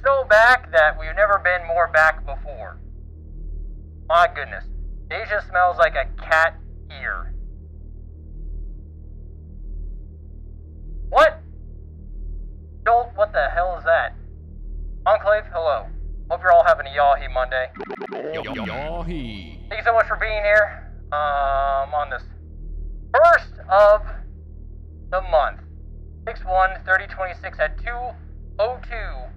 so back that we've never been more back before. My goodness. Deja smells like a cat ear. What? Jolt, what the hell is that? Enclave, hello. Hope you're all having a yahi Monday. Yahi. Thank you so much for being here. On this first of the month. 6/1/3026 at 2:02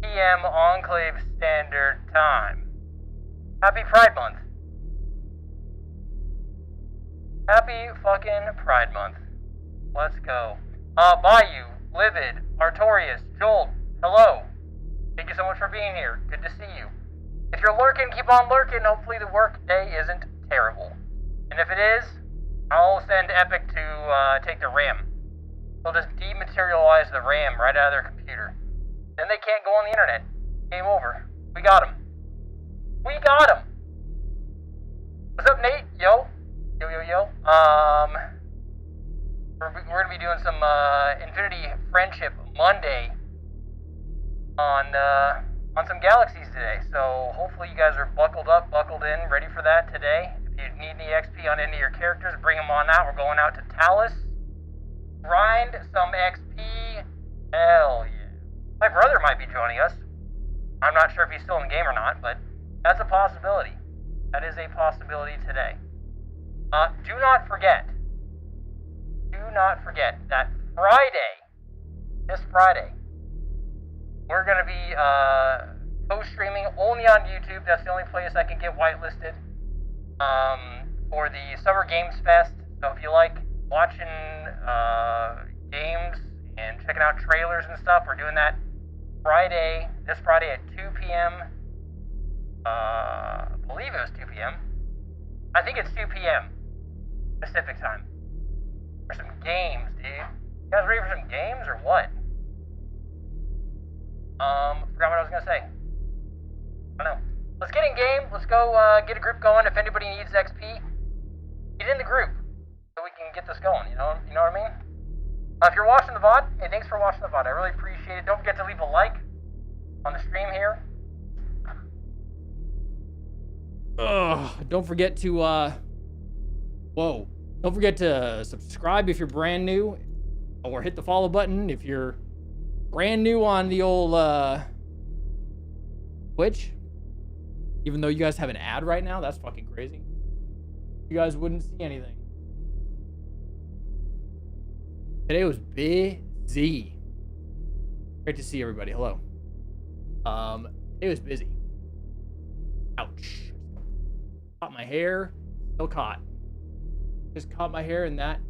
p.m. Enclave Standard Time. Happy Pride Month. Happy fucking Pride Month. Let's go. Bayou, Livid, Artorius, Joel, hello. Thank you so much for being here. Good to see you. If you're lurking, keep on lurking. Hopefully the work day isn't terrible. And if it is, I'll send Epic to take the RAM. They'll just dematerialize the RAM right out of their computer. Then they can't go on the internet. Game over. We got him. We got him. What's up, Nate? Yo. Yo. We're gonna be doing some Infinity Friendship Monday on some Galaxies today. So hopefully you guys are buckled up, buckled in, ready for that today. If you need any XP on any of your characters, bring them on out. We're going out to Talus. Grind some XP. Hell yeah. My brother might be joining us. I'm not sure if he's still in the game or not, but that's a possibility. That is a possibility today. Do not forget that this Friday, we're going to be co-streaming only on YouTube. That's the only place I can get whitelisted for the Summer Games Fest. So if you like watching games and checking out trailers and stuff, we're doing that this Friday at 2 p.m. I believe it was 2 p.m. I think it's 2 p.m. Pacific time. For some games, dude. You guys ready for some games or what? Forgot what I was gonna say. I don't know. Let's get in game. Let's go get a group going. If anybody needs XP, get in the group so we can get this going. You know what I mean? If you're watching the VOD, hey, thanks for watching the VOD. I really appreciate it. Don't forget to leave a like on the stream here. Don't forget to don't forget to subscribe if you're brand new, or hit the follow button if you're brand new on the old Twitch. Even though you guys have an ad right now, that's fucking crazy. You guys wouldn't see anything. Today was busy. Great to see everybody. Hello. It was busy. Ouch. Caught my hair. Still caught. Just caught my hair in that.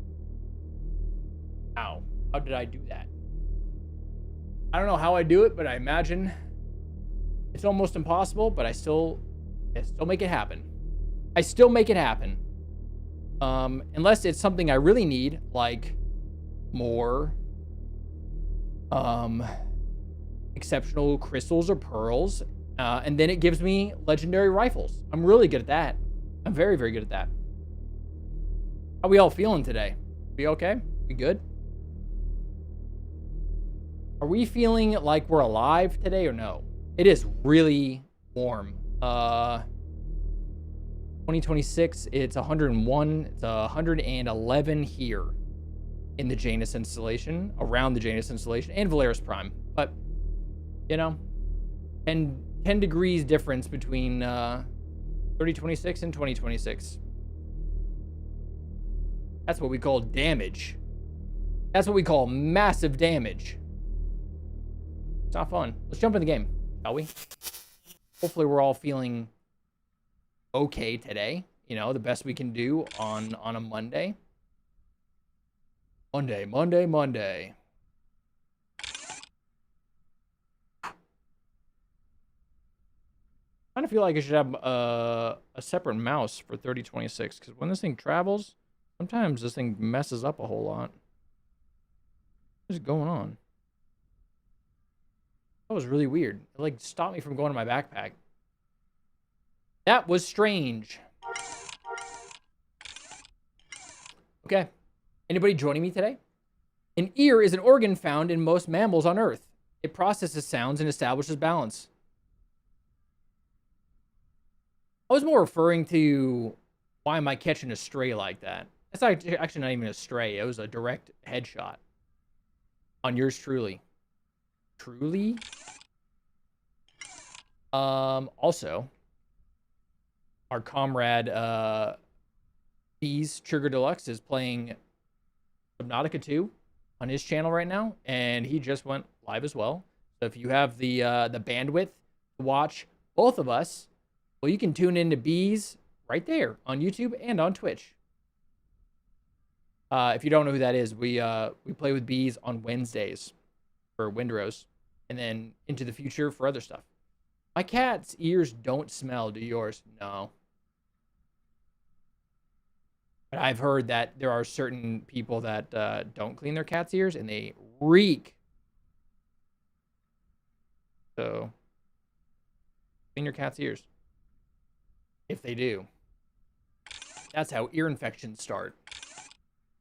Ow. How did I do that? I don't know how I do it, but I imagine it's almost impossible, but I still make it happen. I still make it happen. Unless it's something I really need, like more exceptional crystals or pearls, and then it gives me legendary rifles. I'm really good at that. I'm very, very good at that. How we all feeling today? We okay? We good? Are we feeling like we're alive today or no? It is really warm. 2026, it's 101, it's 111 here in the Janus installation, around the Janus installation, and Valeris Prime. But, you know, 10 degrees difference between 3026 and 2026. That's what we call damage. That's what we call massive damage. It's not fun. Let's jump in the game, shall we? Hopefully we're all feeling okay today. You know, the best we can do on a Monday. Monday. I kind of feel like I should have a separate mouse for 3026, because when this thing travels, sometimes this thing messes up a whole lot. What is going on? That was really weird. It like stopped me from going to my backpack. That was strange. Okay. Anybody joining me today? An ear is an organ found in most mammals on Earth. It processes sounds and establishes balance. I was more referring to why am I catching a stray like that? That's actually not even a stray. It was a direct headshot on yours truly. Truly? Also, our comrade, Bees Trigger Deluxe is playing Subnautica 2 on his channel right now, and he just went live as well. So if you have the bandwidth to watch both of us, well, you can tune into Bees right there on YouTube and on Twitch. If you don't know who that is, we play with Bees on Wednesdays for Windrose, and then into the future for other stuff. My cat's ears don't smell. Do yours? No. But I've heard that there are certain people that don't clean their cat's ears, and they reek. So, clean your cat's ears. If they do. That's how ear infections start.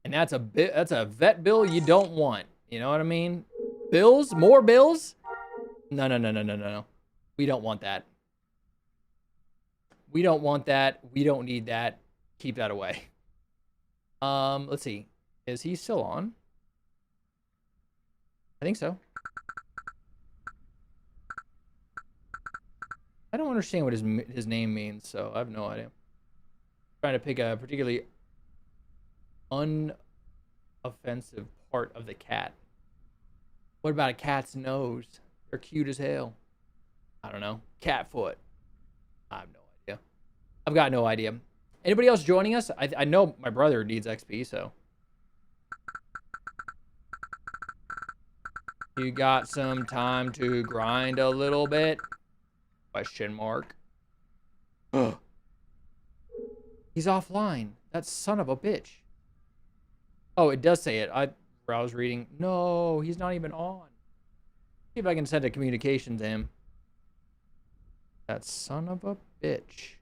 And that's a vet bill you don't want. You know what I mean? Bills? More bills? No. We don't want that. We don't want that. We don't need that. Keep that away. Let's see. Is he still on? I think so. I don't understand what his name means, so I have no idea. I'm trying to pick a particularly unoffensive part of the cat. What about a cat's nose? They're cute as hell. I don't know. Cat foot. I have no idea. I've got no idea. Anybody else joining us? I know my brother needs XP, so. You got some time to grind a little bit? Question mark. He's offline. That son of a bitch. Oh, it does say it. I was reading. No, he's not even on. See if I can send a communication to him. That son of a bitch.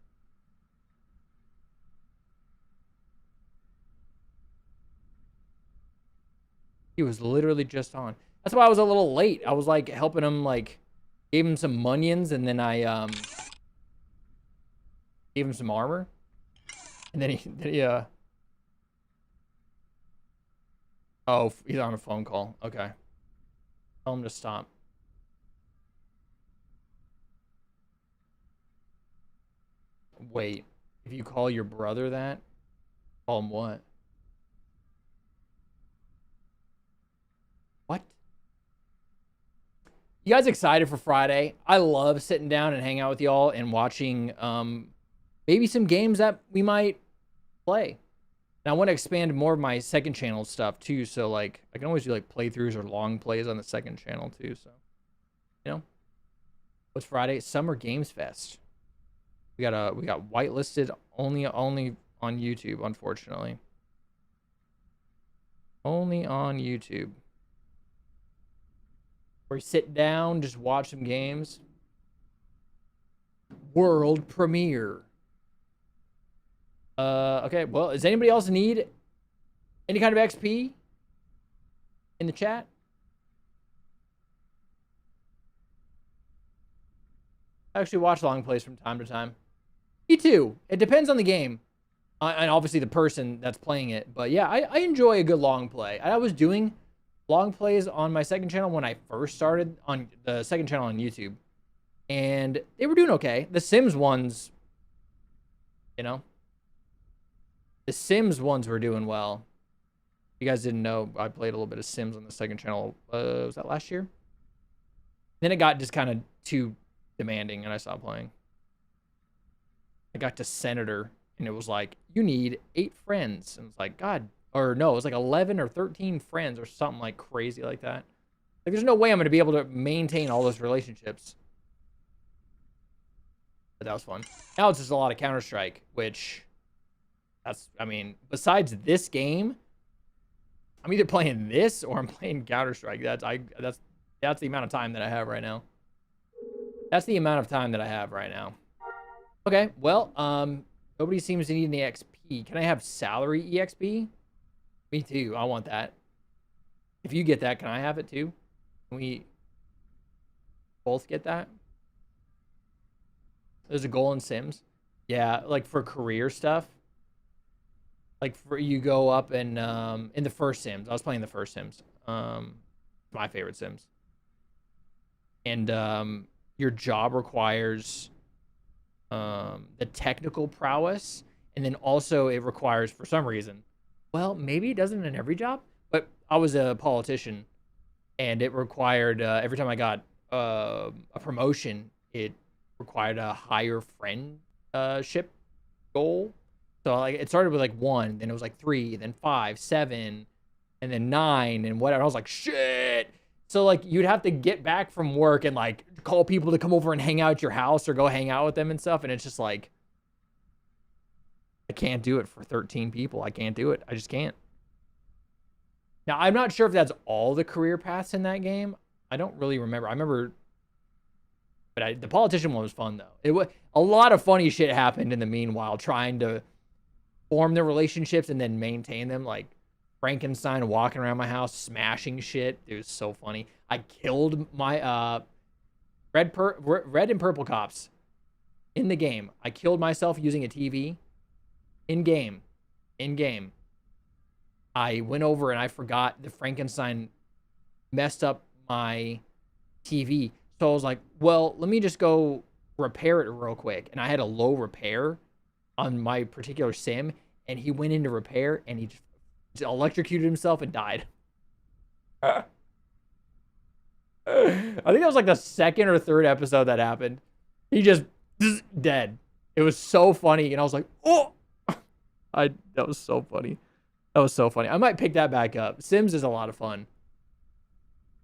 He was literally just on. That's why I was a little late. I was like helping him, like gave him some munions, and then I gave him some armor, and then he oh, he's on a phone call. Okay, tell him to stop. Wait, if you call your brother that, call him what? What? You guys excited for Friday? I love sitting down and hang out with y'all and watching maybe some games that we might play. And I want to expand more of my second channel stuff too, so like I can always do like playthroughs or long plays on the second channel too, so you know. What's Friday? Summer Games Fest. We got whitelisted only on YouTube, unfortunately. Only on YouTube. Where you sit down, just watch some games. World premiere. Okay, well, does anybody else need any kind of XP in the chat? I actually watch long plays from time to time. Me too. It depends on the game. And obviously the person that's playing it. But yeah, I enjoy a good long play. I was doing long plays on my second channel when I first started on the second channel on YouTube. And they were doing okay. The Sims ones, you know. The Sims ones were doing well. If you guys didn't know, I played a little bit of Sims on the second channel. Was that last year? Then it got just kind of too demanding and I stopped playing. I got to Senator and it was like, you need 8 friends. And it's like, God, or no, it was like 11 or 13 friends or something like crazy like that. Like, there's no way I'm going to be able to maintain all those relationships. But that was fun. Now it's just a lot of Counter-Strike, which that's, I mean, besides this game, I'm either playing this or I'm playing Counter-Strike. That's the amount of time that I have right now. That's the amount of time that I have right now. Okay, well, nobody seems to need any XP. Can I have salary EXP? Me too. I want that. If you get that, can I have it too? Can we both get that. There's a goal in Sims. Yeah, like for career stuff. Like for you go up and in the first Sims. I was playing the first Sims. My favorite Sims. And your job requires the technical prowess, and then also it requires, for some reason, well, maybe it doesn't in every job, but I was a politician, and it required every time I got a promotion, it required a higher friendship goal. So like it started with like 1, then it was like 3, then 5, 7, and then 9, and whatever. I was like, shit. So like you'd have to get back from work and like call people to come over and hang out at your house or go hang out with them and stuff. And it's just like, I can't do it for 13 people. I can't do it. I just can't. Now, I'm not sure if that's all the career paths in that game. I don't really remember. I remember, but the politician one was fun though. It was a lot of funny shit happened in the meanwhile, trying to form the relationships and then maintain them. Like Frankenstein walking around my house, smashing shit. It was so funny. I killed my red and purple cops in the game. I killed myself using a TV in game. I went over and I forgot the Frankenstein messed up my TV. So I was like, well, let me just go repair it real quick. And I had a low repair on my particular sim, and he went into repair and he just electrocuted himself and died. I think that was like the second or third episode that happened. He just dead. It was so funny, and I was like, oh, that was so funny. That was so funny. I might pick that back up. Sims is a lot of fun.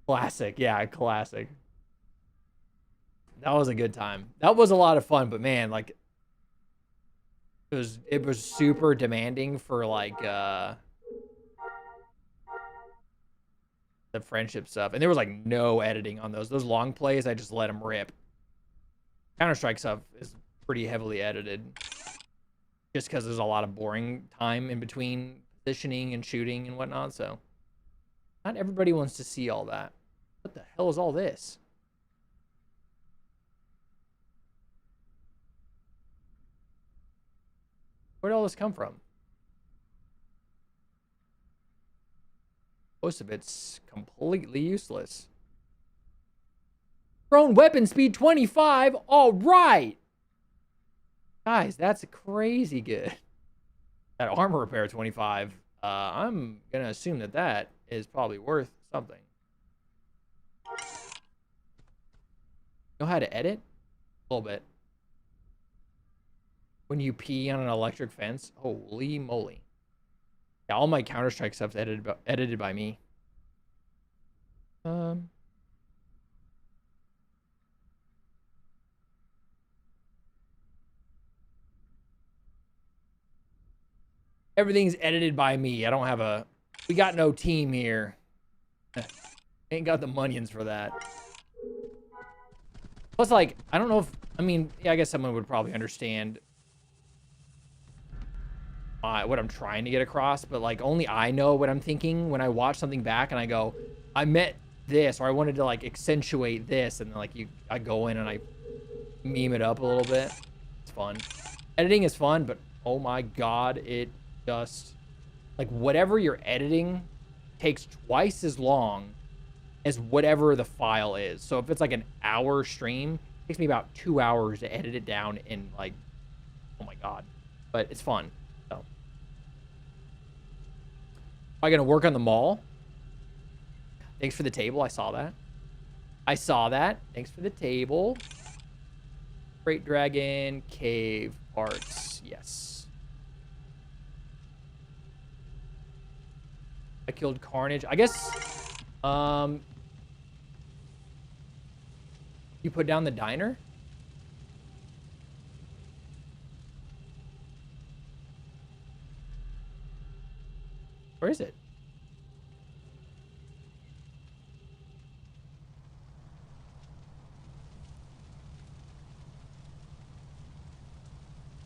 Classic, yeah, classic. That was a good time. That was a lot of fun, but man, like it was super demanding for like the friendship stuff. And there was like no editing on those. Those long plays, I just let them rip. Counter-Strike stuff is pretty heavily edited. Just because there's a lot of boring time in between positioning and shooting and whatnot, so not everybody wants to see all that. What the hell is all this? Where'd all this come from? Most of it's completely useless. Thrown weapon speed 25. All right. Guys, that's crazy good. That armor repair 25. I'm going to assume that is probably worth something. Know how to edit? A little bit. When you pee on an electric fence? Holy moly. Yeah, all my Counter-Strike stuff's edited by me. Everything's edited by me. I don't have we got no team here. Ain't got the monions for that. Plus, like, I don't know if, I mean, yeah, I guess someone would probably understand what I'm trying to get across, but like only I know what I'm thinking when I watch something back and I go, I meant this, or I wanted to like accentuate this, and then like I go in and I meme it up a little bit. It's fun. Editing is fun, but oh my god, it just, like, whatever you're editing takes twice as long as whatever the file is. So if it's like an hour stream, it takes me about 2 hours to edit it down in, like, oh my god. But it's fun. So, am I gonna work on the mall? Thanks for the table. I saw that. Thanks for the table. Great Dragon Cave parts. Yes. I killed Carnage. I guess, you put down the diner? Where is it?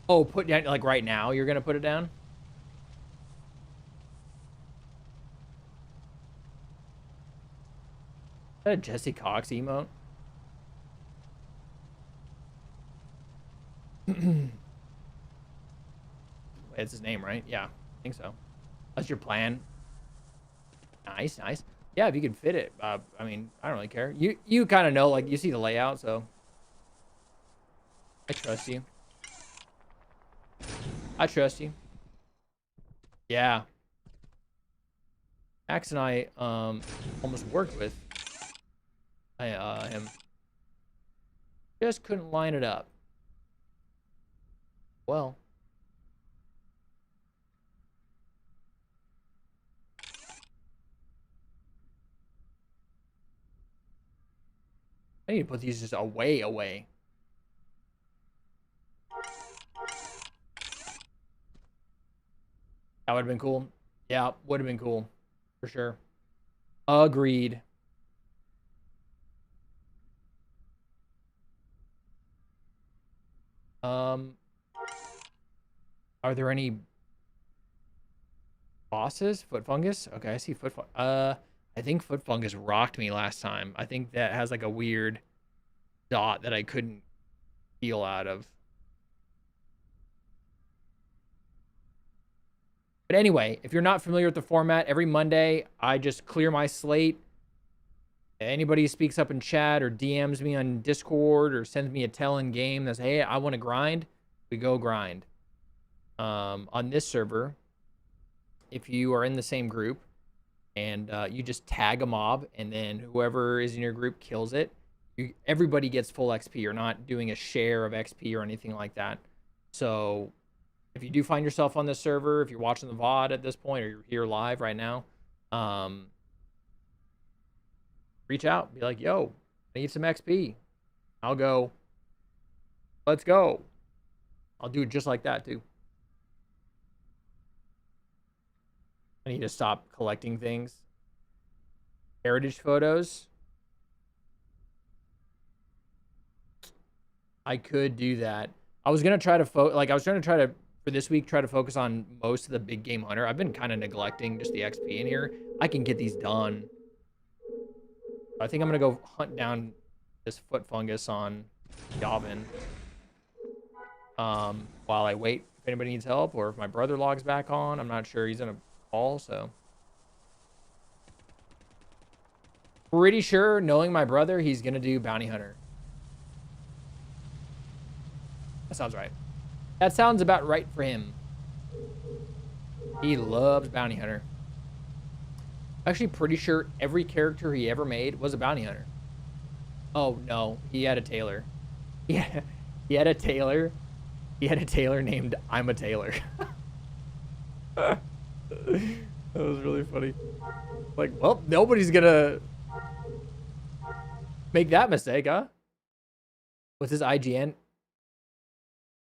Oh, put down, like, right now you're gonna put it down? Is that a Jesse Cox emote? It's his name, right? Yeah, I think so. That's your plan. Nice, nice. Yeah, if you could fit it. I mean, I don't really care. You kind of know, like, you see the layout, so I trust you. I trust you. Yeah. Max and I almost worked with him. Just couldn't line it up. Well, I need to put these just away. That would have been cool. Yeah, would have been cool. For sure. Agreed. Um, are there any bosses? Foot fungus? Okay, I see foot I think foot fungus rocked me last time. I think that has like a weird dot that I couldn't peel out of. But anyway, if you're not familiar with the format, every Monday I just clear my slate. Anybody who speaks up in chat or DMs me on Discord or sends me a tell in game that's, hey, I want to grind, we go grind. On this server, if you are in the same group and you just tag a mob and then whoever is in your group kills it, everybody gets full XP. You're not doing a share of XP or anything like that. So if you do find yourself on this server, if you're watching the VOD at this point or you're here live right now, reach out. Be like, yo, I need some XP. I'll go, let's go. I'll do it just like that, too. I need to stop collecting things. Heritage photos. I could do that. I was going to try to for this week, try to focus on most of the big game hunter. I've been kind of neglecting just the XP in here. I can get these done. I think I'm going to go hunt down this foot fungus on Yavin. While I wait if anybody needs help or if my brother logs back on. I'm not sure. He's in a call, so. Pretty sure, knowing my brother, he's going to do bounty hunter. That sounds right. That sounds about right for him. He loves bounty hunter. Actually, pretty sure every character he ever made was a bounty hunter. Oh, no. He had a tailor. Yeah, he had a tailor. He had a tailor named I'm a Tailor. That was really funny. Like, well, nobody's gonna make that mistake, huh? What's his IGN?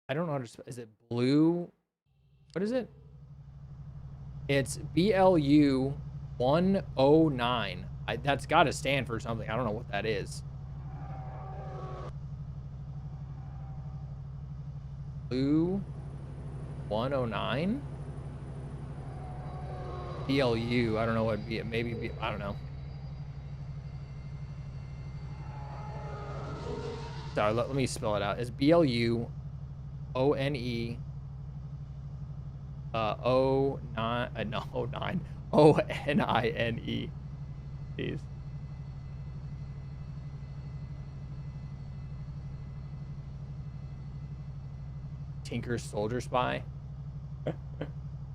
I don't know how to spell. Is it blue? What is it? It's BLU 109. That's got to stand for something. I don't know what that is. Blue 109? BLU. I don't know what maybe I don't know. Sorry, let me spell it out. It's BLU ONE 09 no 09 ONINE. Jeez. Tinker's Soldier Spy.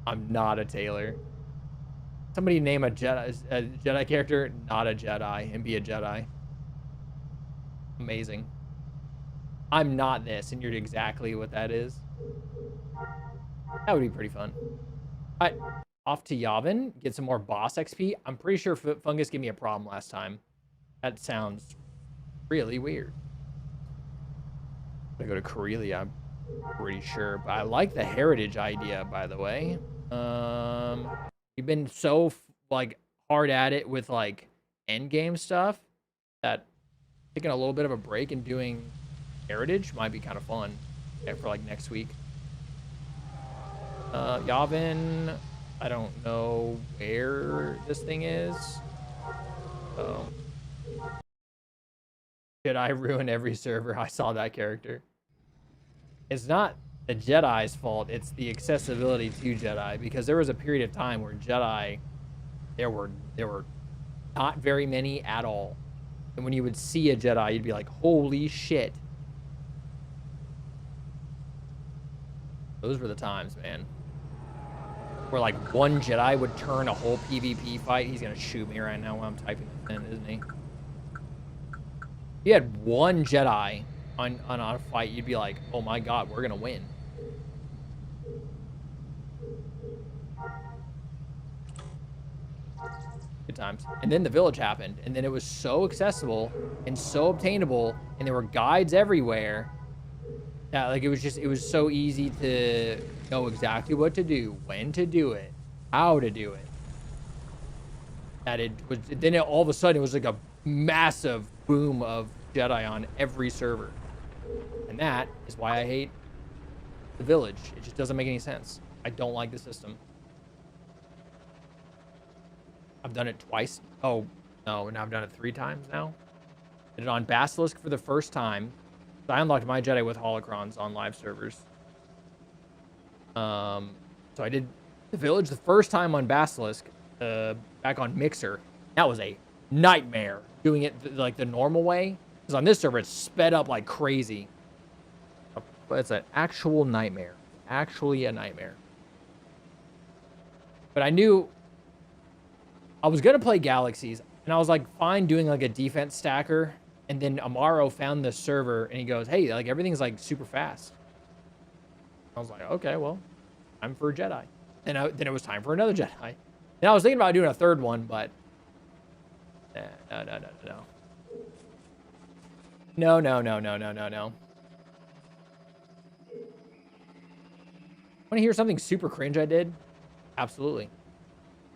I'm not a tailor. Somebody name a Jedi character, not a Jedi, and be a Jedi. Amazing. I'm not this, and you're exactly what that is. That would be pretty fun. All right, off to Yavin, get some more boss XP. I'm pretty sure Fungus gave me a problem last time. That sounds really weird. I'm gonna go to Corellia, I'm pretty sure. But I like the heritage idea, by the way. We've been so like hard at it with like end game stuff that taking a little bit of a break and doing heritage might be kind of fun for like next week. Yavin, I don't know where this thing is. Oh. Did I ruin every server? I saw that character. It's not the Jedi's fault. It's the accessibility to Jedi, because there was a period of time where Jedi, there were not very many at all. And when you would see a Jedi, you'd be like, holy shit. Those were the times, man. Where like one Jedi would turn a whole PvP fight. He's gonna shoot me right now while I'm typing this in, isn't he? If you had one Jedi on a fight, you'd be like, oh my god, we're gonna win. Good times. And then the village happened, and then it was so accessible and so obtainable, and there were guides everywhere. Yeah, like it was so easy to know exactly what to do, when to do it, how to do it. That it was, then all of a sudden it was like a massive boom of Jedi on every server. And that is why I hate the village. It just doesn't make any sense. I don't like the system. I've done it twice. Oh, no, and I've done it 3 times now. Did it on Basilisk for the first time. I unlocked my Jedi with holocrons on live servers. So I did the village the first time on Basilisk, back on Mixer. That was a nightmare doing it like the normal way. Because on this server, it's sped up like crazy. But it's an actual nightmare. Actually a nightmare. But I knew I was going to play Galaxies. And I was like, fine doing like a defense stacker. And then Amaro found this server and he goes, hey, like everything's like super fast. I was like, okay, well, time for a Jedi. And then it was time for another Jedi. And I was thinking about doing a third one, but no. No. Want to hear something super cringe I did? Absolutely.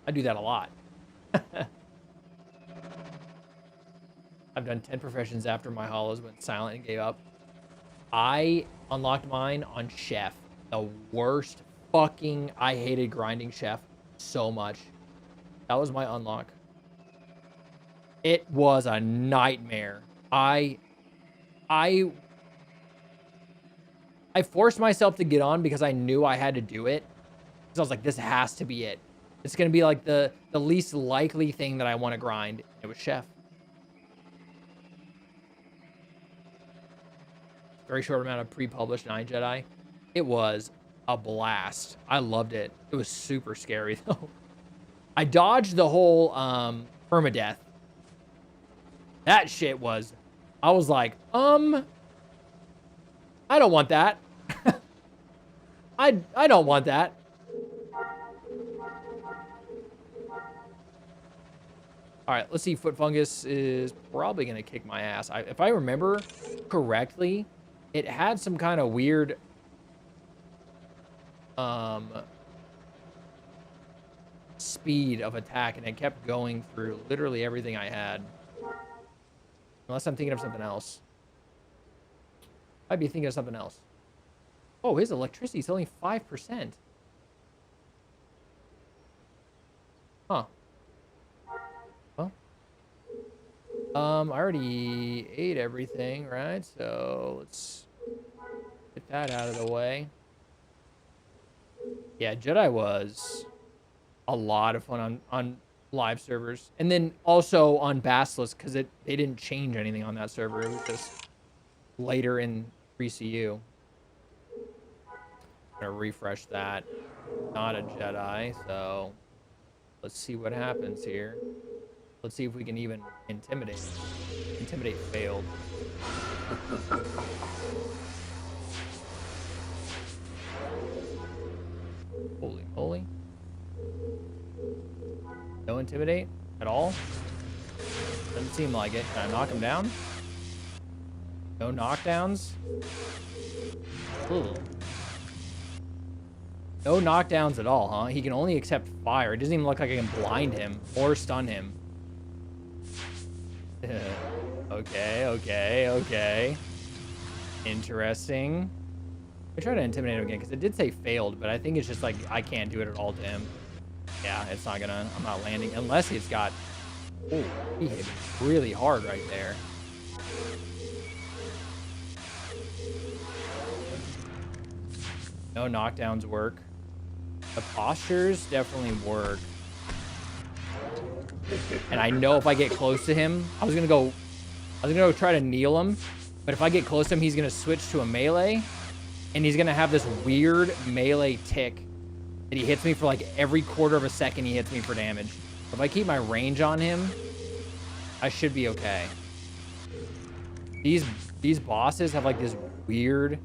I do that a lot. I've done 10 professions after my hollows went silent and gave up. I unlocked mine on Chef. The worst fucking... I hated grinding Chef so much. That was my unlock. It was a nightmare. I forced myself to get on because I knew I had to do it. Because I was like, this has to be it. It's going to be like the least likely thing that I want to grind. It was Chef. Very short amount of pre-published 9 Jedi. It was a blast. I loved it. It was super scary, though. I dodged the whole permadeath. That shit was... I was like, I don't want that. I don't want that. All right, let's see. Foot fungus is probably going to kick my ass. If I remember correctly, it had some kind of weird speed of attack, and it kept going through literally everything I had. Unless I'm thinking of something else. I'd be thinking of something else. Oh, his electricity is only 5%. Huh. Well. I already ate everything, right? So let's get that out of the way. Yeah, Jedi was a lot of fun on live servers. And then also on Basilisk, because they didn't change anything on that server. It was just later in 3CU. I'm gonna refresh that. Not a Jedi, so let's see what happens here. Let's see if we can even intimidate. Intimidate failed. Holy moly. No intimidate at all? Doesn't seem like it. Can I knock him down? No knockdowns? Ooh. No knockdowns at all, huh? He can only accept fire. It doesn't even look like I can blind him or stun him. Okay. Interesting. I try to intimidate him again, because it did say failed, but I think it's just like I can't do it at all to him. Yeah, it's not gonna... I'm not landing. Unless he's got... Oh, he hit me really hard right there. No knockdowns work. The postures definitely work. And I know if I get close to him, I was gonna go try to kneel him, but if I get close to him, he's gonna switch to a melee, and he's gonna have this weird melee tick that he hits me for like every quarter of a second. He hits me for damage. If I keep my range on him, I should be okay. These bosses have like this weird.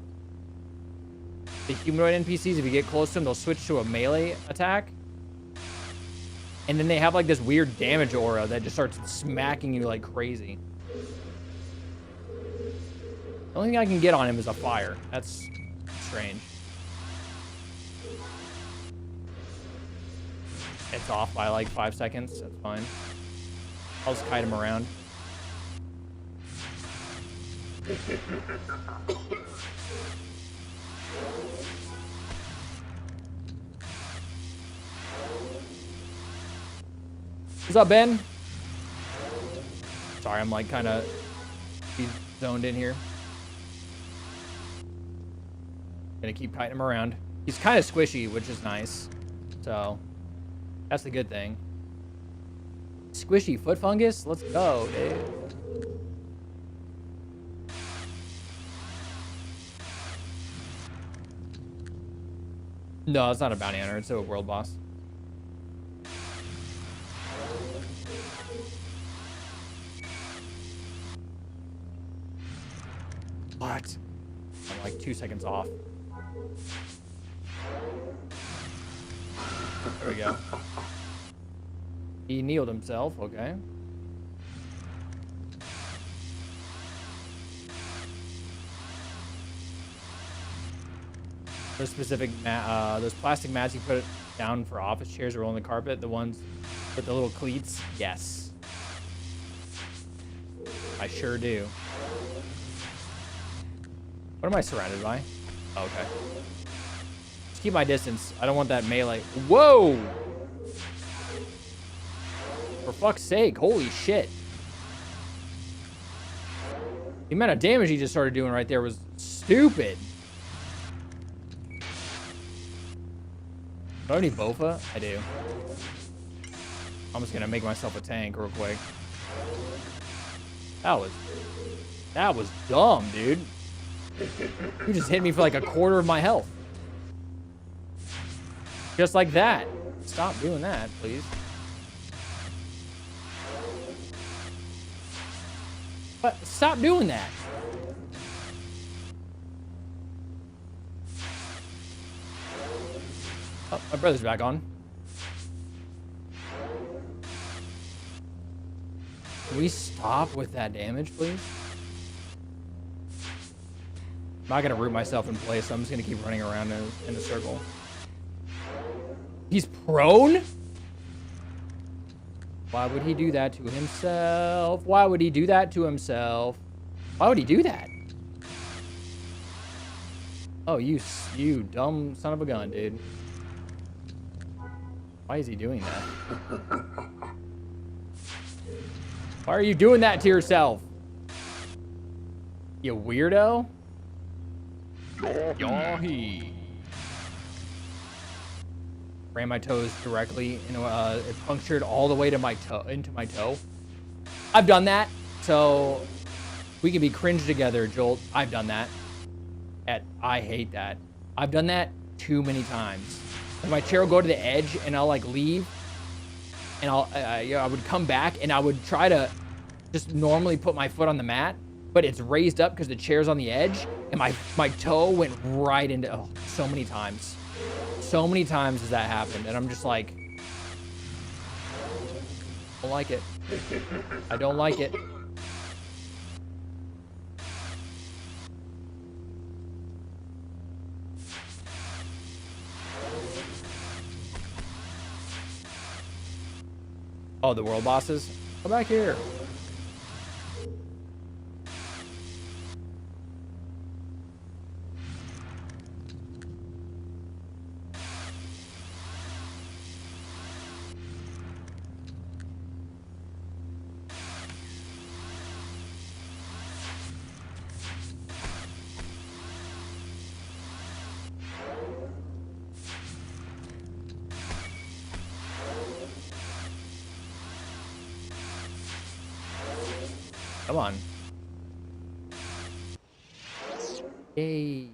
The humanoid NPCs, if you get close to them, they'll switch to a melee attack. And then they have like this weird damage aura that just starts smacking you like crazy. The only thing I can get on him is a fire. That's strange. It's off by like 5 seconds. That's fine. I'll just kite him around. What's up, Ben? Sorry, I'm like kind of zoned in here. Gonna keep kiting him around. He's kind of squishy, which is nice. So, that's the good thing. Squishy foot fungus? Let's go, dude. No, it's not a bounty hunter. It's a world boss. What? I'm like 2 seconds off. There we go. He kneeled himself. Okay. Those specific, those plastic mats you put down for office chairs or on the carpet, the ones with the little cleats. Yes, I sure do. What am I surrounded by? Oh, okay. Just keep my distance. I don't want that melee. Whoa! For fuck's sake! Holy shit! The amount of damage he just started doing right there was stupid. Do I have any Bofa? I do. I'm just gonna make myself a tank real quick. That was dumb, dude. You just hit me for like a quarter of my health. Just like that. Stop doing that, please. But stop doing that. Oh, my brother's back on. Can we stop with that damage, please? I'm not gonna root myself in place, so I'm just gonna keep running around in a circle. He's prone? Why would he do that to himself? Why would he do that to himself? Why would he do that? Oh, you dumb son of a gun, dude. Why is he doing that? Why are you doing that to yourself? You weirdo? Yahi. Ran my toes directly, it punctured all the way to my toe, into my toe. I've done that, so we can be cringe together, Jolt. I've done that. I hate that. I've done that too many times. Like my chair will go to the edge, and I'll like leave, and I would come back, and I would try to just normally put my foot on the mat, but it's raised up because the chair's on the edge, and my toe went right into. Oh, so many times. So many times has that happened, and I'm just like, I don't like it. I don't like it. Oh, the world bosses? Come back here. Come on. Yay.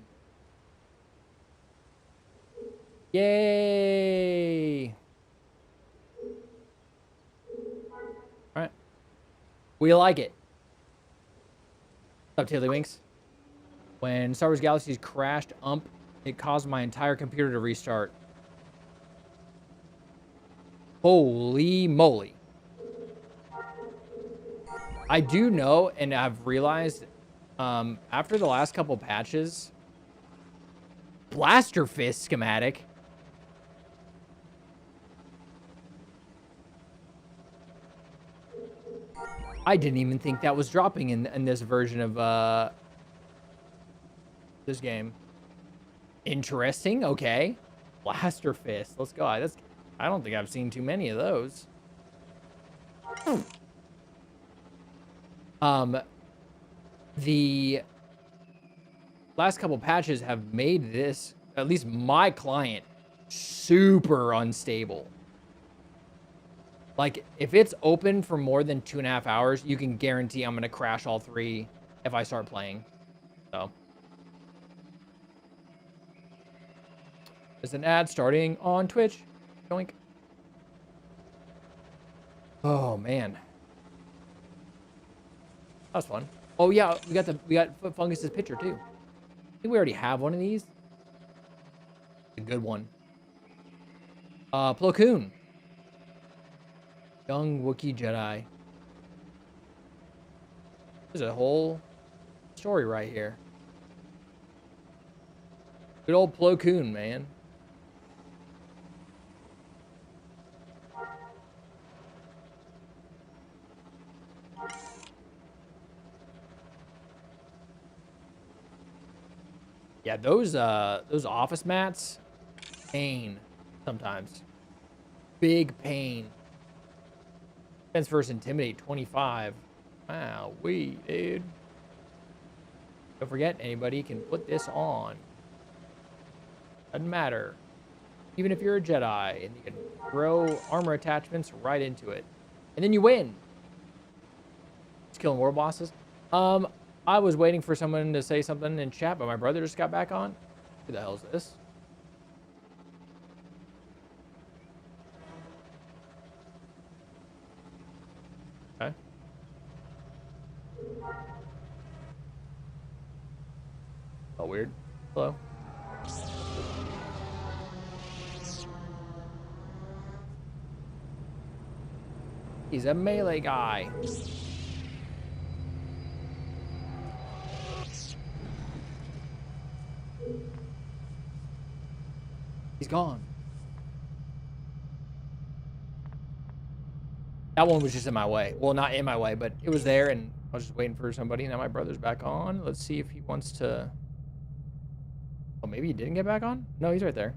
Yay. All right. We like it. What's up, Tiddlywinks? When Star Wars Galaxies crashed, it caused my entire computer to restart. Holy moly. I do know, and I've realized, after the last couple patches, Blaster Fist schematic. I didn't even think that was dropping in this version of this game. Interesting. Okay. Blaster Fist. Let's go. I don't think I've seen too many of those. The last couple patches have made this, at least my client, super unstable. Like, if it's open for more than 2.5 hours, you can guarantee I'm going to crash all three if I start playing. So. There's an ad starting on Twitch. Doink. Oh, man. That was fun. Oh, yeah, we got Fungus's picture, too. I think we already have one of these. A good one. Plo Koon. Young Wookiee Jedi. There's a whole story right here. Good old Plo Koon, man. Yeah, those office mats, pain sometimes. Big pain. Defense versus Intimidate 25. Wow, dude. Don't forget, anybody can put this on. Doesn't matter. Even if you're a Jedi, and you can throw armor attachments right into it. And then you win. It's killing war bosses. I was waiting for someone to say something in chat, but my brother just got back on. Who the hell is this? Okay. Oh, weird. Hello. He's a melee guy. He's gone. That one was just in my way. Well, not in my way, but it was there, and I was just waiting for somebody. Now my brother's back on. Let's see if he wants to... Oh, maybe he didn't get back on? No, he's right there.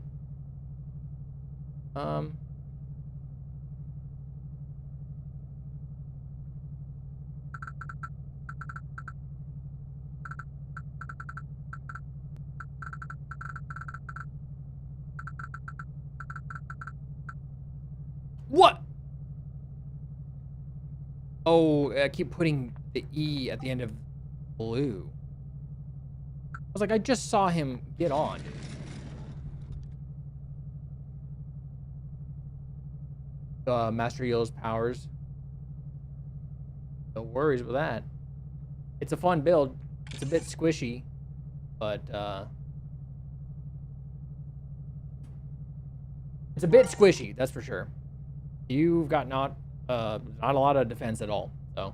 What? Oh, I keep putting the E at the end of blue. I was like, I just saw him get on. Master Yoda's powers. No worries with that. It's a fun build. It's a bit squishy, but it's a bit squishy, that's for sure. You've got not a lot of defense at all, so.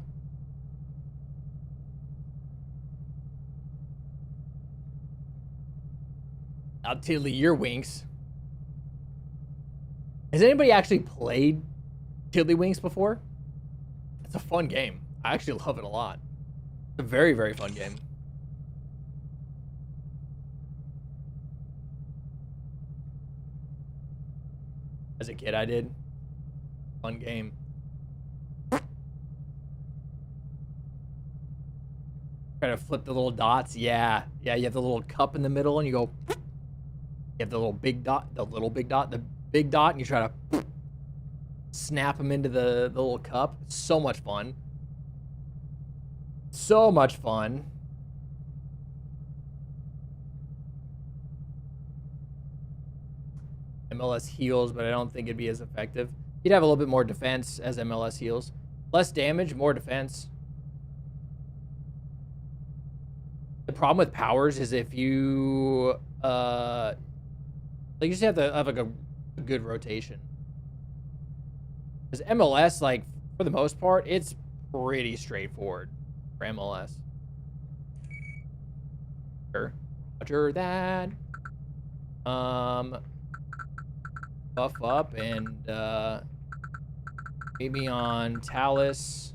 I'll tiddly your winks. Has anybody actually played Tiddlywinks before? It's a fun game. I actually love it a lot. It's a very, very fun game. As a kid, I did. Fun game. Try to flip the little dots. Yeah. Yeah, you have the little cup in the middle and you go... You have the little big dot, the big dot, and you try to snap them into the little cup. It's so much fun. So much fun. MLS heals, but I don't think it'd be as effective. You'd have a little bit more defense as MLS heals. Less damage, more defense. The problem with powers is if you like you just have to have like a good rotation. Because MLS, like for the most part, it's pretty straightforward for MLS. Sure. Roger that. Buff up and maybe on Talus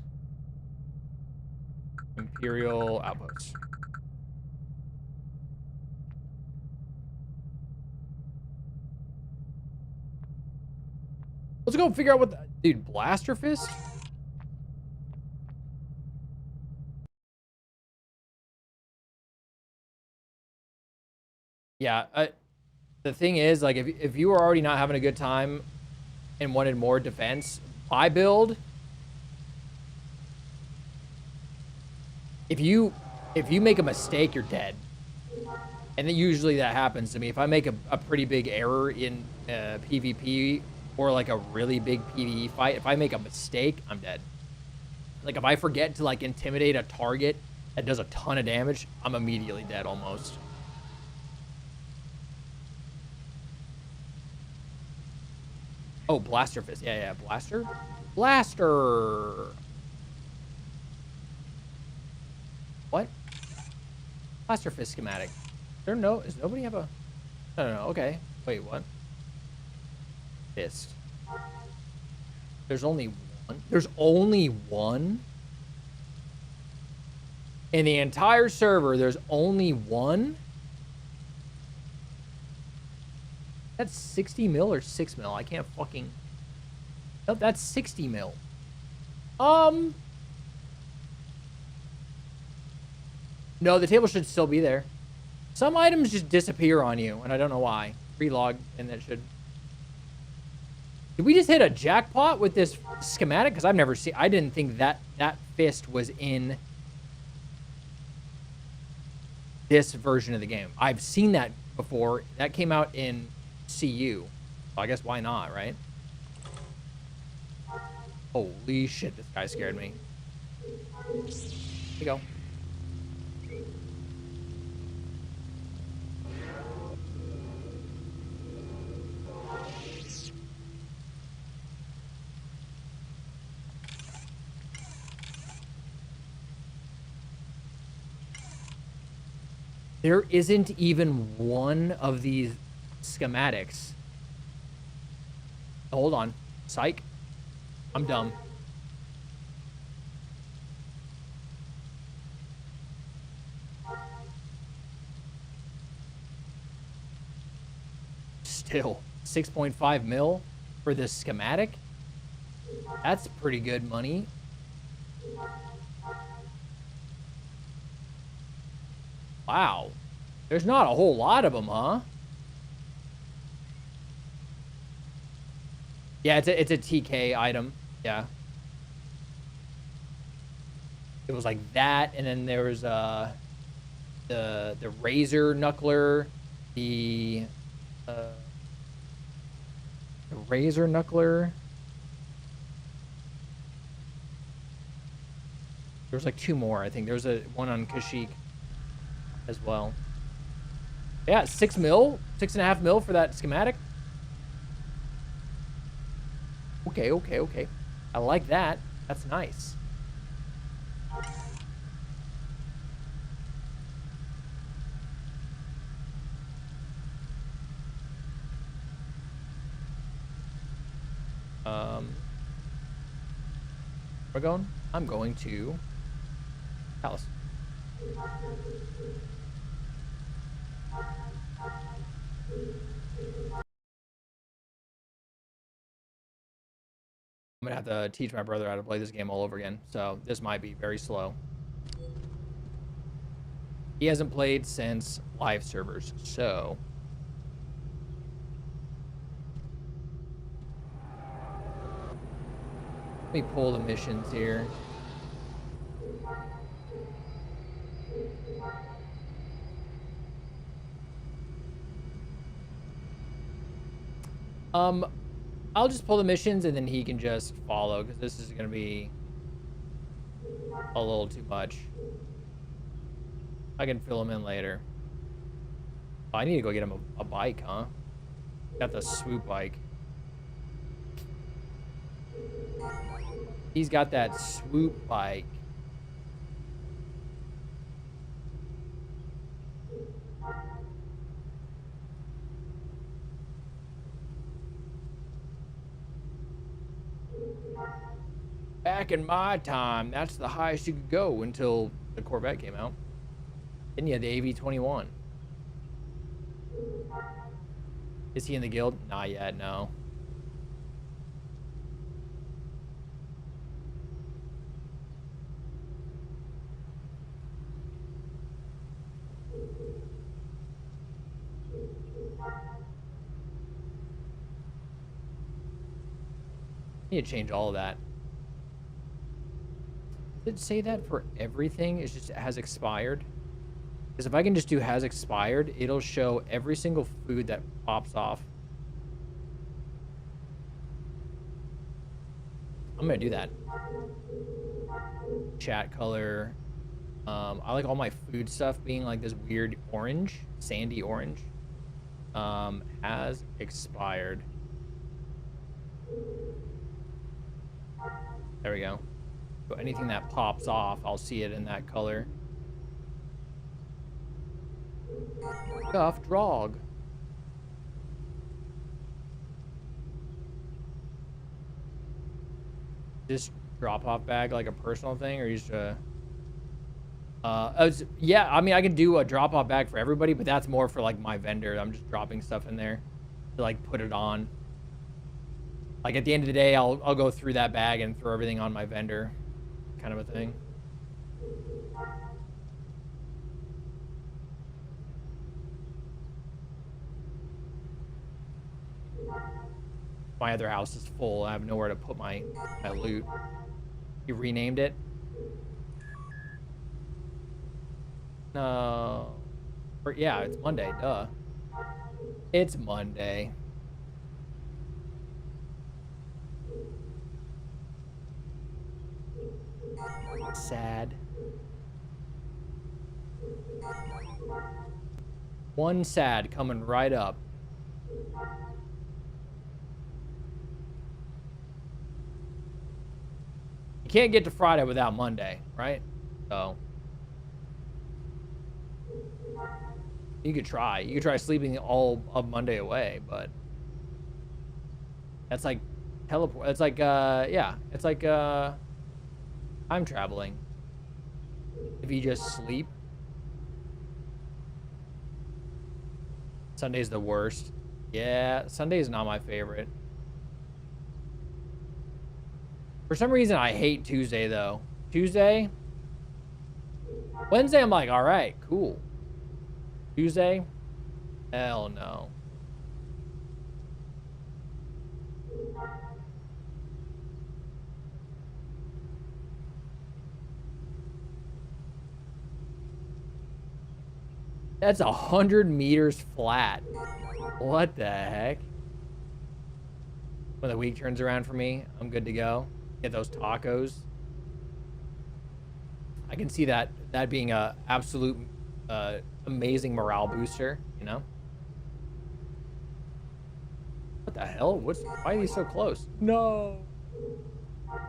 Imperial Outpost. Let's go figure out what the dude, Blaster Fist? Yeah, the thing is, like, if you were already not having a good time and wanted more defense, my build, if you make a mistake, you're dead. And then usually that happens to me. If I make a pretty big error in PvP or like a really big PvE fight, if I make a mistake, I'm dead. Like if I forget to like intimidate a target that does a ton of damage, I'm immediately dead almost. Oh, Blaster Fist. Yeah, Blaster. Blaster. What? Blaster Fist schematic. Does nobody have a... I don't know. Okay. Wait, what? Fist. There's only one? There's only one? In the entire server, there's only one? That's 60 mil or 6 mil? I can't fucking... Nope, that's 60 mil. No, the table should still be there. Some items just disappear on you, and I don't know why. Relog, and that should... Did we just hit a jackpot with this schematic? Because I've never seen... I didn't think that fist was in this version of the game. I've seen that before. That came out in CU. So I guess why not, right? Holy shit, this guy scared me. Here we go. There isn't even one of these schematics. Hold on. Psych. I'm dumb. Still, 6.5 mil for this schematic? That's pretty good money. Wow. There's not a whole lot of them, huh? Yeah, it's a TK item. Yeah. It was like that, and then there was the Razor Knuckler, the Razor Knuckler. There was like two more, I think. There was one on Kashyyyk as well. Yeah, 6 mil, 6.5 mil for that schematic. Okay. I like that. That's nice. We're going? I'm going to Palace. I'm gonna have to teach my brother how to play this game all over again, so this might be very slow. He hasn't played since live servers, so... Let me pull the missions here. Um, I'll just pull the missions and then he can just follow because this is gonna be a little too much. I can fill him in later. Oh, I need to go get him a bike, huh? Got the swoop bike. He's got that swoop bike. Back in my time, that's the highest you could go until the Corvette came out. Then you had the AV-21. Is he in the guild? Not yet, no. Need to change all of that. Did it say that for everything? It's just it has expired? Because if I can just do has expired, it'll show every single food that pops off. I'm gonna do that. Chat color. I like all my food stuff being like this weird orange, sandy orange. Has expired. There we go. So anything that pops off, I'll see it in that color. Guff Drog. Just drop off bag like a personal thing, or you just yeah, I mean I can do a drop off bag for everybody, but that's more for like my vendor. I'm just dropping stuff in there to like put it on. Like at the end of the day, I'll go through that bag and throw everything on my vendor, kind of a thing. My other house is full. I have nowhere to put my loot. You renamed it? No. Yeah, it's Monday. Duh. It's Monday. Sad. One sad coming right up. You can't get to Friday without Monday, right? So you could try. You could try sleeping all of Monday away, but that's like teleport. It's like yeah, it's like time traveling. If you just sleep. Sunday's the worst. Yeah, Sunday's not my favorite. For some reason, I hate Tuesday, though. Tuesday? Wednesday, I'm like, all right, cool. Tuesday? Hell no. That's 100 meters flat. What the heck? When the week turns around for me, I'm good to go. Get those tacos. I can see that being a absolute amazing morale booster, you know? What the hell? Why are these so close? No. All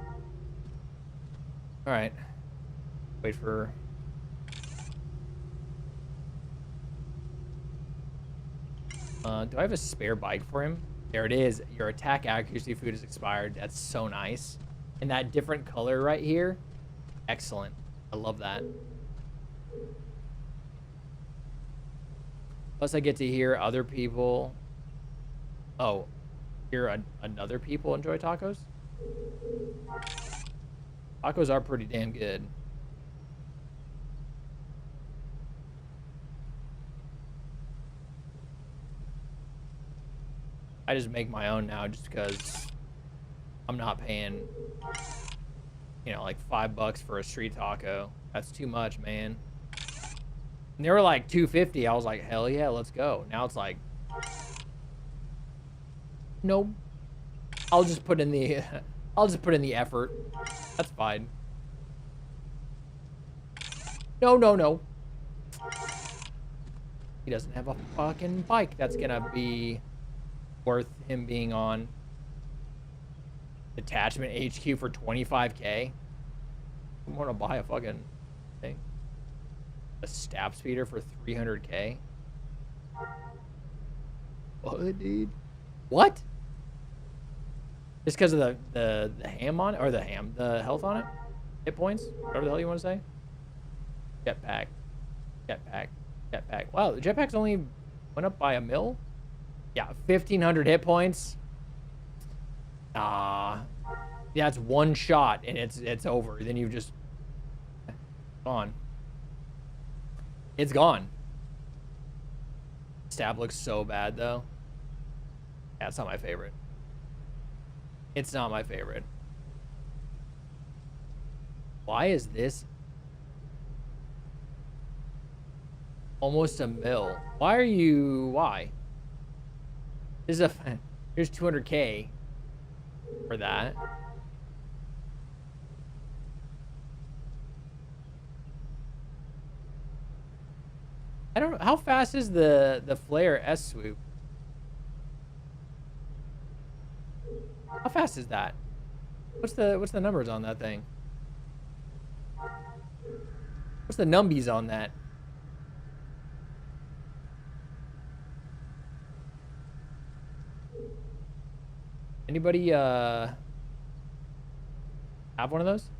right. Wait for... do I have a spare bike for him? There it is. Your attack accuracy food is expired. That's so nice. And that different color right here. Excellent. I love that. Plus I get to hear other people. Oh, hear another people enjoy tacos? Tacos are pretty damn good. I just make my own now just because I'm not paying, you know, like $5 for a street taco. That's too much, man. And they were like $2.50. I was like, hell yeah, let's go. Now it's like Nope. I'll just put in the I'll just put in the effort. That's fine. No, no, no. He doesn't have a fucking bike that's gonna be worth him being on. Detachment HQ for 25k. I want to buy a fucking thing. A stab speeder for 300k. What, dude? What? Just because of the ham on it, or the health on it, hit points, whatever the hell you want to say. Jetpack, jetpack, jetpack. Wow, the jetpack's only went up by a mil. Yeah, 1,500 hit points. Yeah, it's one shot and it's over. Then you've just gone. It's gone. Stab looks so bad though. Yeah, it's not my favorite. It's not my favorite. Why is this almost a mil? Why are you? Why? This is a. Here's 200k for that. I don't know how fast is the flare S swoop. How fast is that? What's the numbers on that thing? What's the numbies on that? Anybody have one of those?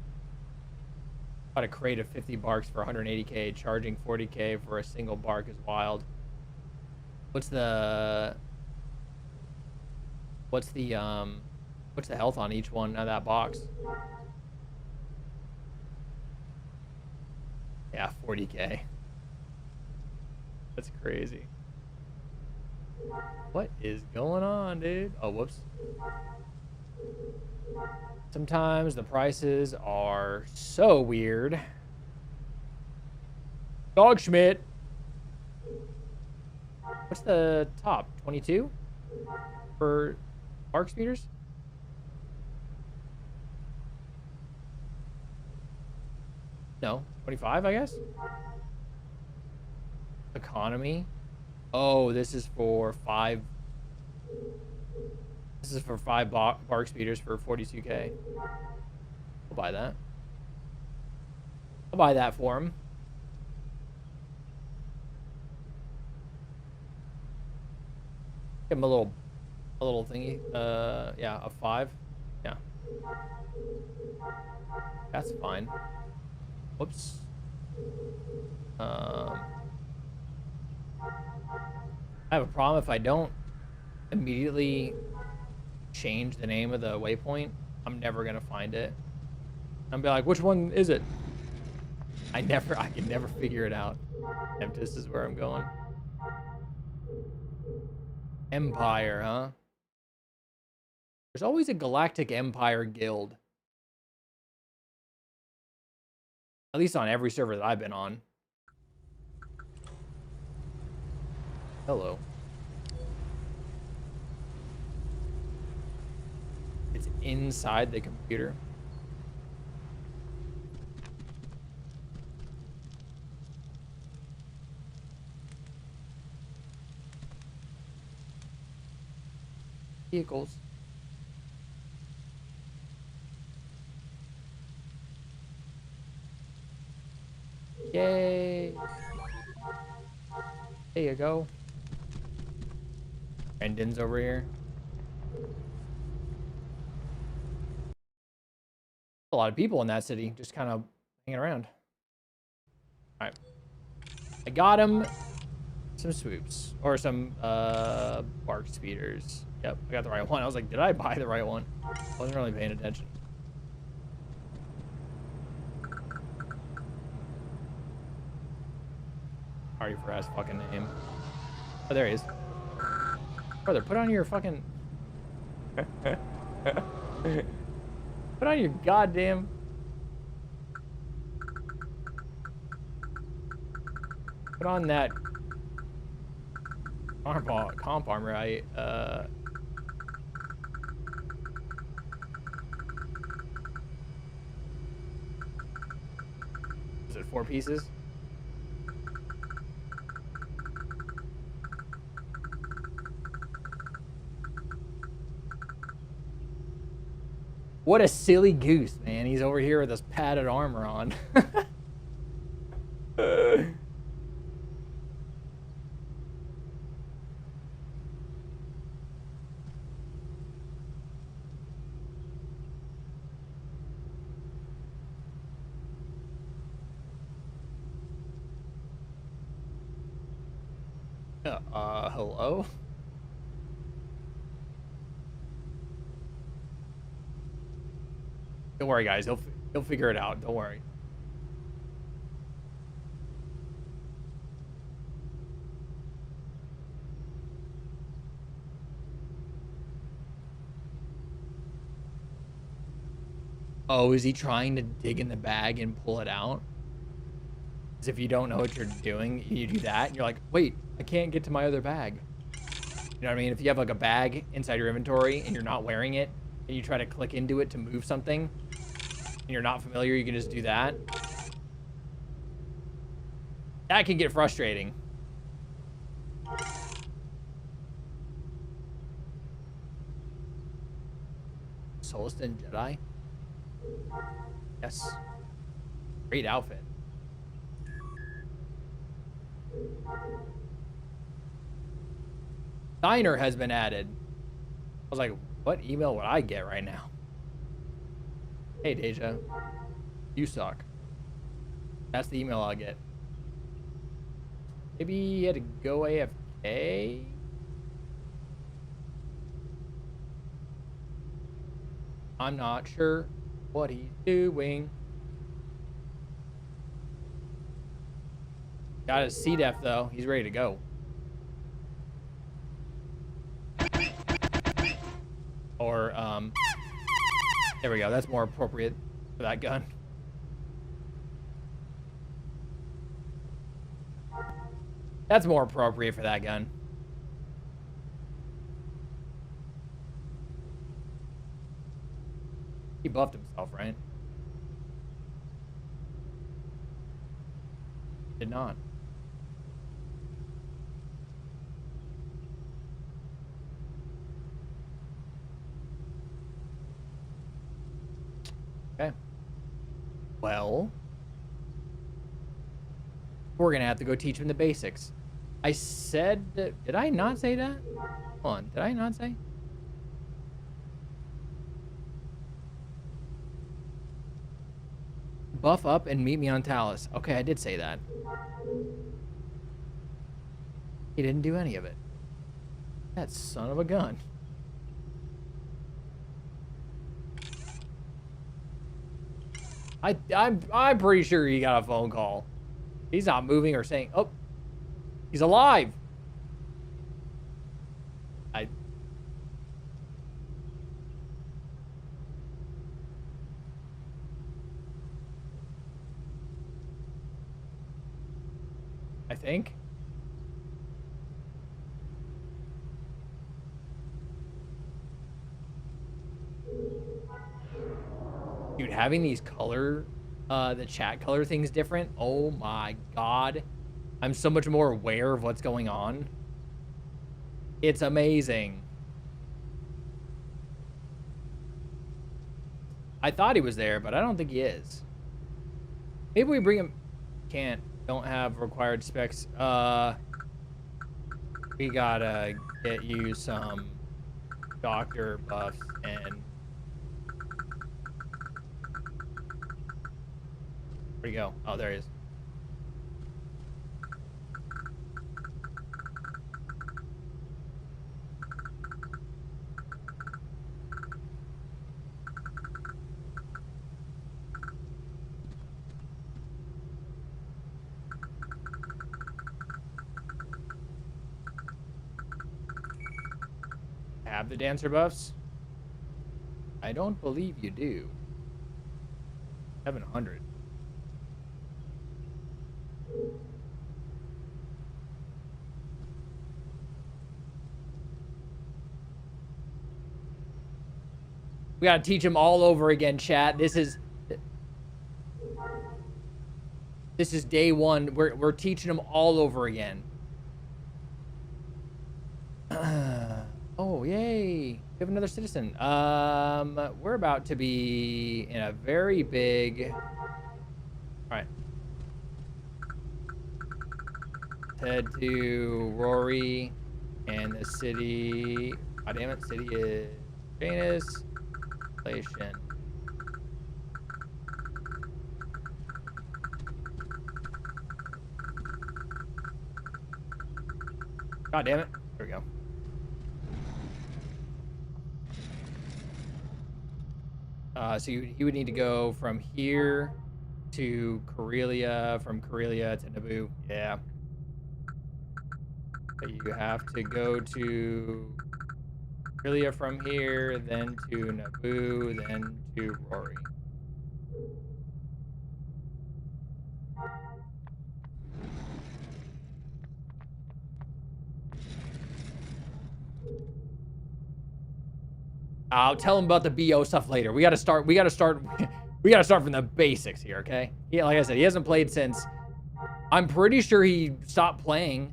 Bought a crate of 50 barks for 180k, charging 40k for a single bark is wild. What's the health on each one of that box? Yeah, 40k. That's crazy. What is going on, dude? Oh, whoops. Sometimes the prices are so weird. Dog Schmidt. What's the top? 22 for bark speeders? No, 25, I guess. Economy. Oh, this is for 5. This is for 5 bark speeders for 42k. I'll buy that. I'll buy that for him. Give him a little thingy. Yeah, a 5. Yeah. That's fine. Whoops. I have a problem if I don't immediately change the name of the waypoint. I'm never gonna find it. I'm be like, which one is it? I can never figure it out. If this is where I'm going. Empire, huh? There's always a Galactic Empire guild. At least on every server that I've been on. Hello. It's inside the computer. Vehicles. Yay. There you go. Brendan's over here. A lot of people in that city just kind of hanging around. All right. I got him some swoops or some bark speeders. Yep, I got the right one. I was like, did I buy the right one? I wasn't really paying attention. Sorry for ass fucking name. Oh, there he is. Brother, put on your fucking... Put on your goddamn... Put on that... comp armor. Is it 4 pieces? What a silly goose, man. He's over here with his padded armor on. Hello? Don't worry, guys. He'll figure it out. Don't worry. Oh, is he trying to dig in the bag and pull it out? Because if you don't know what you're doing, you do that, and you're like, wait, I can't get to my other bag. You know what I mean? If you have like a bag inside your inventory and you're not wearing it, and you try to click into it to move something, and you're not familiar, you can just do that. That can get frustrating. Soliston Jedi? Yes. Great outfit. Diner has been added. I was like, what email would I get right now? Hey, Deja. You suck. That's the email I'll get. Maybe he had to go AFK? I'm not sure what he's doing. Got his C-Def though. He's ready to go. Or, there we go. That's more appropriate for that gun. That's more appropriate for that gun. He buffed himself, right? Did not. Okay. Well, we're gonna have to go teach him the basics. I said, did I not say that? Hold on, did I not say? Buff up and meet me on Talus. Okay, I did say that. He didn't do any of it. That son of a gun. I'm pretty sure he got a phone call. He's not moving or saying, oh, he's alive. I think. Dude, having these color, the chat color things different. Oh my God. I'm so much more aware of what's going on. It's amazing. I thought he was there, but I don't think he is. Maybe we bring him. Can't. Don't have required specs. We gotta get you some doctor buffs and. Where'd he go? Oh, there he is. Have the dancer buffs? I don't believe you do. 700. We gotta teach him all over again, chat. This is... This is day one. We're teaching them all over again. Oh, yay. We have another citizen. We're about to be in a very big... All right. Head to Rory and the city... God damn it, city is... Janus. Relation. God damn it. There we go. So he would need to go from here to Corellia, from Corellia to Naboo. Yeah. But you have to go to Corellia from here, then to Naboo, then to Rory. I'll tell him about the BO stuff later. We gotta start from the basics here, okay? Yeah, like I said, he hasn't played since... I'm pretty sure he stopped playing.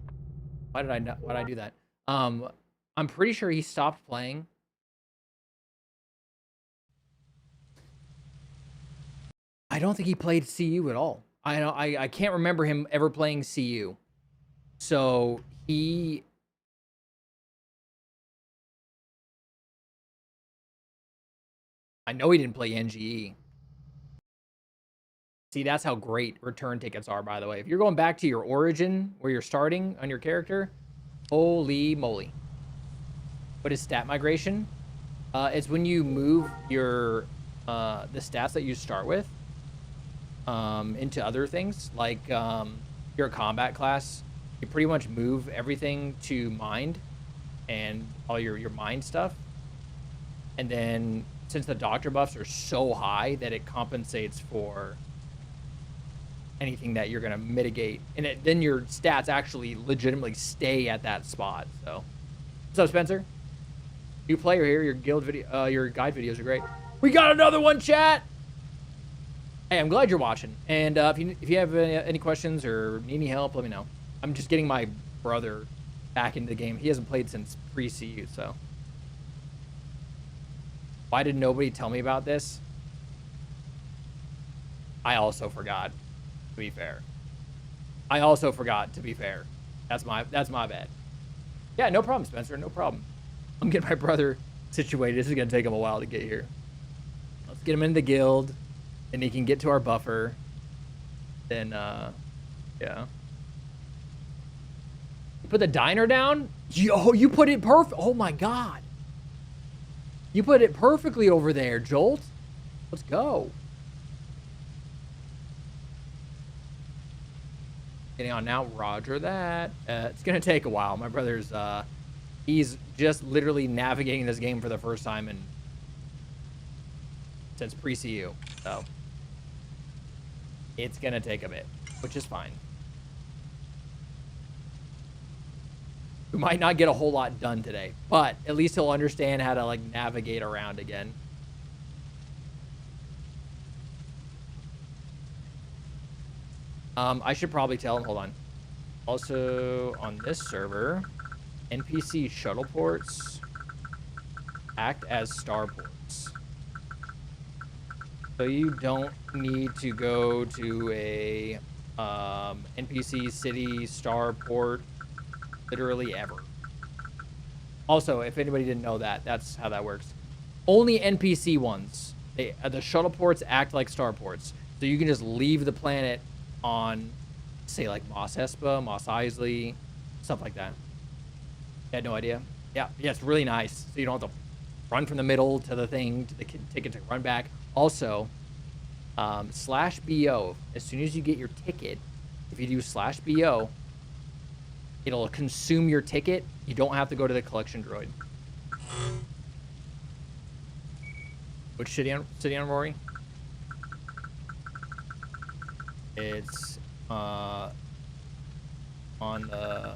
Why did I do that? I'm pretty sure he stopped playing. I don't think he played CU at all. I can't remember him ever playing CU. So he... I know he didn't play NGE. See, that's how great return tickets are, by the way. If you're going back to your origin, where you're starting on your character, holy moly. What is stat migration? It's when you move your the stats that you start with into other things. Like you're a combat class, you pretty much move everything to mind and all your mind stuff. And then since the doctor buffs are so high that it compensates for anything that you're going to mitigate. And then your stats actually legitimately stay at that spot. So, what's up, Spencer? New player here. Your guild video, your guide videos are great. We got another one, chat. Hey, I'm glad you're watching. And if you have any questions or need any help, let me know. I'm just getting my brother back into the game. He hasn't played since pre-CU, so. Why did nobody tell me about this? I also forgot, to be fair. I also forgot, to be fair. That's my bad. Yeah, no problem, Spencer, no problem. I'm getting my brother situated. This is gonna take him a while to get here. Let's get him in the guild, and he can get to our buffer. Then, yeah. You put the diner down? Yo, you put it perfect. Oh my God. You put it perfectly over there, Jolt. Let's go. Getting on now. Roger that. It's going to take a while. My brother's, he's just literally navigating this game for the first time since pre-CU. So, it's going to take a bit, which is fine. We might not get a whole lot done today, but at least he'll understand how to like navigate around again. I should probably tell him, hold on. Also on this server, NPC shuttle ports act as starports. So you don't need to go to a NPC city starport literally ever. Also, if anybody didn't know that, that's how that works. Only NPC ones. The shuttle ports act like starports. So you can just leave the planet on, say, like Mos Espa, Mos Eisley, stuff like that. You had no idea? Yeah, it's really nice. So you don't have to run from the middle to the thing, to the ticket to run back. Also, /BO, as soon as you get your ticket, if you do /BO, it'll consume your ticket. You don't have to go to the collection droid. Which city on Rory? It's on the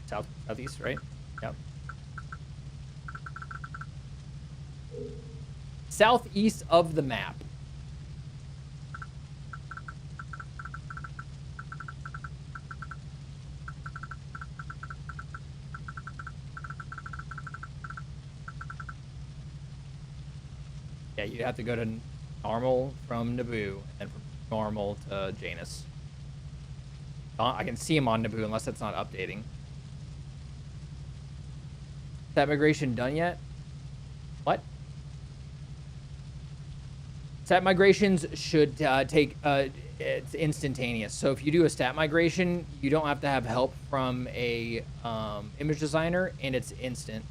southeast, right? Yep. Southeast of the map. Yeah, you have to go to normal from Naboo, and from normal to Janus. I can see him on Naboo unless that's not updating. Is that migration done yet? What? Stat migrations should take, it's instantaneous. So if you do a stat migration, you don't have to have help from a image designer, and it's instant.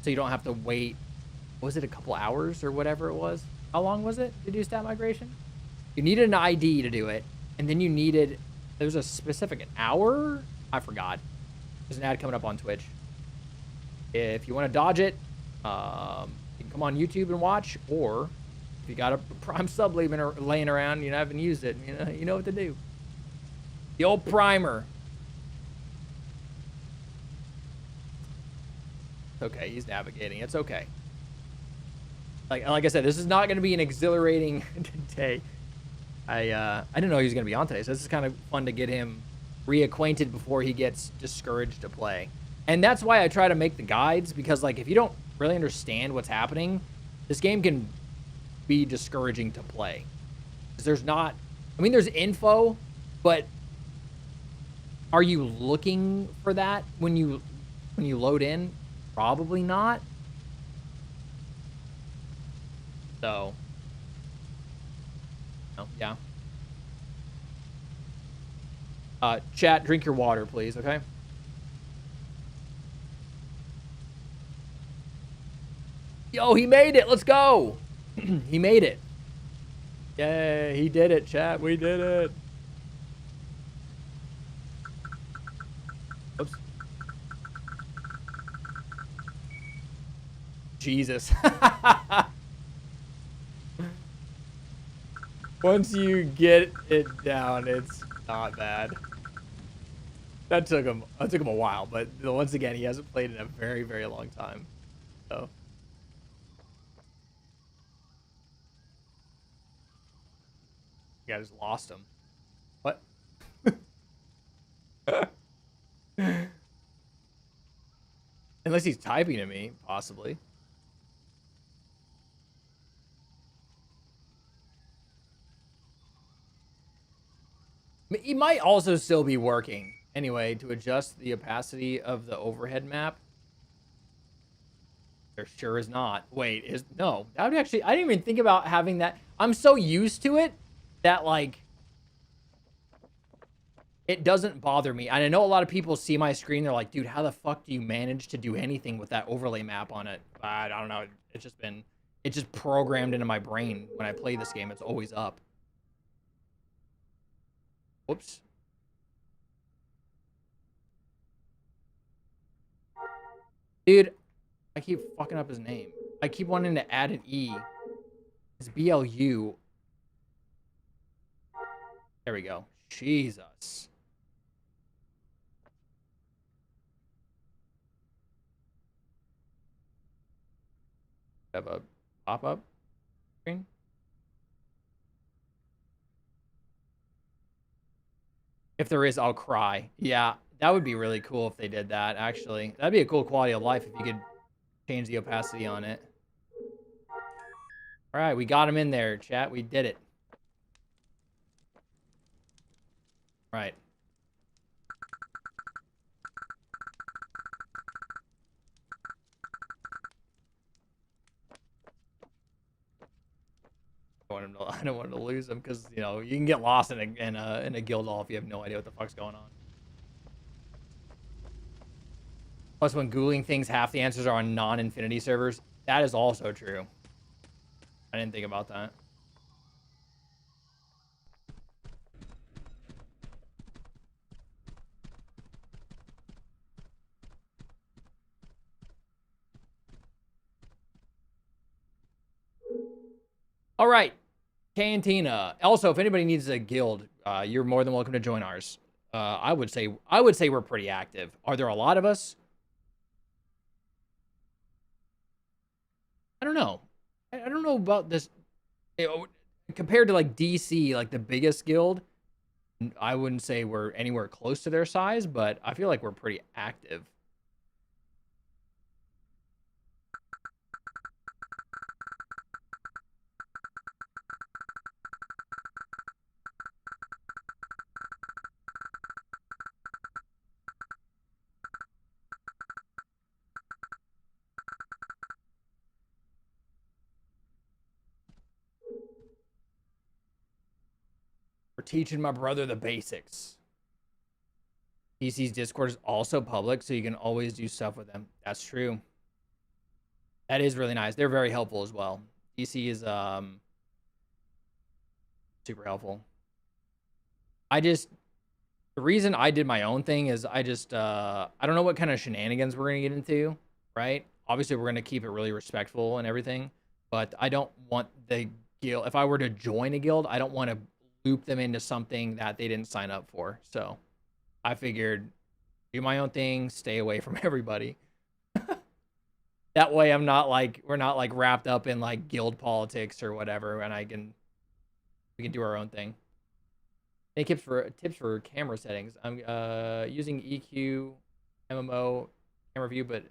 So you don't have to wait, was it a couple hours or whatever it was? How long was it to do stat migration? You needed an ID to do it, and then you needed, there's a specific hour? I forgot. There's an ad coming up on Twitch. If you want to dodge it, you can come on YouTube and watch, or if you got a Prime sub laying around, you haven't used it, you know what to do. The old primer. Okay, he's navigating. It's okay. Like I said, this is not going to be an exhilarating day. I didn't know he was going to be on today, so this is kind of fun to get him reacquainted before he gets discouraged to play. And that's why I try to make the guides, because like if you don't really understand what's happening, this game can be discouraging to play. Because there's not, I mean, there's info, but are you looking for that when you load in? Probably not. So, oh, yeah. Chat, drink your water, please, okay? Yo, he made it. Let's go. He made it. Yay, he did it, chat. We did it. Oops. Jesus. Once you get it down, it's not bad. That took him a while, but once again, he hasn't played in a very, very long time. So. I just lost him. What? Unless he's typing to me, possibly. He might also still be working. Anyway, to adjust the opacity of the overhead map. There sure is not. Wait, no. That would actually, I didn't even think about having that. I'm so used to it that, like, it doesn't bother me. And I know a lot of people see my screen, they're like, dude, how the fuck do you manage to do anything with that overlay map on it? I don't know. It's just programmed into my brain. When I play this game, it's always up. Whoops. Dude, I keep fucking up his name. I keep wanting to add an E. It's BLU. There we go. Jesus. Have a pop-up screen. If there is, I'll cry. Yeah, that would be really cool if they did that, actually. That'd be a cool quality of life if you could change the opacity on it. All right, we got him in there, chat. We did it. All right. I don't want him to lose him because, you know, you can get lost in a guild hall if you have no idea what the fuck's going on. Plus, when Googling things, half the answers are on non-infinity servers. That is also true. I didn't think about that. All right. Cantina. Also, if anybody needs a guild, you're more than welcome to join ours. I would say we're pretty active. Are there a lot of us? I don't know. I don't know about this. Compared to like DC, like the biggest guild, I wouldn't say we're anywhere close to their size, but I feel like we're pretty active. teaching my brother the basics. DC's Discord is also public, so you can always do stuff with them. That's true. That is really nice. They're very helpful as well. DC is super helpful. The reason I did my own thing is I don't know what kind of shenanigans we're gonna get into, right? Obviously we're gonna keep it really respectful and everything, but I don't want the guild. If I were to join a guild, I don't want to loop them into something that they didn't sign up for. So I figured do my own thing, stay away from everybody. That way we're not like wrapped up in like guild politics or whatever, and we can do our own thing. Any tips for camera settings? I'm using EQ, MMO, camera view, but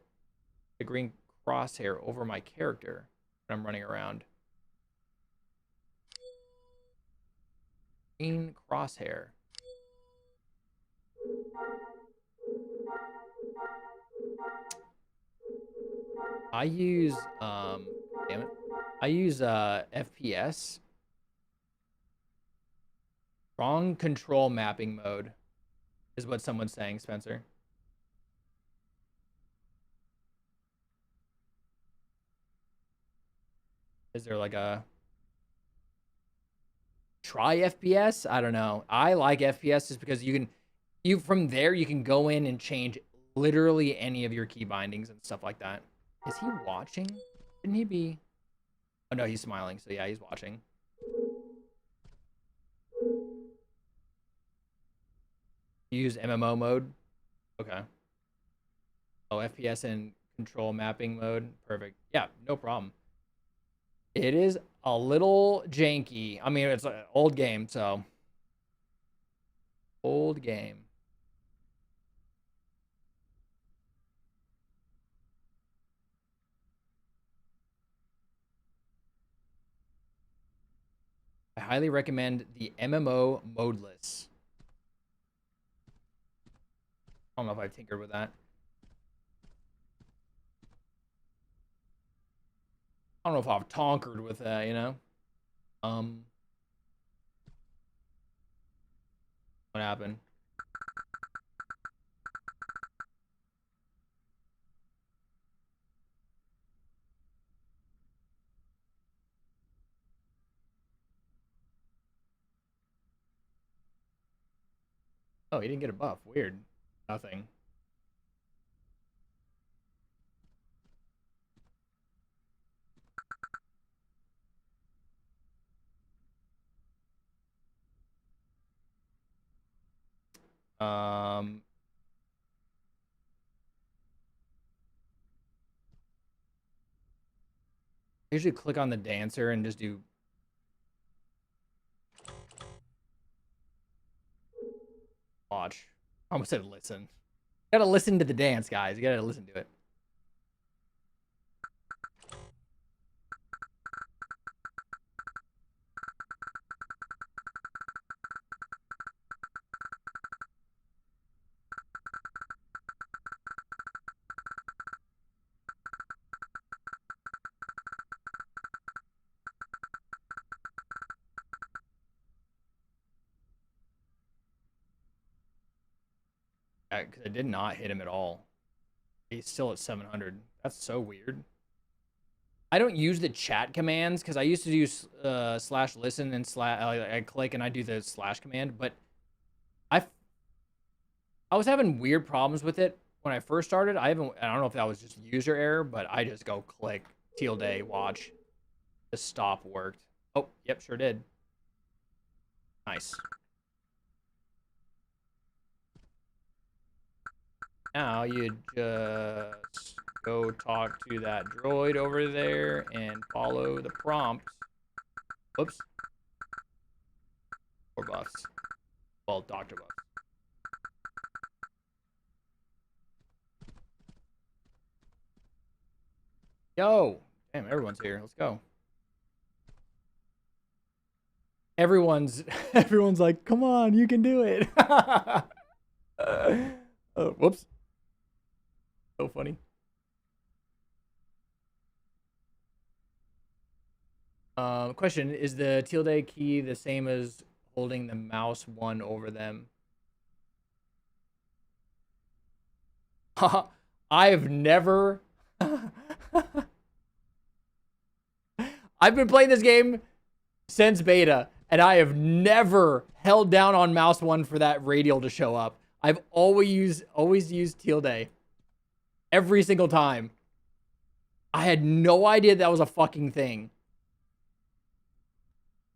the green crosshair over my character when I'm running around. Green crosshair. I use damn it. I use FPS. Wrong control mapping mode is what someone's saying, Spencer. Is there like a try FPS? I don't know. I like FPS just because from there you can go in and change literally any of your key bindings and stuff like that. Is he watching? Shouldn't he be? Oh no, he's smiling. So yeah, he's watching. Use MMO mode. Okay. Oh, FPS and control mapping mode. Perfect. Yeah, no problem. It is a little janky. I mean, it's an old game, so. Old game. I highly recommend the MMO modeless. I don't know if I've tinkered with that. I don't know if I've tonkered with that, you know? What happened? Oh, he didn't get a buff. Weird. Nothing. I usually click on the dancer and just do. Watch. I almost said listen. You gotta listen to the dance, guys. You gotta listen to it. Because I did not hit him at all. He's still at 700. That's so weird. I don't use the chat commands because I used to do slash listen and slash. I click and I do the slash command, but I was having weird problems with it when I first started. I don't know if that was just user error, but I just go click tilde watch. The stop worked. Oh, yep, sure did. Nice. Now you just go talk to that droid over there and follow the prompt. Whoops. Or buffs. Well, Dr. Buffs. Yo! Damn, everyone's here. Let's go. Everyone's like, come on, you can do it. Whoops. So funny. Question, is the tilde key the same as holding the mouse 1 over them. I've never... I've been playing this game since beta, and I have never held down on mouse 1 for that radial to show up. I've always used tilde. Every single time. I had no idea that was a fucking thing.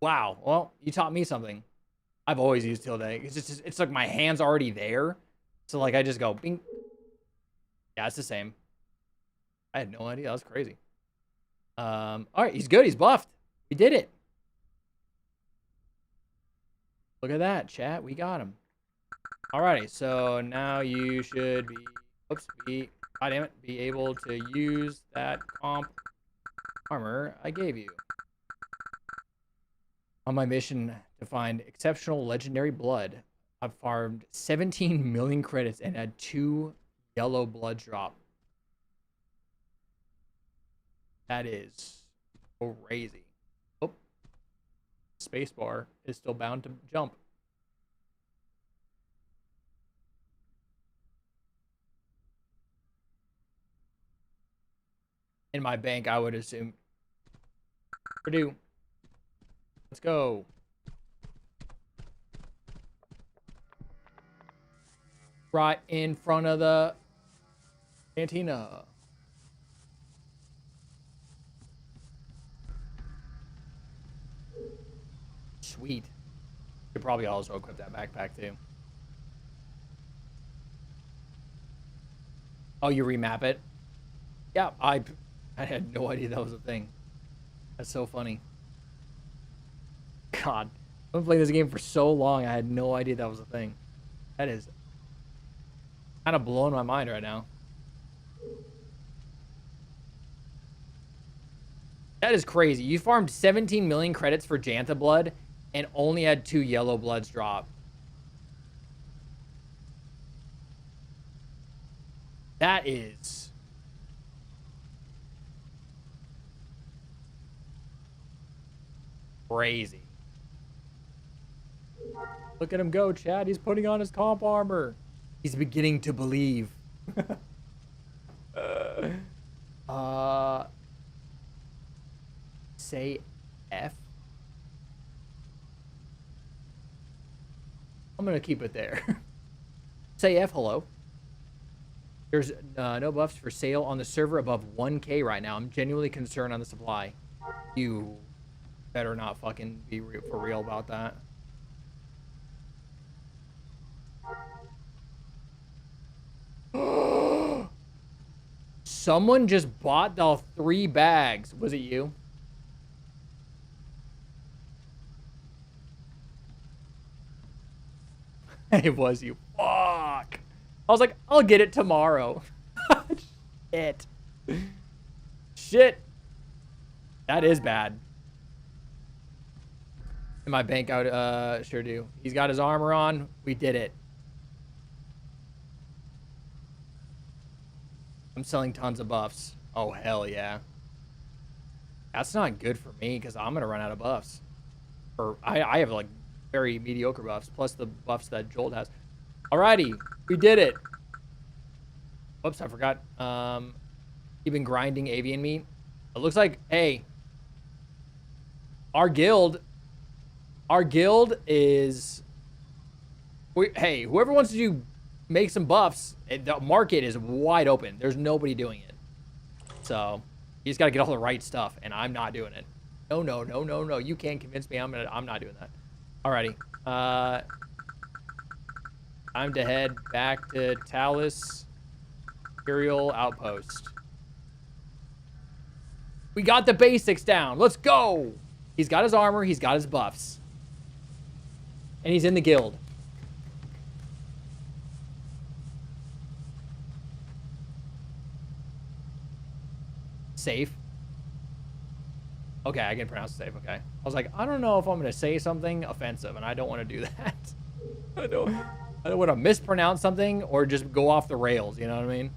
Wow. Well, you taught me something. I've always used tilde. It's like my hand's already there. So like I just go bing. Yeah, it's the same. I had no idea. That was crazy. All right, he's good. He's buffed. We did it. Look at that, chat. We got him. Alrighty, so now you should be, god damn it, be able to use that comp armor I gave you. On my mission to find exceptional legendary blood, I've farmed 17 million credits and had 2 yellow blood drop. That is crazy. Oh, spacebar is still bound to jump. In my bank, I would assume. Purdue. Let's go. Right in front of the cantina. Sweet. Could probably also equip that backpack too. Oh, you remap it? Yeah, I had no idea that was a thing. That's so funny. God, I've been playing this game for so long, I had no idea that was a thing. That is kind of blowing my mind right now. That is crazy. You farmed 17 million credits for Jantha blood and only had 2 yellow bloods drop. That is... crazy. Look at him go, Chad. He's putting on his comp armor. He's beginning to believe. Say F. I'm gonna keep it there. Say F, hello. There's no buffs for sale on the server above 1K right now. I'm genuinely concerned on the supply. You better not fucking be for real about that. Someone just bought the 3 bags. Was it you? It was you. Fuck. I was like, I'll get it tomorrow. Shit. Shit. That is bad. In my bank, I would sure do. He's got his armor on. We did it. I'm selling tons of buffs. Oh, hell yeah. That's not good for me because I'm going to run out of buffs. Or I have like very mediocre buffs plus the buffs that Jolt has. Alrighty. We did it. Whoops, I forgot. You've been grinding avian meat. It looks like, hey, our guild is, hey, whoever wants to make some buffs, the market is wide open. There's nobody doing it. So you just got to get all the right stuff, and I'm not doing it. No, no, no, no, no. You can't convince me. I'm not doing that. Alrighty. Time to head back to Talus Imperial Outpost. We got the basics down. Let's go. He's got his armor. He's got his buffs. And he's in the guild. Safe. Okay, I can pronounce safe. Okay. I was like, I don't know if I'm going to say something offensive, and I don't want to do that. I don't want to mispronounce something or just go off the rails. You know what I mean?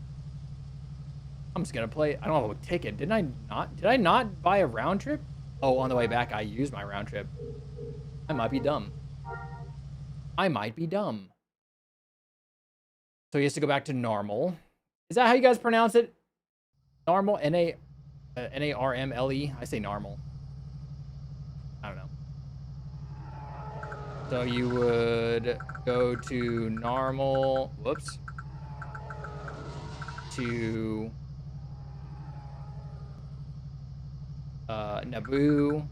I'm just going to play. I don't have a ticket. Did I not buy a round trip? Oh, on the way back, I used my round trip. I might be dumb. I might be dumb. So he has to go back to normal. Is that how you guys pronounce it? Normal? N-A-R-M-L-E? I say normal. I don't know. So you would go to normal. Whoops. To Naboo,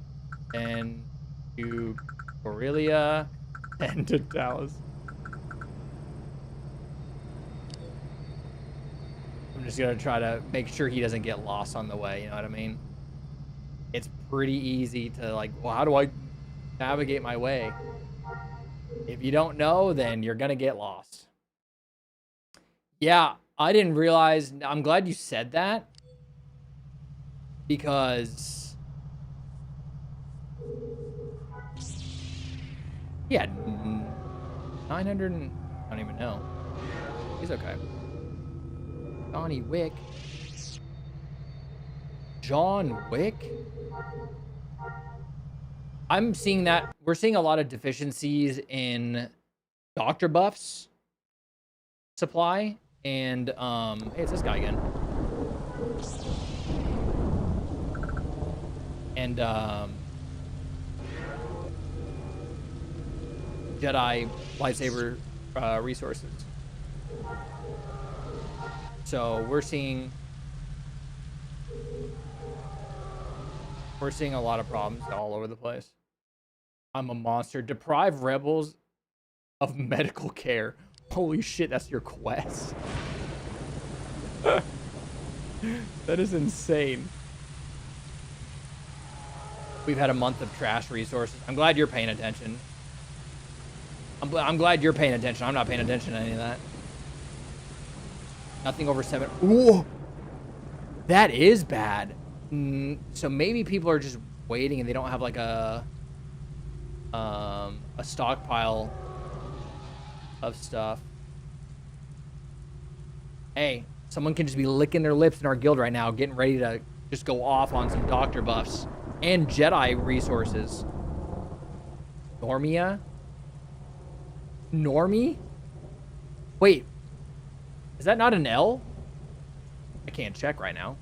and to Corellia, and to Dallas. I'm just gonna try to make sure he doesn't get lost on the way, you know what I mean? It's pretty easy to like, well, how do I navigate my way? If you don't know, then you're gonna get lost. Yeah, I didn't realize. I'm glad you said that, because yeah, 900. I don't even know. He's okay. Johnny Wick. John Wick? I'm seeing that we're seeing a lot of deficiencies in doctor buffs supply, and hey, it's this guy again. And Jedi lightsaber resources. So we're seeing a lot of problems all over the place. I'm a monster. Deprive rebels of medical care. Holy shit, that's your quest. That is insane. We've had a month of trash resources. I'm glad you're paying attention. I'm glad you're paying attention. I'm not paying attention to any of that. Nothing over 7. Ooh, that is bad. So maybe people are just waiting and they don't have like a stockpile of stuff. Hey, someone can just be licking their lips in our guild right now, getting ready to just go off on some doctor buffs and Jedi resources. Normia? Normie? Wait, is that not an L? I can't check right now.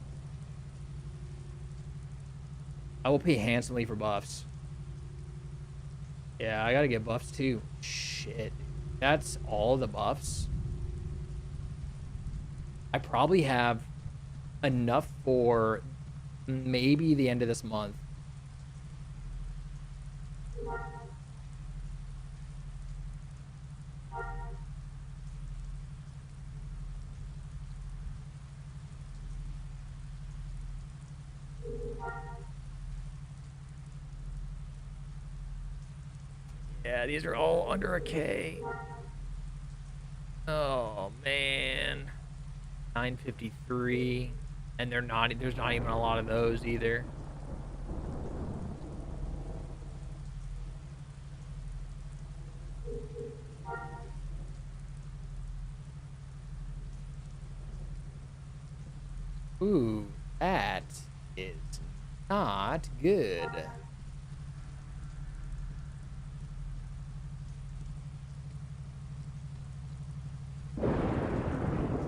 I will pay handsomely for buffs. Yeah, I gotta get buffs too. Shit. That's all the buffs? I probably have enough for maybe the end of this month. Yeah, these are all under a K. Oh, man. 953. And there's not even a lot of those either. Ooh, that is not good.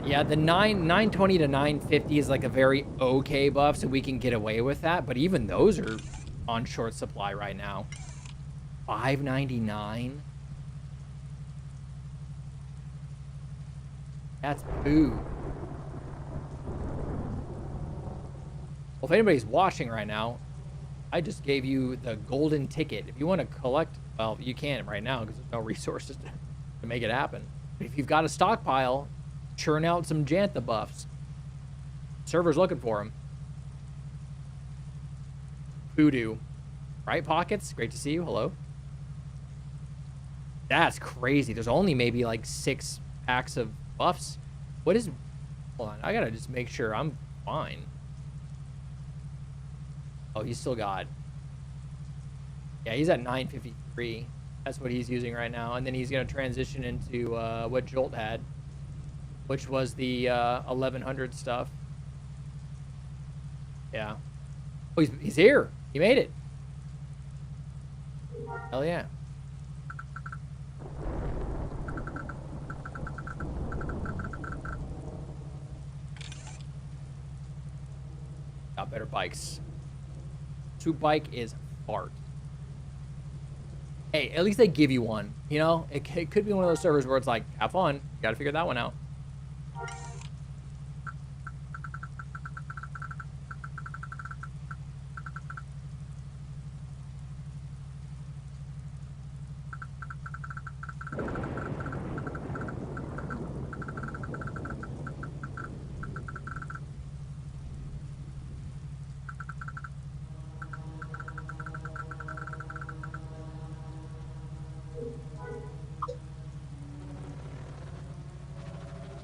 Yeah, the 920 to 950 is like a very okay buff, so we can get away with that. But even those are on short supply right now. 599. That's boo. Well, if anybody's watching right now, I just gave you the golden ticket. If you want to collect, well, you can't right now because there's no resources to make it happen. But if you've got a stockpile, churn out some Jantha buffs. Server's looking for them. Voodoo. Right, Pockets? Great to see you. Hello. That's crazy. There's only maybe like 6 packs of buffs. What is... Hold on. I gotta just make sure I'm fine. Oh, he's still got... Yeah, he's at 953. That's what he's using right now. And then he's gonna transition into what Jolt had, which was the 1100 stuff. Yeah. Oh, he's here. He made it. Hell yeah. Got better bikes. Troop bike is fart. Hey, at least they give you one. You know, it could be one of those servers where it's like, have fun. You got to figure that one out.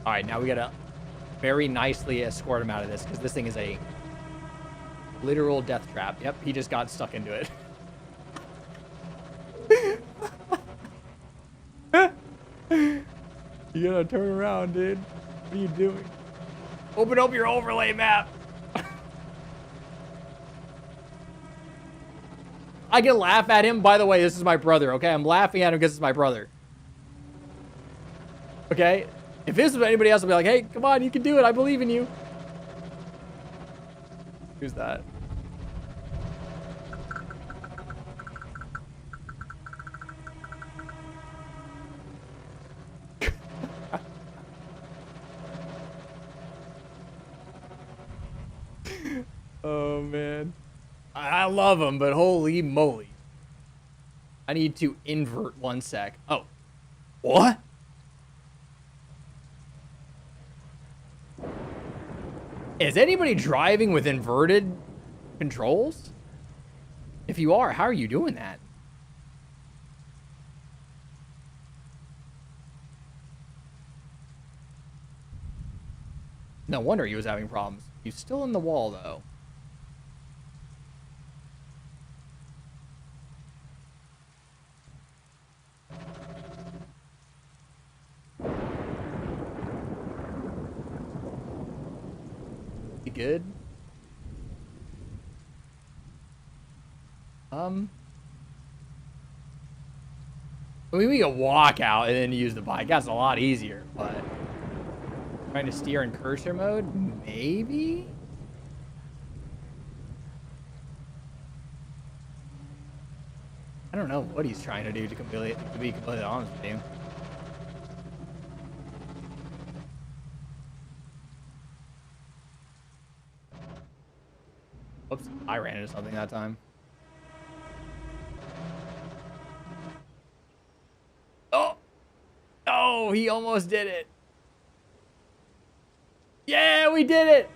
All right, now we gotta very nicely escort him out of this because this thing is a literal death trap. Yep, he just got stuck into it. You gotta turn around, dude. What are you doing? Open up your overlay map. I can laugh at him. By the way, this is my brother, okay? I'm laughing at him because it's my brother. Okay? If this was anybody else, I'd be like, hey, come on, you can do it. I believe in you. Who's that? Oh, man. I love him, but holy moly. I need to invert 1 sec. Oh. What? Is anybody driving with inverted controls? If you are, how are you doing that? No wonder he was having problems. He's still in the wall, though. You good? I mean, we can walk out and then use the bike. That's a lot easier, but trying to steer in cursor mode, maybe? I don't know what he's trying to do to be completely honest with you. Whoops, I ran into something that time. Oh! No, he almost did it. Yeah, we did it!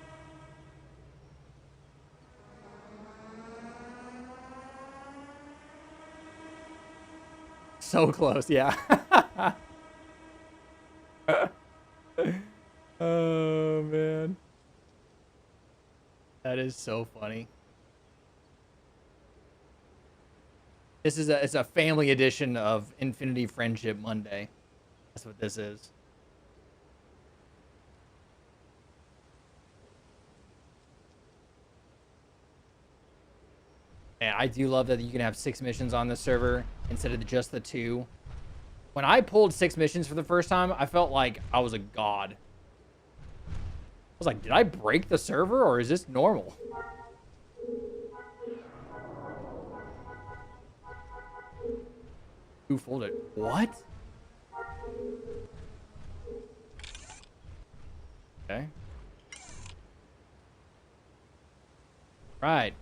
So close, yeah. Oh, man. That is so funny. This is it's a family edition of Infinity Friendship Monday. That's what this is. And I do love that you can have 6 missions on this server instead of just the 2. When I pulled 6 missions for the first time, I felt like I was a god. I was like, did I break the server or is this normal? Who folded? What? Okay. Right.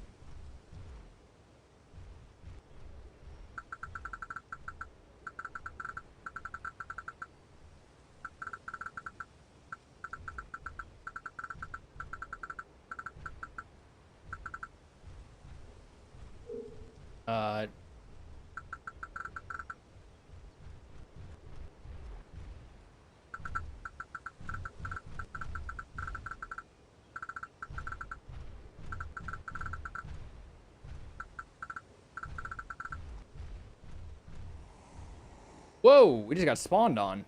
Whoa, we just got spawned on.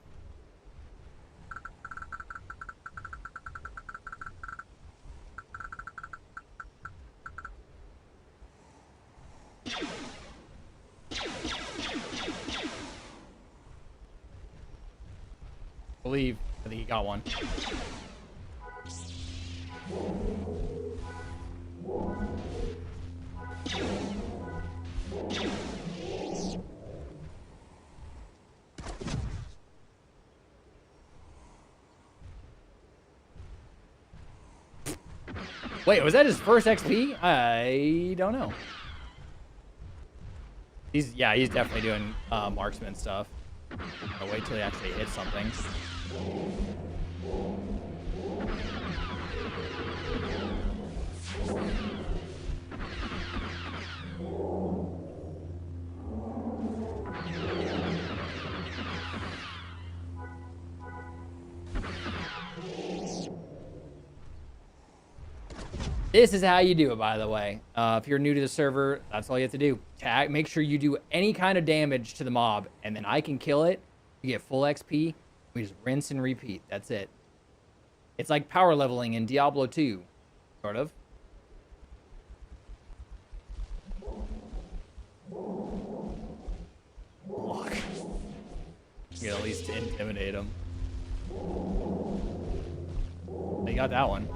I think he got one. Wait, was that his first XP? I don't know. He's definitely doing marksman stuff. I'll wait till he actually hits something. This is how you do it, by the way. If you're new to the server, that's all you have to do. Make sure you do any kind of damage to the mob, and then I can kill it. You get full XP. We just rinse and repeat. That's it. It's like power leveling in Diablo 2, sort of. Look. You can at least intimidate him. You got that one.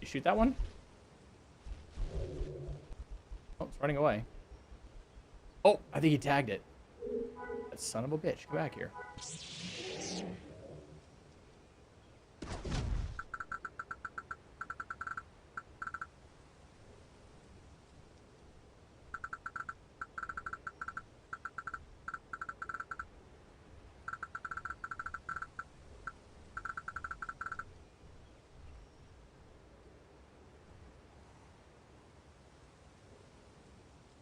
You shoot that one? Oh, it's running away. Oh, I think he tagged it. That son of a bitch. Go back here.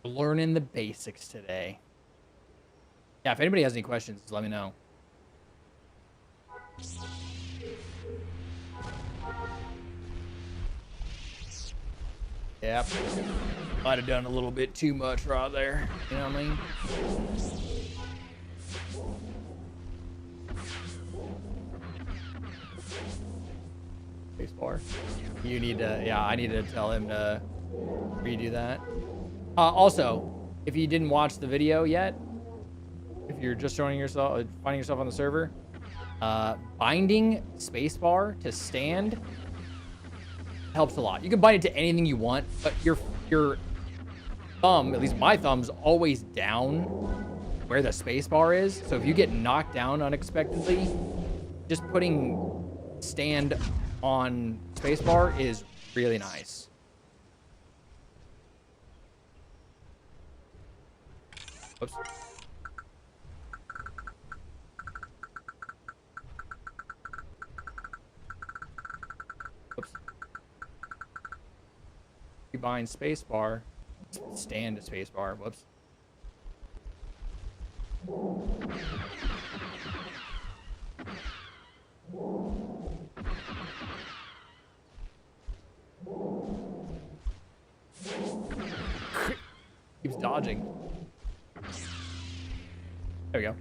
Learning the basics today. Yeah, if anybody has any questions, let me know. Yep. Might have done a little bit too much right there. You know what I mean? Spacebar. You need to, yeah, I need to tell him to redo that. Also, if you didn't watch the video yet, if you're just finding yourself on the server, binding spacebar to stand helps a lot. You can bind it to anything you want, but your thumb, at least my thumb's always down where the spacebar is. So if you get knocked down unexpectedly, just putting stand on spacebar is really nice. Oops. Oops. You bind spacebar, stand to spacebar. Whoops. Keeps dodging. There we go.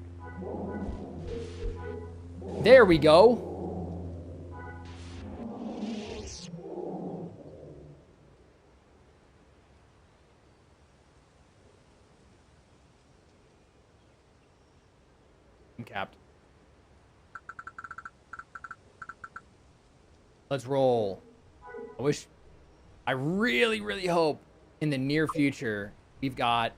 There we go. I'm capped. Let's roll. I really, really hope in the near future we've got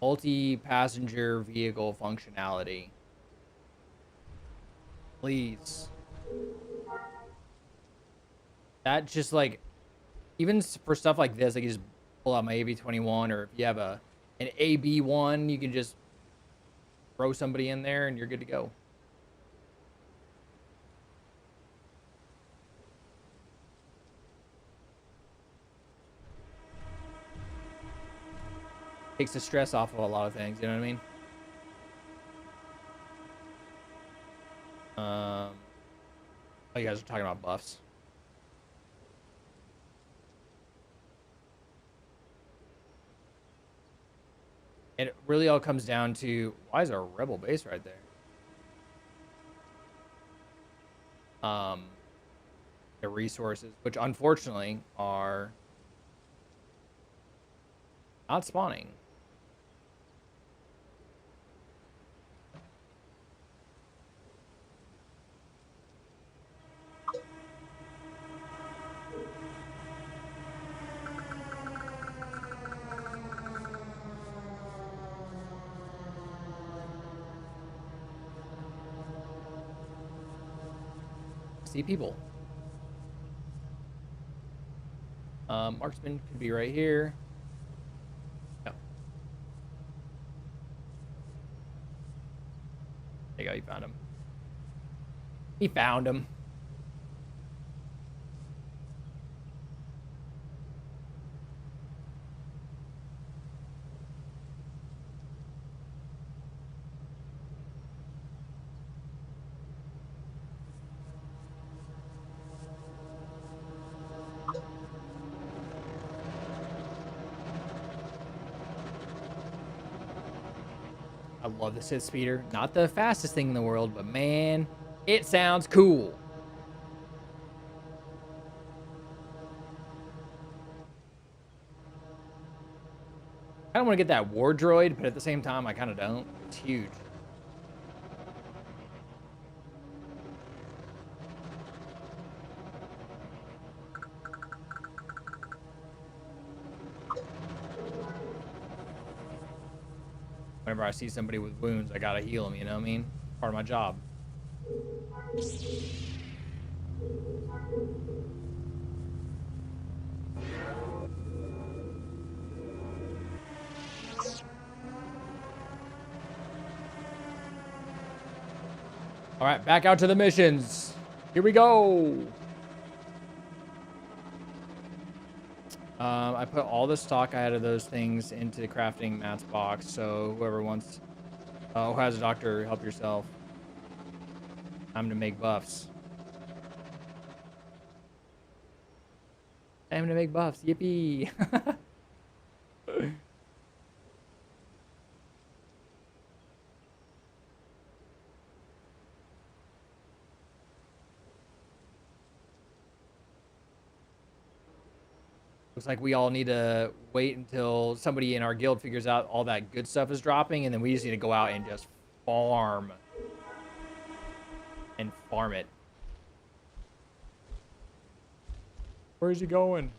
multi-passenger vehicle functionality. Please. That just like, even for stuff like this, I can just pull out my AB-21, or if you have an AB-1, you can just throw somebody in there and you're good to go. Takes the stress off of a lot of things, you know what I mean? Oh, you guys are talking about buffs. And it really all comes down to, why is there a rebel base right there? The resources, which unfortunately are Not spawning. See people. Marksman could be right here. No. There you go, you found him. He found him. I love the Sith speeder. Not the fastest thing in the world, but man, it sounds cool. I don't want to get that war droid, but at the same time, I kind of don't. It's huge. Whenever I see somebody with wounds, I gotta heal them, you know what I mean? Part of my job. All right, back out to the missions. Here we go. I put all the stock I had of those things into the crafting Matt's box, so whoever wants, who has a doctor, help yourself. Time to make buffs. Time to make buffs. Yippee. Looks like we all need to wait until somebody in our guild figures out all that good stuff is dropping, and then we just need to go out and just farm. And farm it. Where is he going?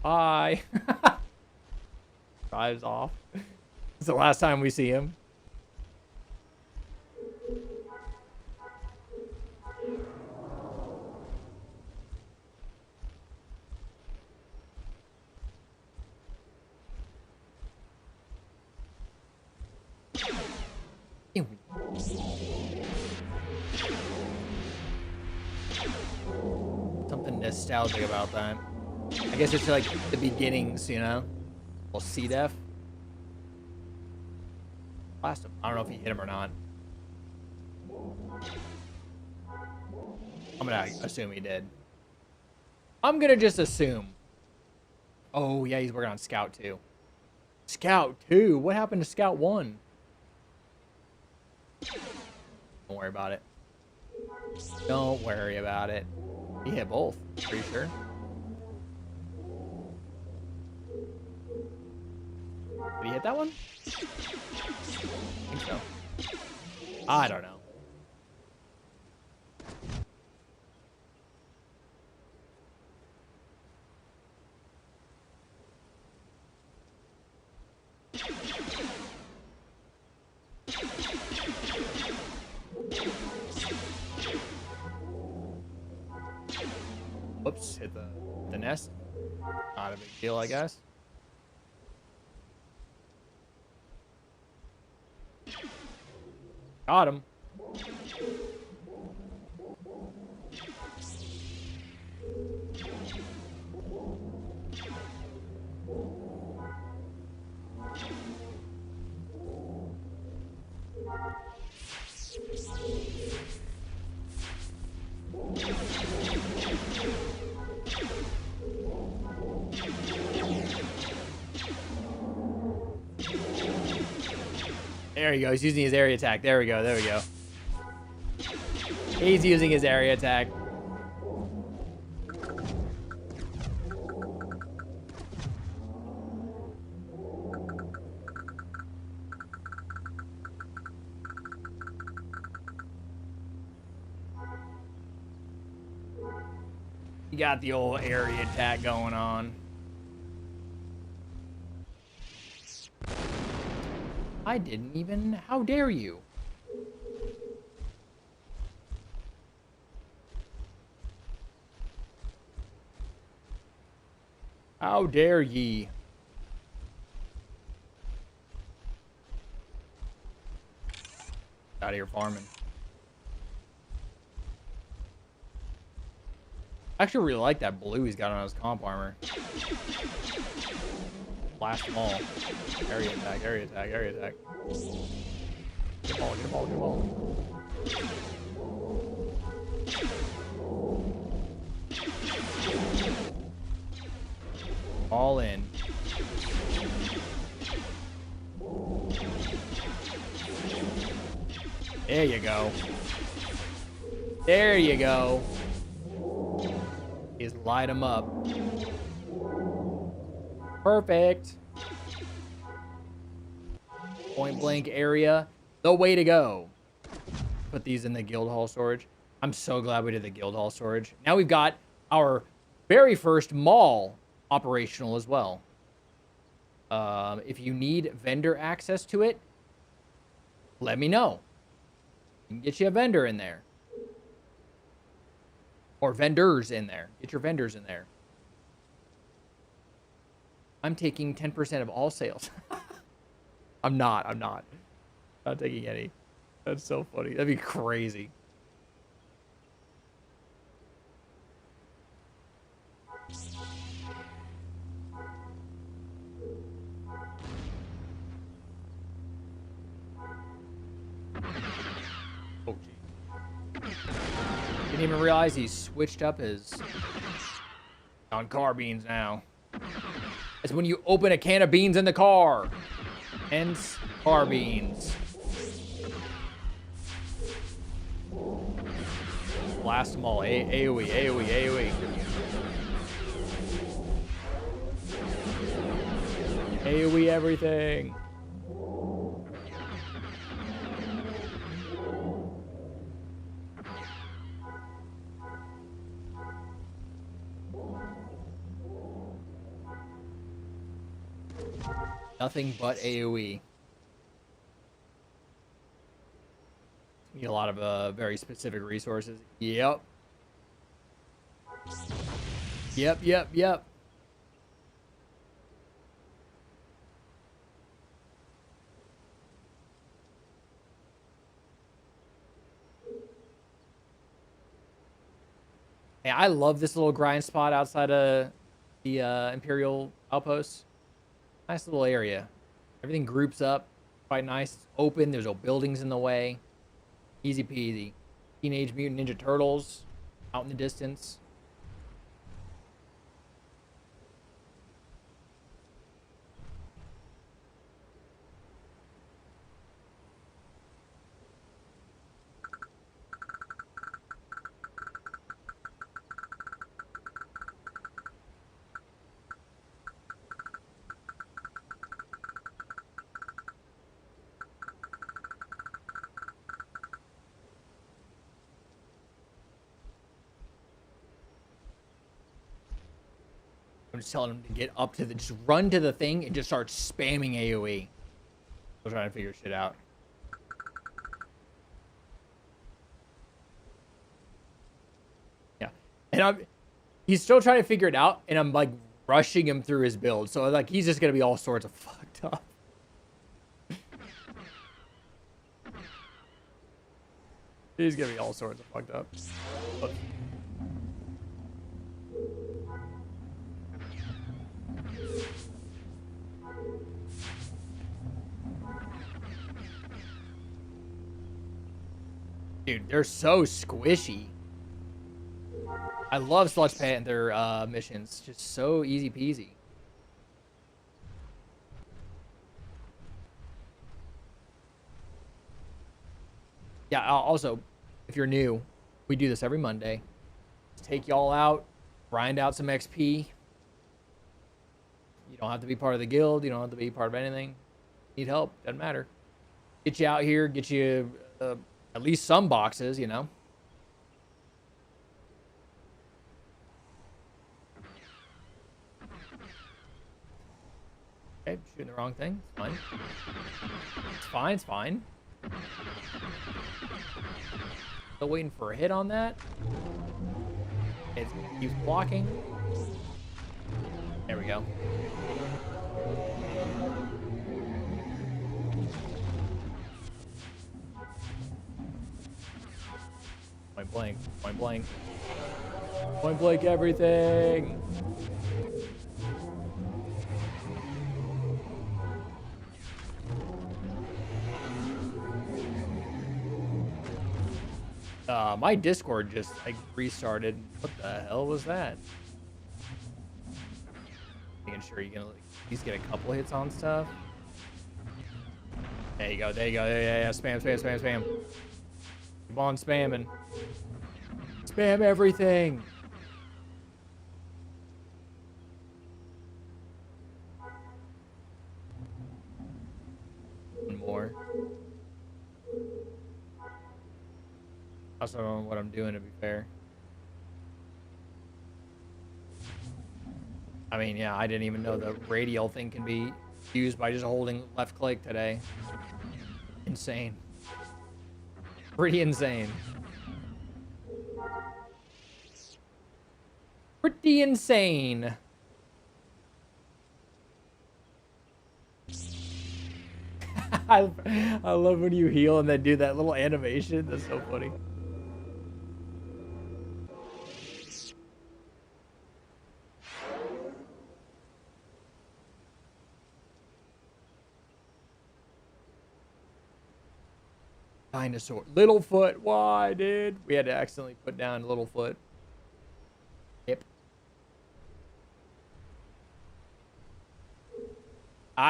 Bye. Drives off. It's the last time we see him. Something nostalgic about that. I guess it's like the beginnings, you know? Well, C-Def. Blast him. I don't know if he hit him or not. I'm gonna assume he did. I'm gonna just assume. Oh, yeah, he's working on Scout 2. Scout 2? What happened to Scout 1? Don't worry about it. Don't worry about it. He hit both, pretty sure. Did he hit that one? I think so. I don't know. Whoops, hit the nest. Not a big deal, I guess. Got him. There he goes. He's using his area attack. There we go. There we go. He's using his area attack. You got the old area attack going on. I didn't even... How dare you? How dare ye? Out of here farming. I actually really like that blue he's got on his comp armor. Blast them all. Area attack, area attack, area attack. Get a ball, get a ball, get a ball. All in. There you go. There you go. Just light them up. Perfect. Point blank area. The way to go. Put these in the guild hall storage. I'm so glad we did the guild hall storage. Now we've got our very first mall operational as well. If you need vendor access to it, let me know. We can get you a vendor in there. Or vendors in there. Get your vendors in there. I'm taking 10% of all sales. I'm not. Not taking any. That's so funny. That'd be crazy. Oh, gee. Didn't even realize he switched up his... on carbines now. It's when you open a can of beans in the car. Hence, carbines. Blast them all. AoE, AoE, AoE. AoE everything. Nothing but AoE. Need a lot of very specific resources. Yep. Yep. Hey, I love this little grind spot outside of the Imperial Outpost. Nice little area. Everything groups up. Quite nice. It's open. There's no buildings in the way. Easy peasy. Teenage Mutant Ninja Turtles out in the distance. I'm just telling him to get up to the, just run to the thing and just start spamming AoE. Still trying to figure shit out. Yeah, and he's still trying to figure it out, and I'm like rushing him through his build, so like he's just gonna be all sorts of fucked up. He's gonna be all sorts of fucked up. But, dude, they're so squishy. I love Sludge Panther missions. Just so easy peasy. Yeah, also, if you're new, we do this every Monday. Just take y'all out, grind out some XP. You don't have to be part of the guild. You don't have to be part of anything. Need help, doesn't matter. Get you out here, get you at least some boxes, you know. Okay, shooting the wrong thing. It's fine. It's fine, it's fine. Still waiting for a hit on that. It keeps blocking. There we go. Point blank, point blank. Point blank everything. My Discord just like restarted. What the hell was that? Making sure you can at least get a couple hits on stuff. There you go, there you go, yeah, spam, spam, spam, spam. Keep on spamming. Spam everything. One more. I also don't know what I'm doing, to be fair. I mean, yeah, I didn't even know the radial thing can be used by just holding left click today. Insane. Pretty insane. Pretty insane. I love when you heal and then do that little animation. That's so funny. Dinosaur. Littlefoot. Why, dude? We had to accidentally put down Littlefoot. Yep.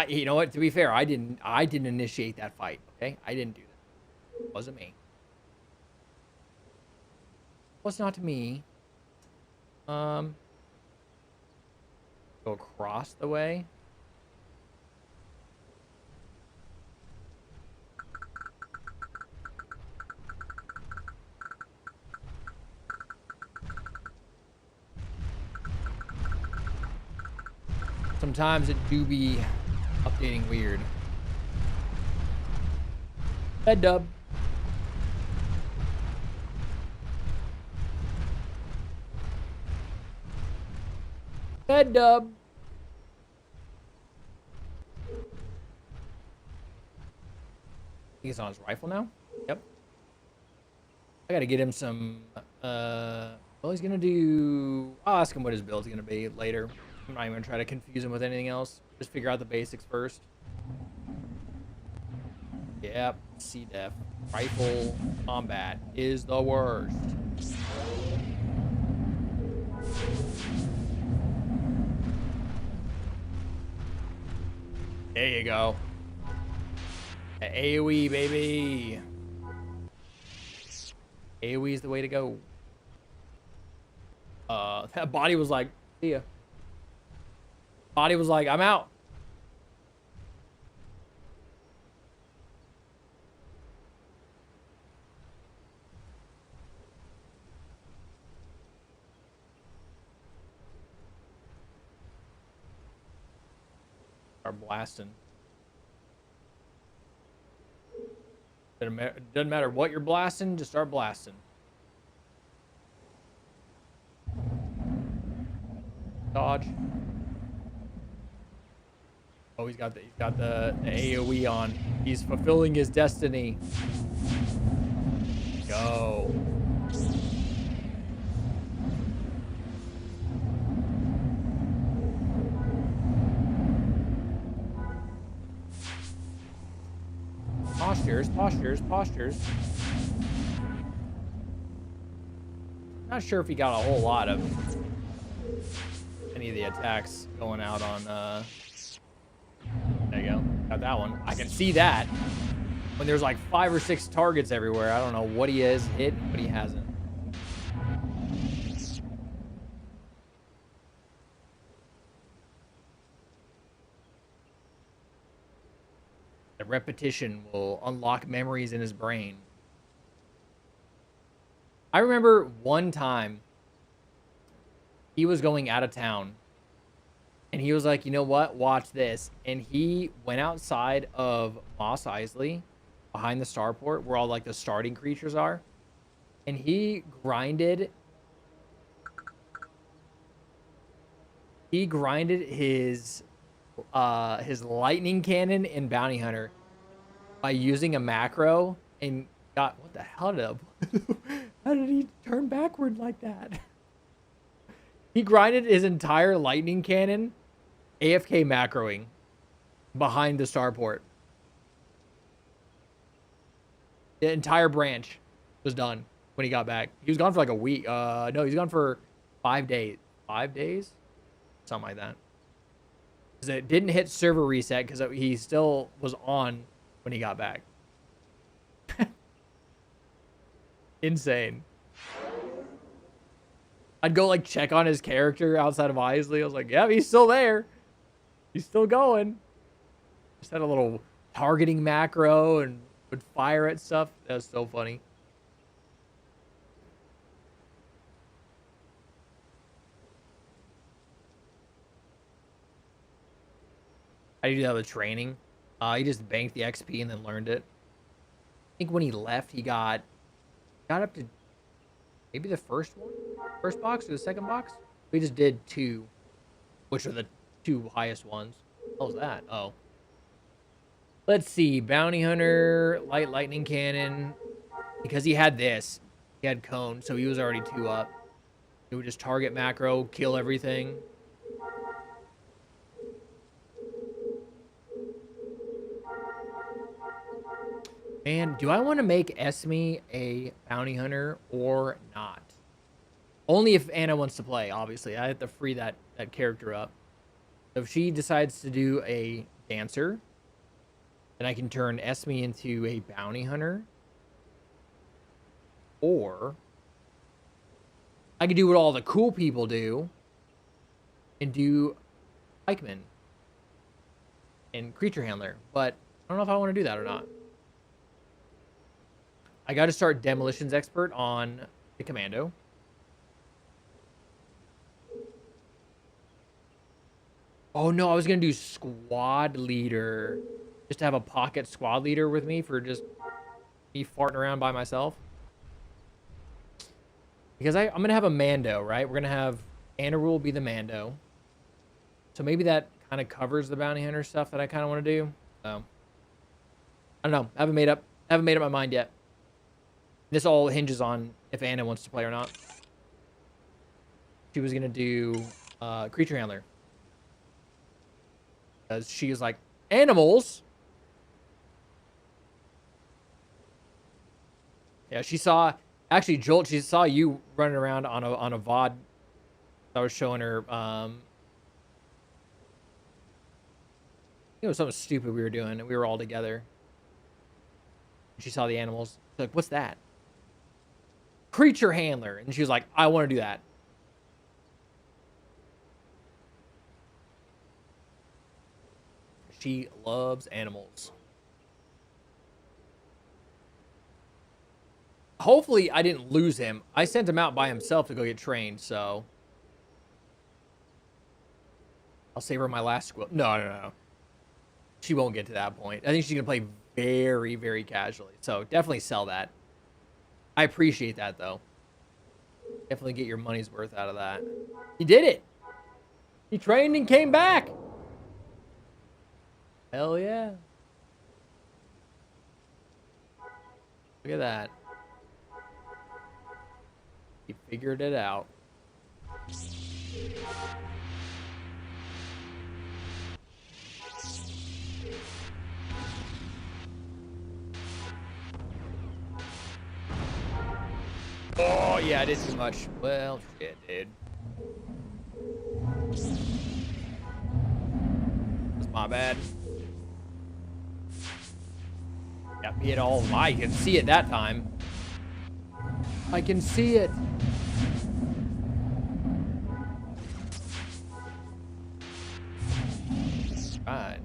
You know what? To be fair, I didn't initiate that fight. Okay, I didn't do that. It wasn't me. It was not me. Go across the way. Sometimes it do be updating weird. Bed dub. Bed dub. He's on his rifle now? Yep. I gotta get him some, well, he's gonna do... I'll ask him what his build's gonna be later. I'm not even gonna try to confuse him with anything else. Just figure out the basics first. Yep, C-Def. Rifle combat is the worst. There you go. AoE, baby. AoE is the way to go. That body was like, see ya. Body was like, I'm out. Start blasting. Doesn't matter what you're blasting, just start blasting. Dodge. Oh, he's got the AoE on. He's fulfilling his destiny. Go. Postures, postures, postures. Not sure if he got a whole lot of any of the attacks going out on, there you go. Got that one. I can see that. When there's like 5 or 6 targets everywhere, I don't know what he has hit and what he hasn't. The repetition will unlock memories in his brain. I remember one time he was going out of town And he was like, you know what? Watch this. And he went outside of Mos Eisley, behind the starport, where all like the starting creatures are. And he grinded his lightning cannon and bounty hunter by using a macro and got what the hell how did he turn backward like that? He grinded his entire lightning cannon AFK macroing behind the starport. The entire branch was done when he got back. He was gone for like a week. No, he's gone for 5 days. 5 days? Something like that. Because it didn't hit server reset because he still was on when he got back. Insane. I'd go like check on his character outside of Isley. I was like, yeah, he's still there. He's still going. Just had a little targeting macro and would fire at stuff. That was so funny. How do you do that with training? He just banked the XP and then learned it. I think when he left, he got up to maybe the first box or the second box. We just did 2, which are the 2 highest ones. What was that? Oh. Let's see. Bounty Hunter, Light Lightning Cannon. Because he had this. He had Cone, so he was already 2 up. He would just target macro, kill everything. Man, do I want to make Esme a bounty hunter or not? Only if Anna wants to play, obviously. I have to free that character up. So if she decides to do a dancer, then I can turn Esme into a bounty hunter. Or I could do what all the cool people do and do pikeman and creature handler. But I don't know if I want to do that or not. I got to start demolitions expert on the commando. Oh no, I was gonna do squad leader, just to have a pocket squad leader with me for just me farting around by myself. Because I'm gonna have a Mando, right? We're gonna have Anna Rule be the Mando. So maybe that kind of covers the bounty hunter stuff that I kind of want to do. So I don't know. I haven't made up my mind yet. This all hinges on if Anna wants to play or not. She was gonna do creature handler. Because she is like, animals? Yeah, she saw, actually, Jolt, she saw you running around on a VOD. I was showing her, it was something stupid we were doing, and we were all together. She saw the animals. She's like, what's that? Creature handler. And she was like, I want to do that. She loves animals. Hopefully, I didn't lose him. I sent him out by himself to go get trained, so I'll save her my last squad. No. She won't get to that point. I think she's going to play very, very casually. So definitely sell that. I appreciate that, though. Definitely get your money's worth out of that. He did it. He trained and came back. Hell yeah. Look at that. He figured it out. Oh, yeah, I did too much. Well, shit, dude. That's my bad. Got me at all. I can see it that time. I can see it. Right.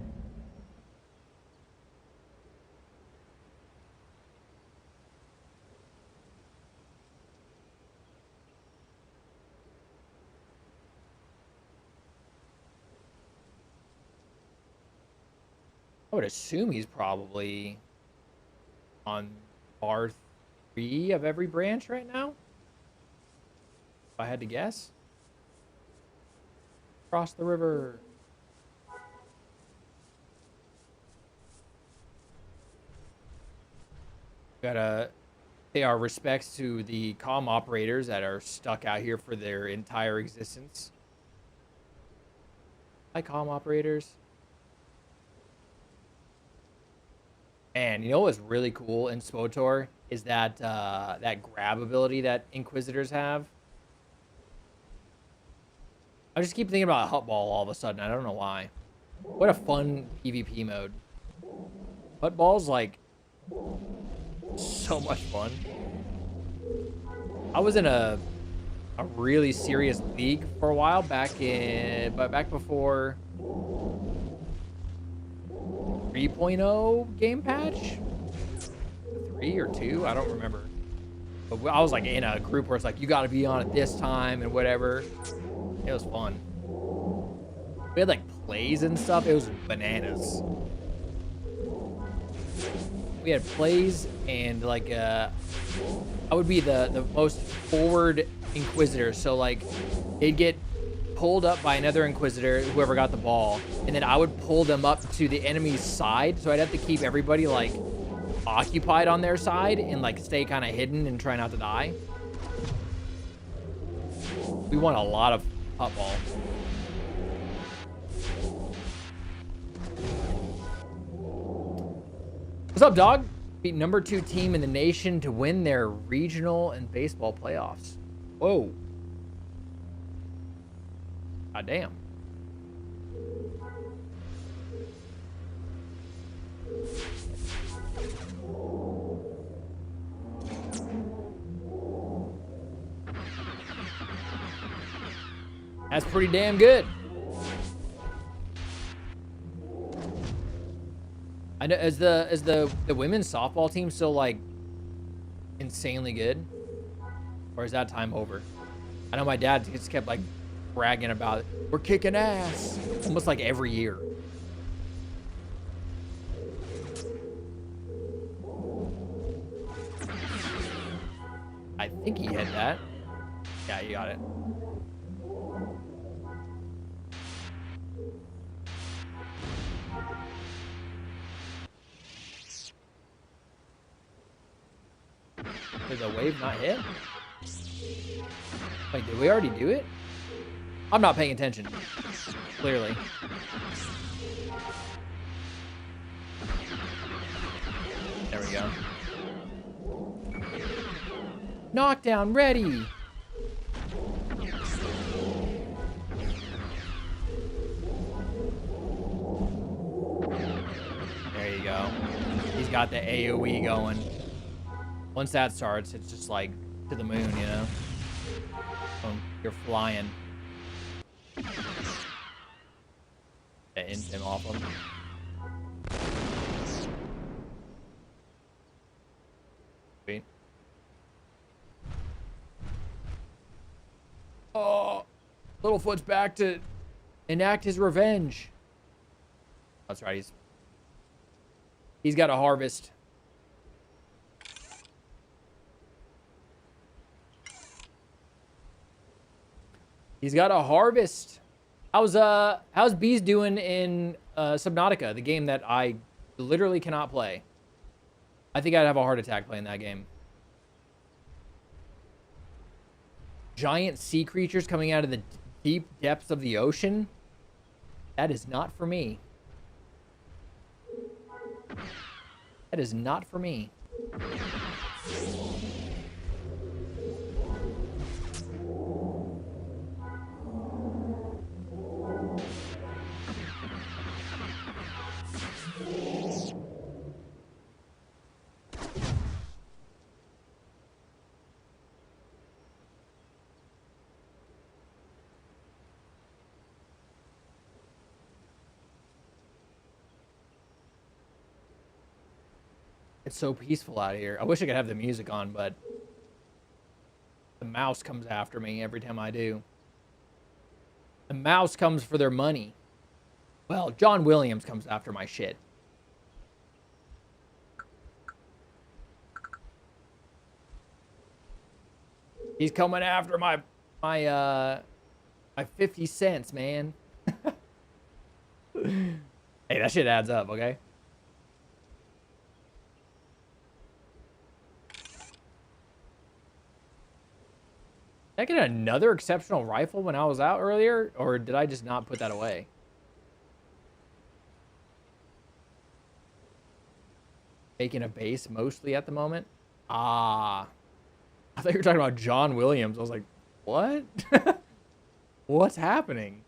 would assume he's probably on bar 3 of every branch right now. If I had to guess. Cross the river. Gotta pay our respects to the comm operators that are stuck out here for their entire existence. Hi, comm operators. And you know what's really cool in SWTOR is that that grab ability that Inquisitors have. I just keep thinking about Hut Ball all of a sudden. I don't know why. What a fun PvP mode. Hut Ball's like so much fun. I was in a really serious league for a while back before 3.0 game patch. 3 or 2, I don't remember. But I was like in a group where it's like you got to be on at this time and whatever. It was fun. We had like plays and stuff. It was bananas. We had plays and like I would be the most forward Inquisitor. So like they'd get pulled up by another Inquisitor, whoever got the ball, and then I would pull them up to the enemy's side. So I'd have to keep everybody like occupied on their side and like stay kind of hidden and try not to die. We won a lot of Hut Ball. What's up, dog? Beat number 2 team in the nation to win their regional and baseball playoffs. Whoa. God damn. That's pretty damn good. I know, is the women's softball team still like insanely good, or is that time over? I know my dad just kept like bragging about it. We're kicking ass almost like every year. I think he hit that. Yeah, you got it. Did the wave not hit? Wait, did we already do it? I'm not paying attention. Clearly. There we go. Knockdown ready. There you go. He's got the AoE going. Once that starts, it's just like to the moon, you know? Boom, you're flying. That ends him off him. Sweet. Oh, Littlefoot's back to enact his revenge. That's right, he's got a harvest. He's got a harvest. How's Bees doing in Subnautica, the game that I literally cannot play? I think I'd have a heart attack playing that game. Giant sea creatures coming out of the deep depths of the ocean? That is not for me. That is not for me. It's so peaceful out here. I wish I could have the music on, but the mouse comes after me every time I do. The mouse comes for their money. Well, John Williams comes after my shit. He's coming after my 50 cents, man. Hey, that shit adds up, okay? Did I get another exceptional rifle when I was out earlier? Or did I just not put that away? Making a base mostly at the moment. Ah. I thought you were talking about John Williams. I was like, what? What's happening?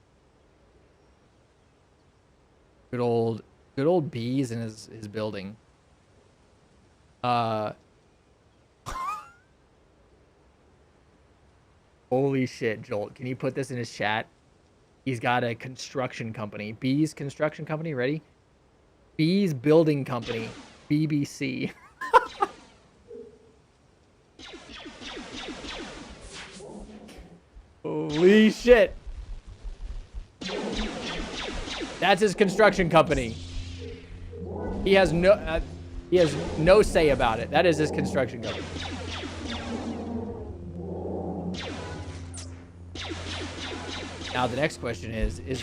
Good old bees in his building. Holy shit, Jolt. Can you put this in his chat? He's got a construction company. Bees Construction Company, ready? Bees Building Company. BBC. Holy shit. That's his construction company. He has no say about it. That is his construction company. Now the next question is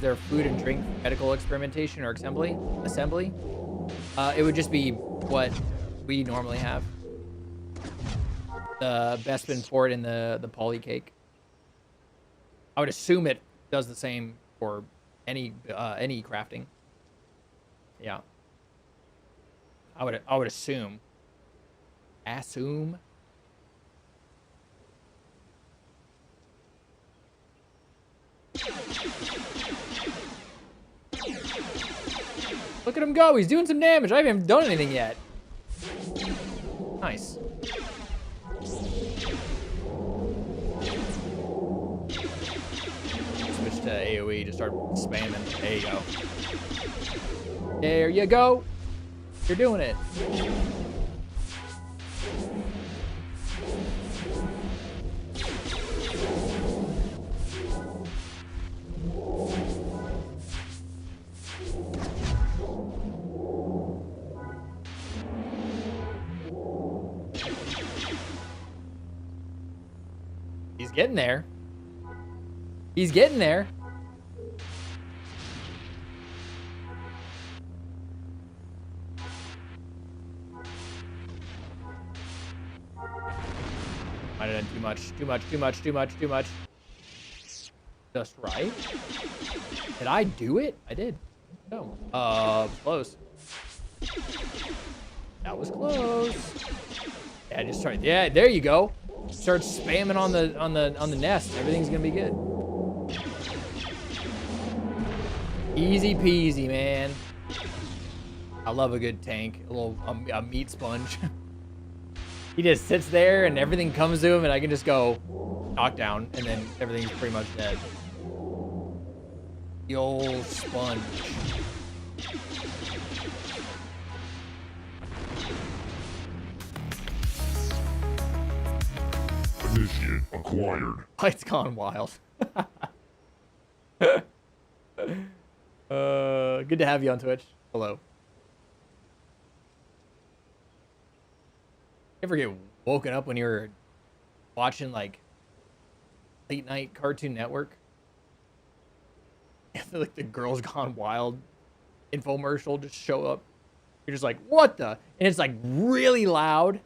there food and drink medical experimentation or assembly? It would just be what we normally have. The Bespin port and the poly cake. I would assume it does the same for any crafting. Yeah. I would assume. Look at him go. He's doing some damage. I haven't done anything yet. Nice. Switch to AoE to start spamming. There you go. There you go. You're doing it. He's getting there. He's getting there. Might have done too much. Just right. Did I do it? I did. No. Close. That was close. Yeah, just try. Yeah, there you go. Start spamming on the nest. Everything's gonna be good. Easy peasy, man. I love a good tank. A meat sponge. He just sits there and everything comes to him and I can just go knockdown and then everything's pretty much dead. The old sponge. Initiate acquired. Lights gone wild. Good to have you on Twitch. Hello. Ever get woken up when you were watching like late night Cartoon Network? Like the Girls Gone Wild infomercial just show up. You're just like, what the? And it's like really loud.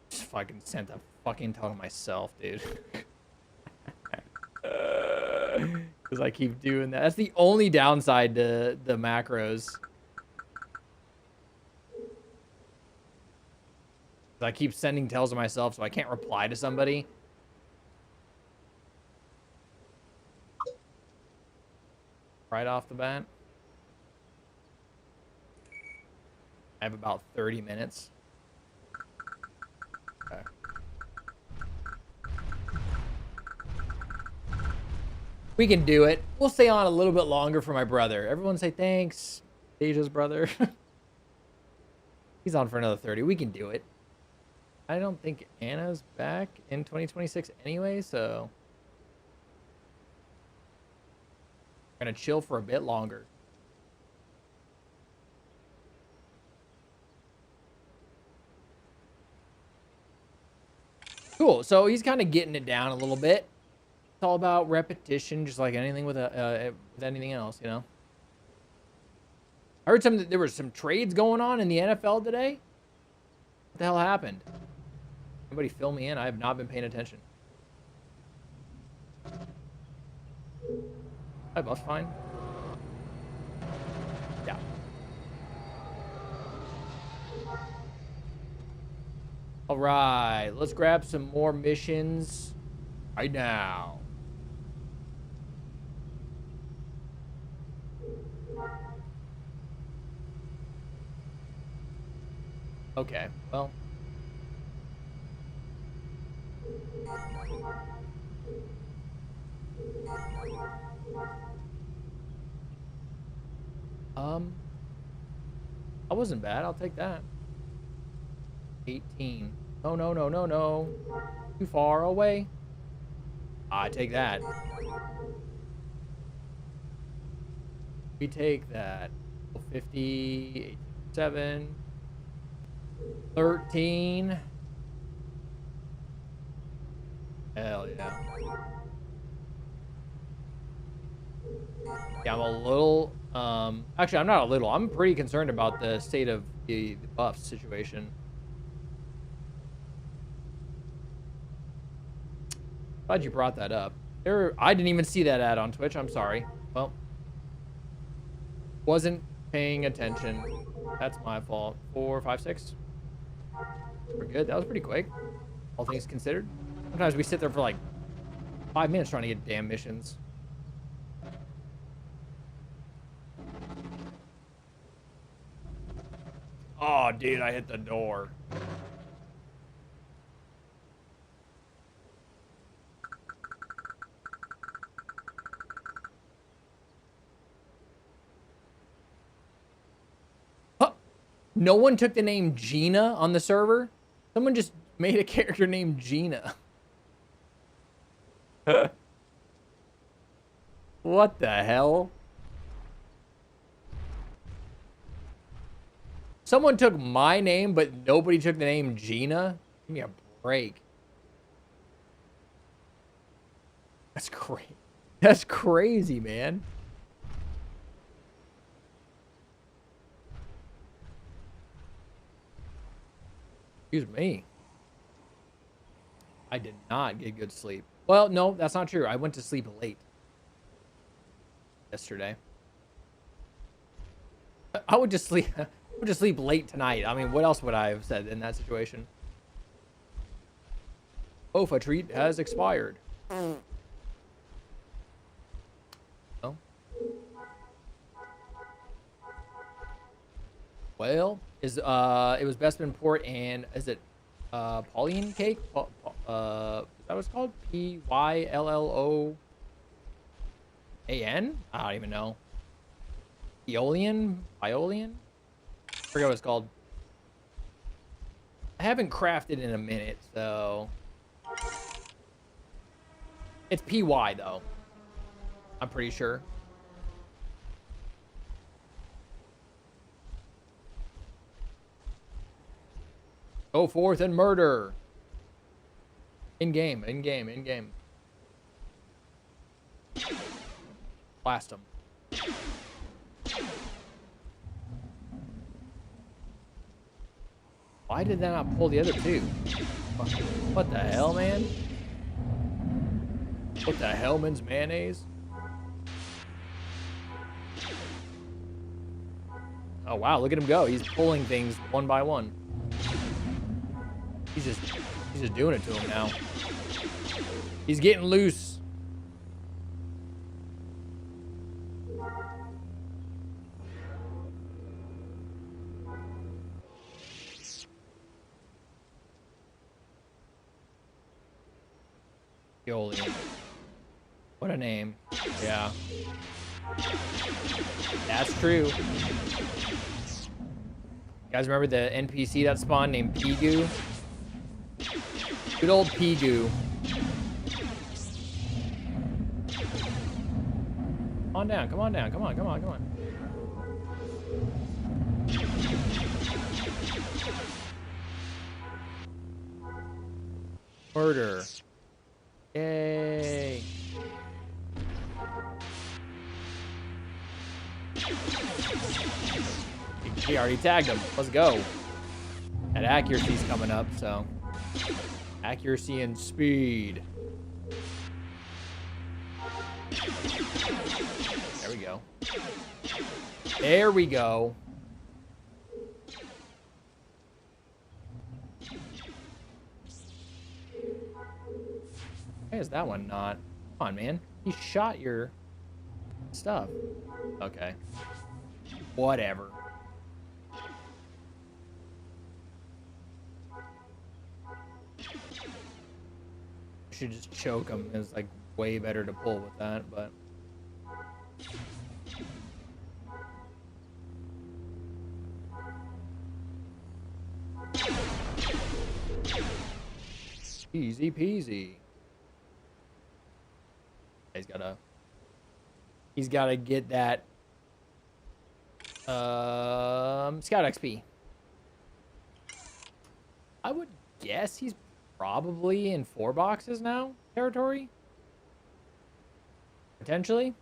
Just fucking sent a fucking ton of myself, dude. Because I keep doing that. That's the only downside to the macros. I keep sending tells to myself, so I can't reply to somebody. Right off the bat. I have about 30 minutes. Okay. We can do it. We'll stay on a little bit longer for my brother. Everyone say thanks. Deja's brother. He's on for another 30. We can do it. I don't think Anna's back in 2026 anyway, so we're gonna chill for a bit longer. Cool. So he's kind of getting it down a little bit. It's all about repetition, just like anything with with anything else, you know. I heard there were some trades going on in the NFL today. What the hell happened? Anybody fill me in? I have not been paying attention. Hi, Buff's fine. Yeah. All right, let's grab some more missions right now. Okay, well. That wasn't bad. I'll take that. 18. No, no, no, no, no. Too far away. I take that. We take that. 50, 87, 13. Hell yeah. Yeah, I'm a little, actually, I'm not a little. I'm pretty concerned about the state of the buff situation. Glad you brought that up. I didn't even see that ad on Twitch. I'm sorry. Well, wasn't paying attention. That's my fault. 4, 5, 6. We're good. That was pretty quick, all things considered. Sometimes we sit there for like 5 minutes trying to get damn missions. Oh, dude, I hit the door. Huh. No one took the name Gina on the server? Someone just made a character named Gina. What the hell? Someone took my name, but nobody took the name Gina? Give me a break. That's crazy. That's crazy, man. Excuse me. I did not get good sleep. Well, no, that's not true. I went to sleep late yesterday. I would just sleep. I would just sleep late tonight. I mean, what else would I have said in that situation? OFA treat has expired. Oh. Well, it was Bespin Port and is it Pauline cake? Is that what it's called? Pylloan? I don't even know. Aeolian? I forget what it's called. I haven't crafted in a minute, so it's PY though. I'm pretty sure. Go forth and murder. In game. Blast him. Why did that not pull the other two? What the hell, man? What the hellman's mayonnaise? Oh wow, look at him go. He's pulling things one by one. He's just doing it to him now. He's getting loose. Aeolian. What a name. Yeah. That's true. You guys remember the NPC that spawned named Pigu? Good old Pigoo. Come on down, come on down, come on, come on, come on. Murder. Yay. He already tagged him. Let's go. That accuracy's coming up, so. Accuracy and speed. There we go. There we go. Why is that one not? Come on, man. He shot your stuff. Okay. Whatever. Should just choke him. It's like way better to pull with that, but easy peasy. He's gotta get that Scout XP. I would guess he's probably in 4 boxes now territory. Potentially.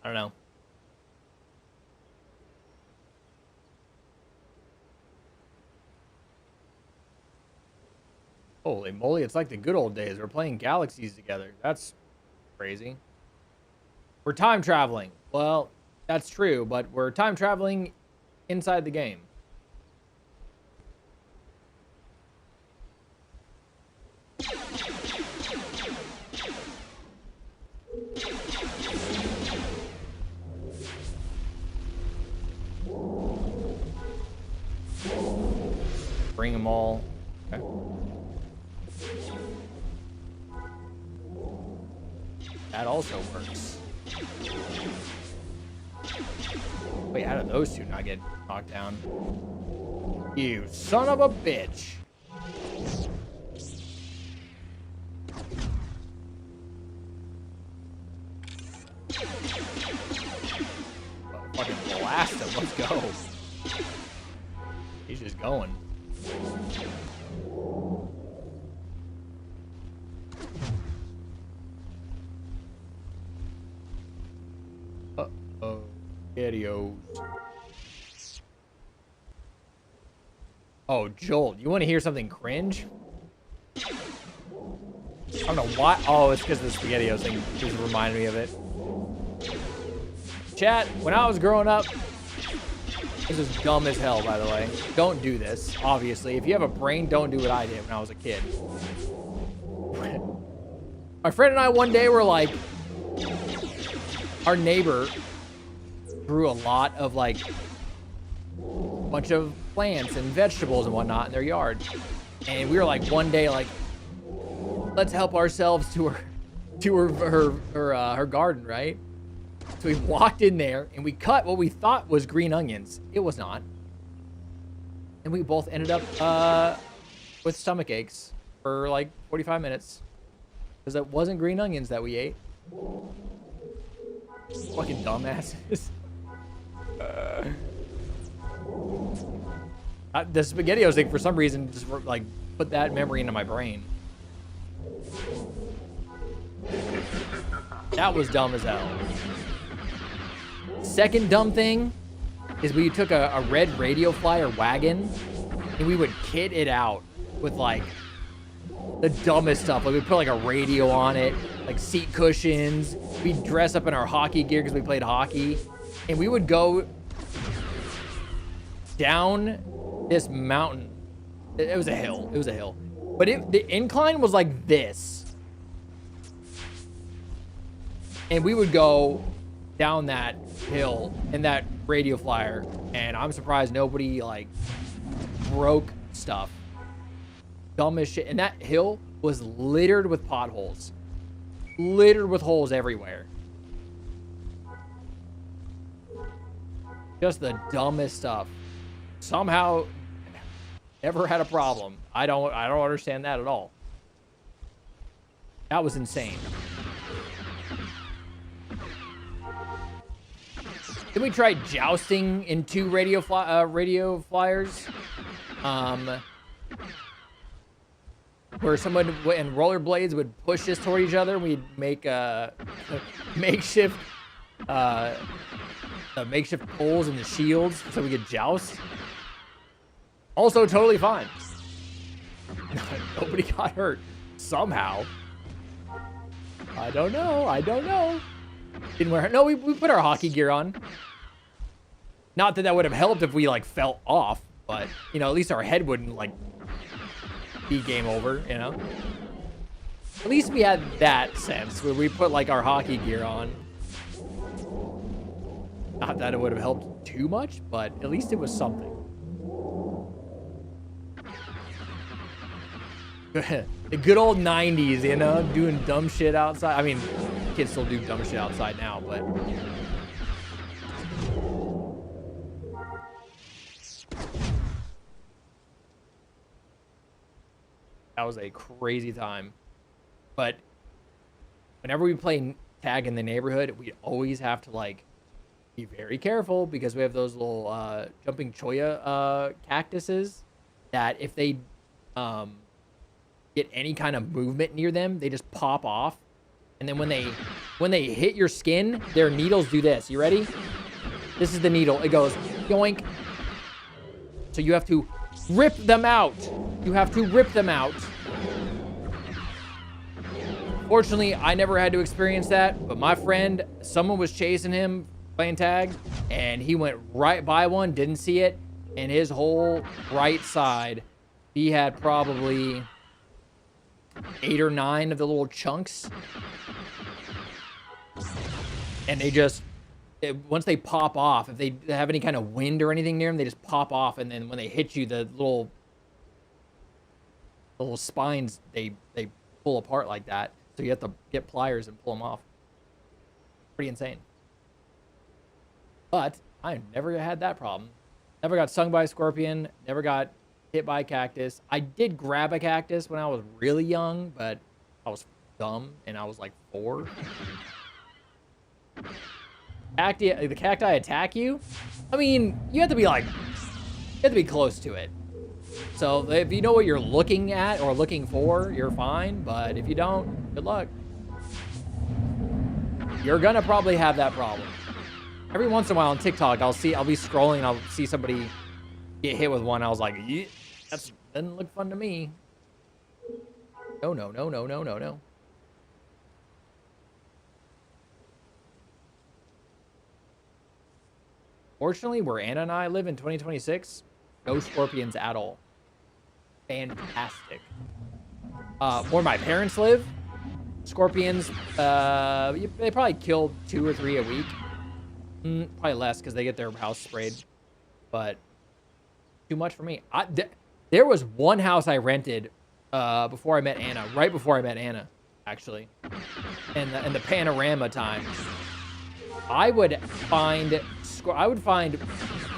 I don't know. Holy moly, it's like the good old days. We're playing Galaxies together. That's crazy. We're time traveling. Well, that's true, but we're time traveling inside the game. Bring them all. Okay. That also works. Wait, how did those two not get knocked down? You son of a bitch. Fucking blast him. Let's go. He's just going. Uh-oh. Videos. Oh, Joel, you want to hear something cringe? I don't know why. Oh, it's because the SpaghettiOs thing just reminded me of it. Chat, when I was growing up, this is dumb as hell, by the way. Don't do this, obviously. If you have a brain, don't do what I did when I was a kid. My friend and I one day were like, our neighbor grew a lot of like a bunch of plants and vegetables and whatnot in their yard. And we were like one day like, let's help ourselves to her garden, right? So we walked in there and we cut what we thought was green onions. It was not. And we both ended up with stomach aches for like 45 minutes. Because it wasn't green onions that we ate. Fucking dumbasses. The SpaghettiOs thing, for some reason, just like put that memory into my brain. That was dumb as hell. Second dumb thing is we took a red radio flyer wagon and we would kit it out with like the dumbest stuff. Like we'd put like a radio on it, like seat cushions. We'd dress up in our hockey gear because we played hockey. And we would go down this mountain. It was a hill. It was a hill. But the incline was like this. And we would go down that hill in that radio flyer. And I'm surprised nobody like broke stuff. Dumb as shit. And that hill was littered with potholes. Littered with holes everywhere. Just the dumbest stuff. Somehow, Never had a problem. I don't understand that at all. That was insane. Then we tried jousting in 2 radio flyers. Where someone and rollerblades would push us toward each other. We'd make makeshift poles and the shields so we could joust. Also totally fine. Nobody got hurt somehow. I don't know. Didn't wear. No, we put our hockey gear on. Not that would have helped if we like fell off, but you know, at least our head wouldn't like be game over, you know. At least we had that sense where we put like our hockey gear on. Not that it would have helped too much, but at least it was something. The good old 90s, you know, doing dumb shit outside. I mean, kids still do dumb shit outside now, but that was a crazy time. But whenever we play tag in the neighborhood, we always have to like be very careful because we have those little jumping cholla cactuses that if they get any kind of movement near them, they just pop off. And then when they hit your skin, their needles do this. You ready? This is the needle. It goes yoink. So you have to rip them out. You have to rip them out. Fortunately, I never had to experience that, but my friend, someone was chasing him playing tag, and he went right by one, didn't see it, and his whole right side, he had probably 8 or 9 of the little chunks. And they just, once they pop off, if they have any kind of wind or anything near them, they just pop off, and then when they hit you, the little spines, they pull apart like that. So you have to get pliers and pull them off. Pretty insane. But I never had that problem. Never got stung by a scorpion. Never got hit by a cactus. I did grab a cactus when I was really young, but I was dumb and I was like 4. The cacti attack you? I mean, you have to be close to it. So if you know what you're looking at or looking for, you're fine. But if you don't, good luck. You're gonna probably have that problem. Every once in a while on TikTok, I'll be scrolling, I'll see somebody get hit with one. I was like, yeah, that doesn't look fun to me. No. Fortunately, where Anna and I live in 2026, no scorpions at all. Fantastic. Where my parents live, scorpions, they probably kill 2 or 3 a week. Probably less because they get their house sprayed. But too much for me. There was one house I rented before I met Anna, right before I met Anna, actually. In the panorama time. I would find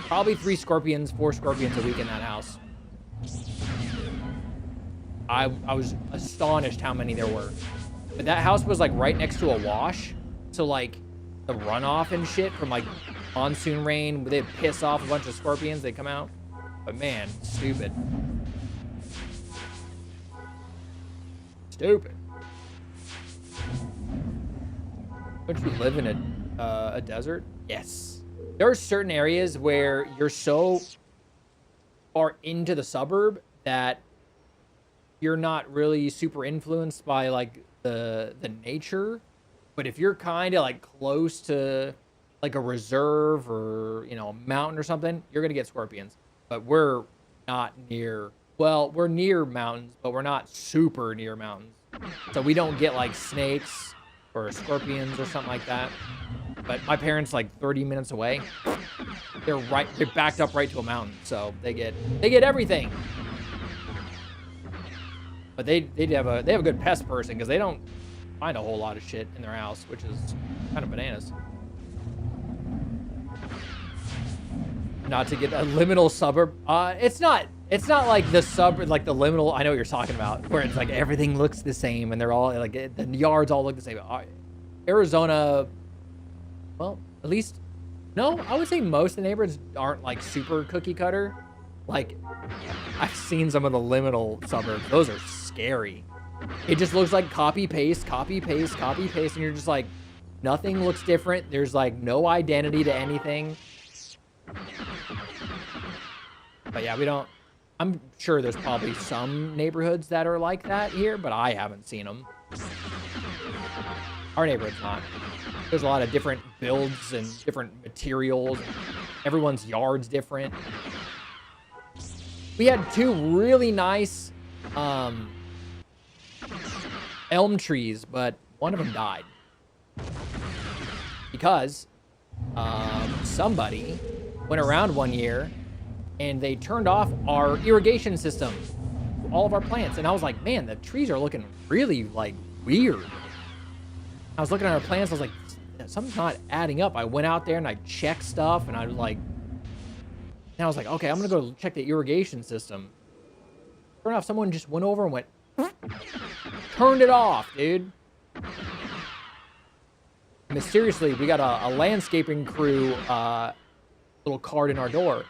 probably 3 scorpions, 4 scorpions a week in that house. I was astonished how many there were. But that house was like right next to a wash. So like the runoff and shit from like monsoon rain, they'd piss off a bunch of scorpions, they'd come out. But man, stupid. Stupid. Don't you live in a desert? Yes. There are certain areas where you're so far into the suburb that you're not really super influenced by like the nature. But if you're kind of like close to like a reserve or, you know, a mountain or something, you're going to get scorpions. But we're not near, well, we're near mountains, but we're not super near mountains. So we don't get like snakes or scorpions or something like that. But my parents like 30 minutes away. They're backed up right to a mountain. So they get everything. But they have a good pest person because they don't find a whole lot of shit in their house, which is kind of bananas. Not to get a liminal suburb. It's not It's not like the like the liminal. I know what you're talking about, where it's like everything looks the same and they're all like the yards all look the same. Arizona, well, at least no, I would say most of the neighborhoods aren't like super cookie cutter. Like I've seen some of the liminal suburbs; those are scary. It just looks like copy paste, copy paste, copy paste, and you're just like, nothing looks different. There's like no identity to anything. But yeah, we don't. I'm sure there's probably some neighborhoods that are like that here, but I haven't seen them. Our neighborhood's not. There's a lot of different builds and different materials. Everyone's yard's different. We had two really nice elm trees, but one of them died. Because somebody went around one year and they turned off our irrigation system, all of our plants. And I was like, man, the trees are looking really like weird. I was looking at our plants. I was like, something's not adding up. I went out there and I checked stuff and I was like, and I was like, okay, I'm going to go check the irrigation system. Sure enough, someone just went over and went, turned it off, dude. Mysteriously, we got a landscaping crew little card in our door.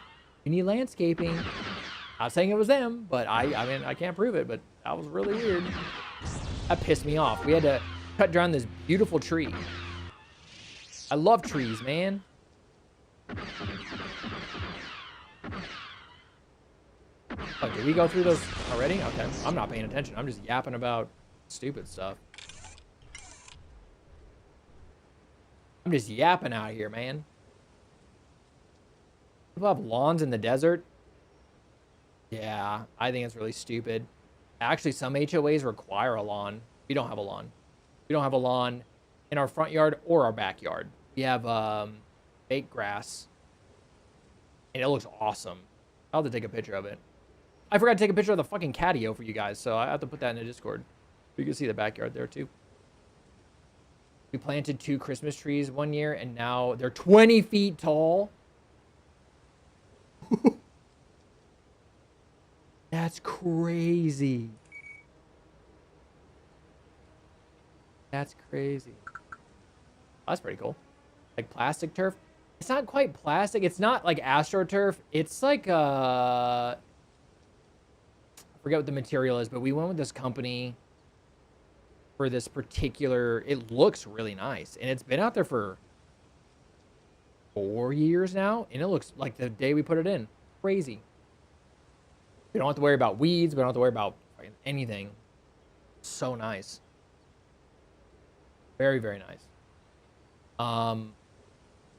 You need landscaping. Not saying it was them, but I mean, I can't prove it, but that was really weird. That pissed me off. We had to cut down this beautiful tree. I love trees, man. Oh, did we go through those already? Okay, I'm not paying attention. I'm just yapping about stupid stuff. I'm just yapping out here, man. People have lawns in the desert. Yeah, I think it's really stupid. Actually, some HOAs require a lawn. We don't have a lawn. We don't have a lawn in our front yard or our backyard. We have fake grass. And it looks awesome. I'll have to take a picture of it. I forgot to take a picture of the fucking catio for you guys, so I have to put that in the Discord. You can see the backyard there, too. We planted 2 Christmas trees one year, and now they're 20 feet tall. That's crazy. That's crazy. That's pretty cool. Like plastic turf. It's not quite plastic. It's not like AstroTurf. It's like I forget what the material is, but we went with this company for this particular. It looks really nice, and it's been out there for 4 years now, and it looks like the day we put it in. Crazy. We don't have to worry about weeds. We don't have to worry about anything. So nice. Very, very nice. And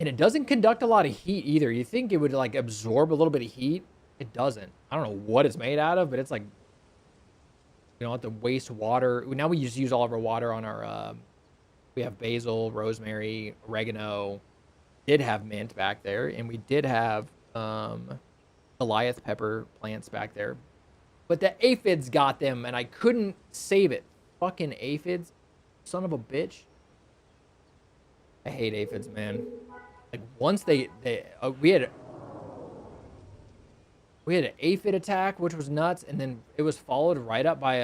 it doesn't conduct a lot of heat either. You think it would like absorb a little bit of heat. It doesn't. I don't know what it's made out of, but it's like, you don't have to waste water. Now we just use all of our water on our, we have basil, rosemary, oregano. Did have mint back there, and we did have Goliath pepper plants back there. But the aphids got them, and I couldn't save it. Fucking aphids. Son of a bitch. I hate aphids, man. Like, once we had an aphid attack, which was nuts, and then it was followed right up by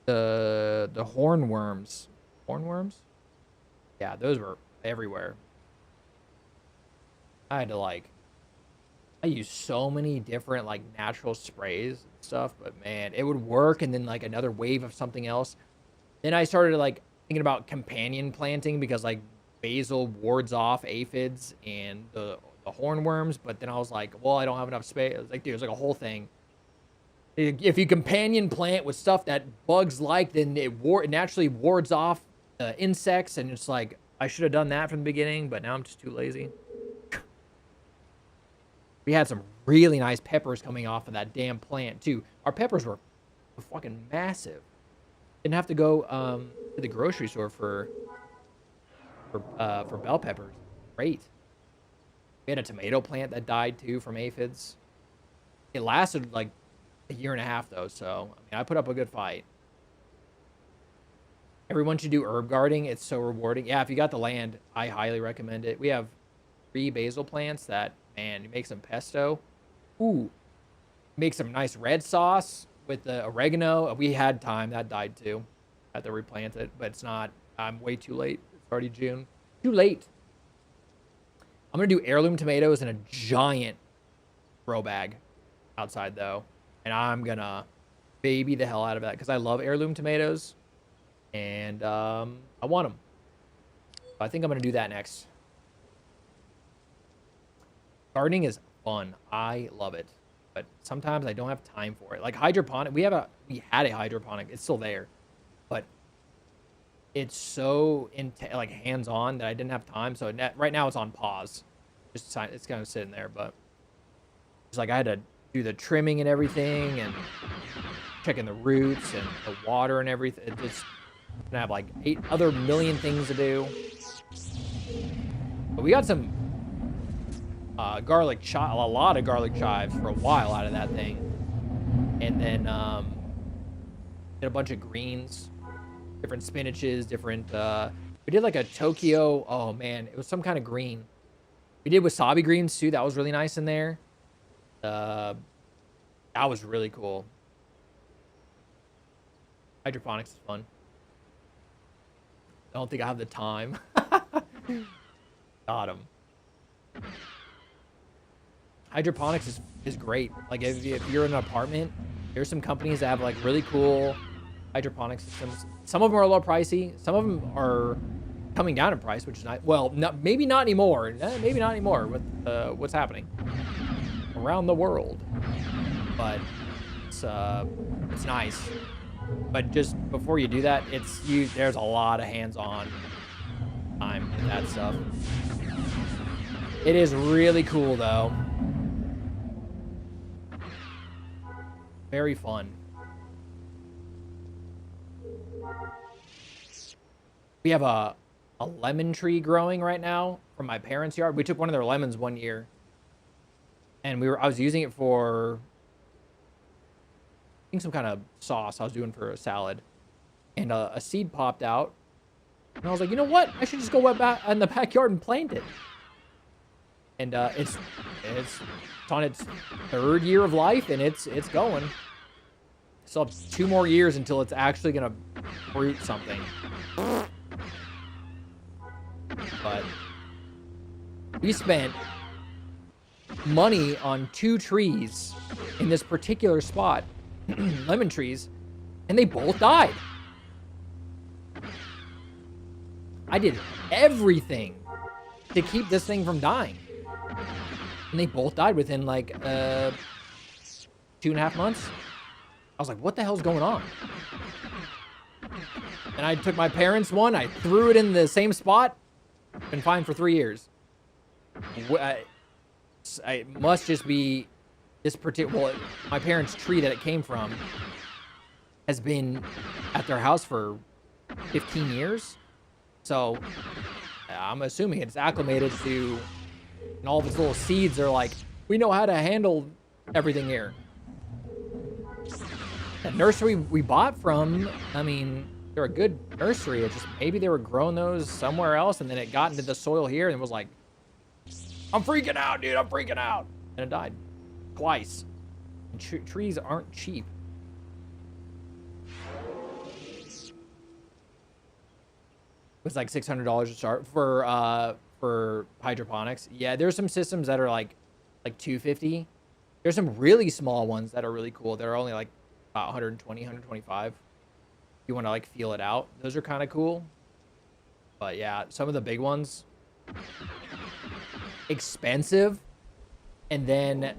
the hornworms. Hornworms? Yeah, those were everywhere. I had to I used so many different like natural sprays and stuff, but man, it would work, and then like another wave of something else. Then I started like thinking about companion planting because like basil wards off aphids and the hornworms, but then I was like, well, I don't have enough space. Like, dude, it's like a whole thing. If you companion plant with stuff that bugs like, then it naturally wards off insects, and it's like, I should have done that from the beginning, but now I'm just too lazy. We had some really nice peppers coming off of that damn plant, too. Our peppers were fucking massive. Didn't have to go to the grocery store for bell peppers. Great. We had a tomato plant that died, too, from aphids. It lasted, like, a year and a half, though, so, I mean, I put up a good fight. Everyone should do herb gardening. It's so rewarding. Yeah, if you got the land, I highly recommend it. We have 3 basil plants that, man, you make some pesto. Ooh, make some nice red sauce with the oregano. We had thyme. That died too. Had to replant it, but it's not. I'm way too late. It's already June. Too late. I'm going to do heirloom tomatoes in a giant grow bag outside, though. And I'm going to baby the hell out of that because I love heirloom tomatoes. And I want them. I think I'm going to do that next. Gardening is fun. I love it. But sometimes I don't have time for it. Like hydroponic, we had a hydroponic. It's still there. But it's so like hands-on that I didn't have time. So right now it's on pause. Just it's kind of sitting there, but it's like I had to do the trimming and everything and checking the roots and the water and everything. It just gonna have like 8 other million things to do. But we got some garlic a lot of garlic chives for a while out of that thing, and then did a bunch of greens, different spinaches, different. We did like a Tokyo. Oh man, it was some kind of green. We did wasabi greens too. That was really nice in there. That was really cool. Hydroponics is fun. I don't think I have the time. Got him. Hydroponics is great. Like if you're in an apartment, there's some companies that have like really cool hydroponic systems. Some of them are a little pricey. Some of them are coming down in price, which is not, well, maybe not anymore. Maybe not anymore with what's happening around the world. But it's nice. But just before you do that, there's a lot of hands-on time with that stuff. It is really cool though. Very fun. We have a lemon tree growing right now from my parents' yard. We took one of their lemons one year, and I was using it for, I think, some kind of sauce I was doing for a salad, and a seed popped out, and I was like, you know what? I should just go back in the backyard and plant it. And it's on its 3rd year of life, and it's going. Still have 2 more years until it's actually gonna fruit something. But we spent money on 2 trees in this particular spot, lemon trees, and they both died. I did everything to keep this thing from dying. And they both died within like 2.5 months. I was like, what the hell's going on? And I took my parents' one, I threw it in the same spot, been fine for 3 years. It must just be this particular, well, my parents' tree that it came from has been at their house for 15 years. So I'm assuming it's acclimated to, and all of its little seeds are like, we know how to handle everything here. The nursery we bought from, I mean, they're a good nursery. It's just maybe they were growing those somewhere else, and then it got into the soil here and was like, I'm freaking out, dude. I'm freaking out. And it died twice. And trees aren't cheap. It was like $600 to start for hydroponics. Yeah, there's some systems that are like $250. There's some really small ones that are really cool. They're only like about 120, 125. You want to like feel it out. Those are kind of cool. But yeah, some of the big ones, expensive, and then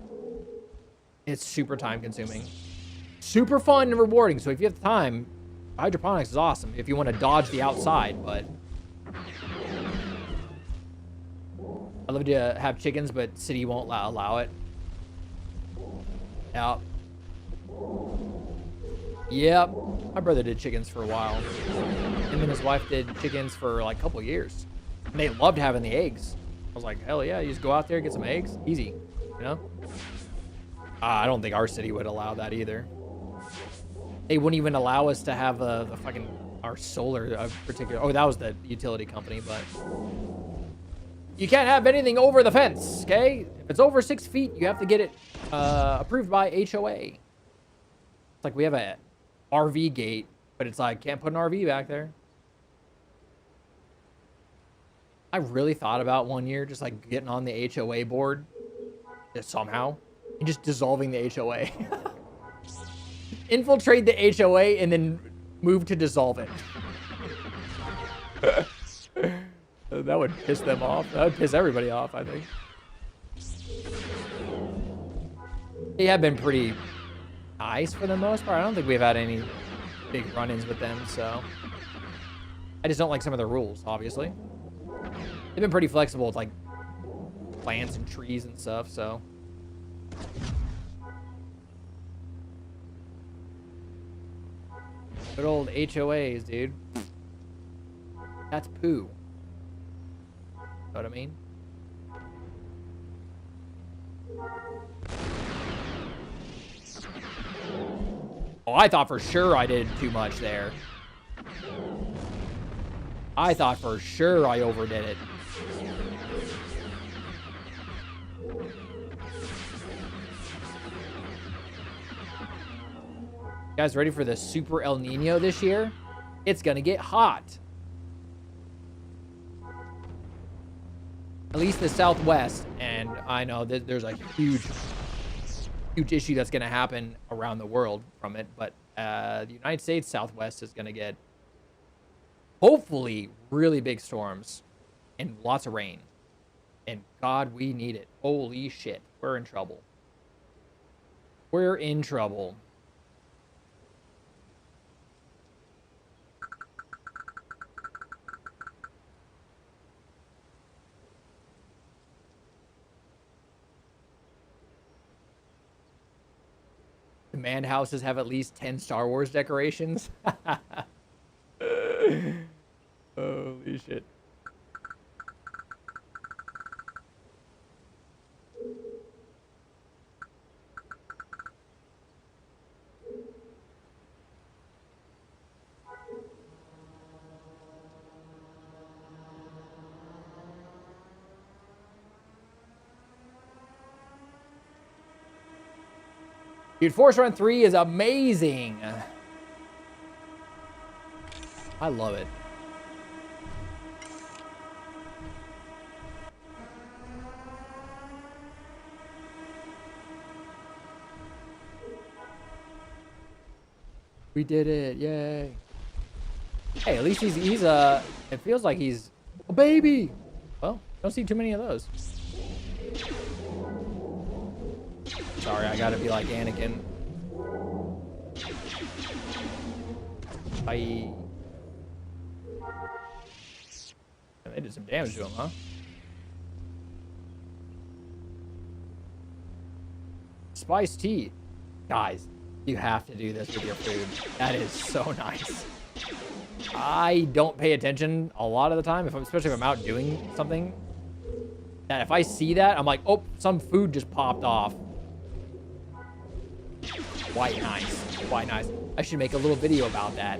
it's super time consuming. Super fun and rewarding. So if you have the time, hydroponics is awesome if you want to dodge the outside, but I'd love to have chickens, but city won't allow it. Yep. Yep. My brother did chickens for a while. Him and his wife did chickens for like a couple years. And they loved having the eggs. I was like, hell yeah, you just go out there, get some eggs. Easy, you know? I don't think our city would allow that either. They wouldn't even allow us to have the fucking, our solar particular, oh, that was the utility company, but You can't have anything over the fence, okay? If it's over 6 feet, you have to get it approved by HOA. It's like we have a RV gate, but it's like, can't put an RV back there. I really thought about one year just like getting on the HOA board just somehow and just dissolving the HOA. Infiltrate the HOA and then move to dissolve it. That would piss them off. That would piss everybody off, I think. They have been pretty nice for the most part. I don't think we've had any big run-ins with them, so. I just don't like some of their rules, obviously. They've been pretty flexible with, like, plants and trees and stuff, so. Good old HOAs, dude. That's poo. Know what I mean? Oh, I thought for sure I did too much there. I thought for sure I overdid it. You guys ready for the Super El Nino this year? It's gonna get hot. At least the Southwest, and I know that there's a huge issue that's gonna happen around the world from it, but the United States Southwest is gonna get hopefully really big storms and lots of rain. And God, we need it. Holy shit, we're in trouble. We're in trouble. Command houses have at least 10 Star Wars decorations. Holy shit. Dude, Force Run 3 is amazing. I love it. We did it, yay. Hey, at least he's it feels like he's a baby. Well, don't see too many of those. Sorry, I gotta be like Anakin. Bye. They did some damage to him, huh? Spiced tea. Guys, you have to do this with your food. That is so nice. I don't pay attention a lot of the time, especially if I'm out doing something. That if I see that, I'm like, oh, some food just popped off. Quite nice. Quite nice. I should make a little video about that.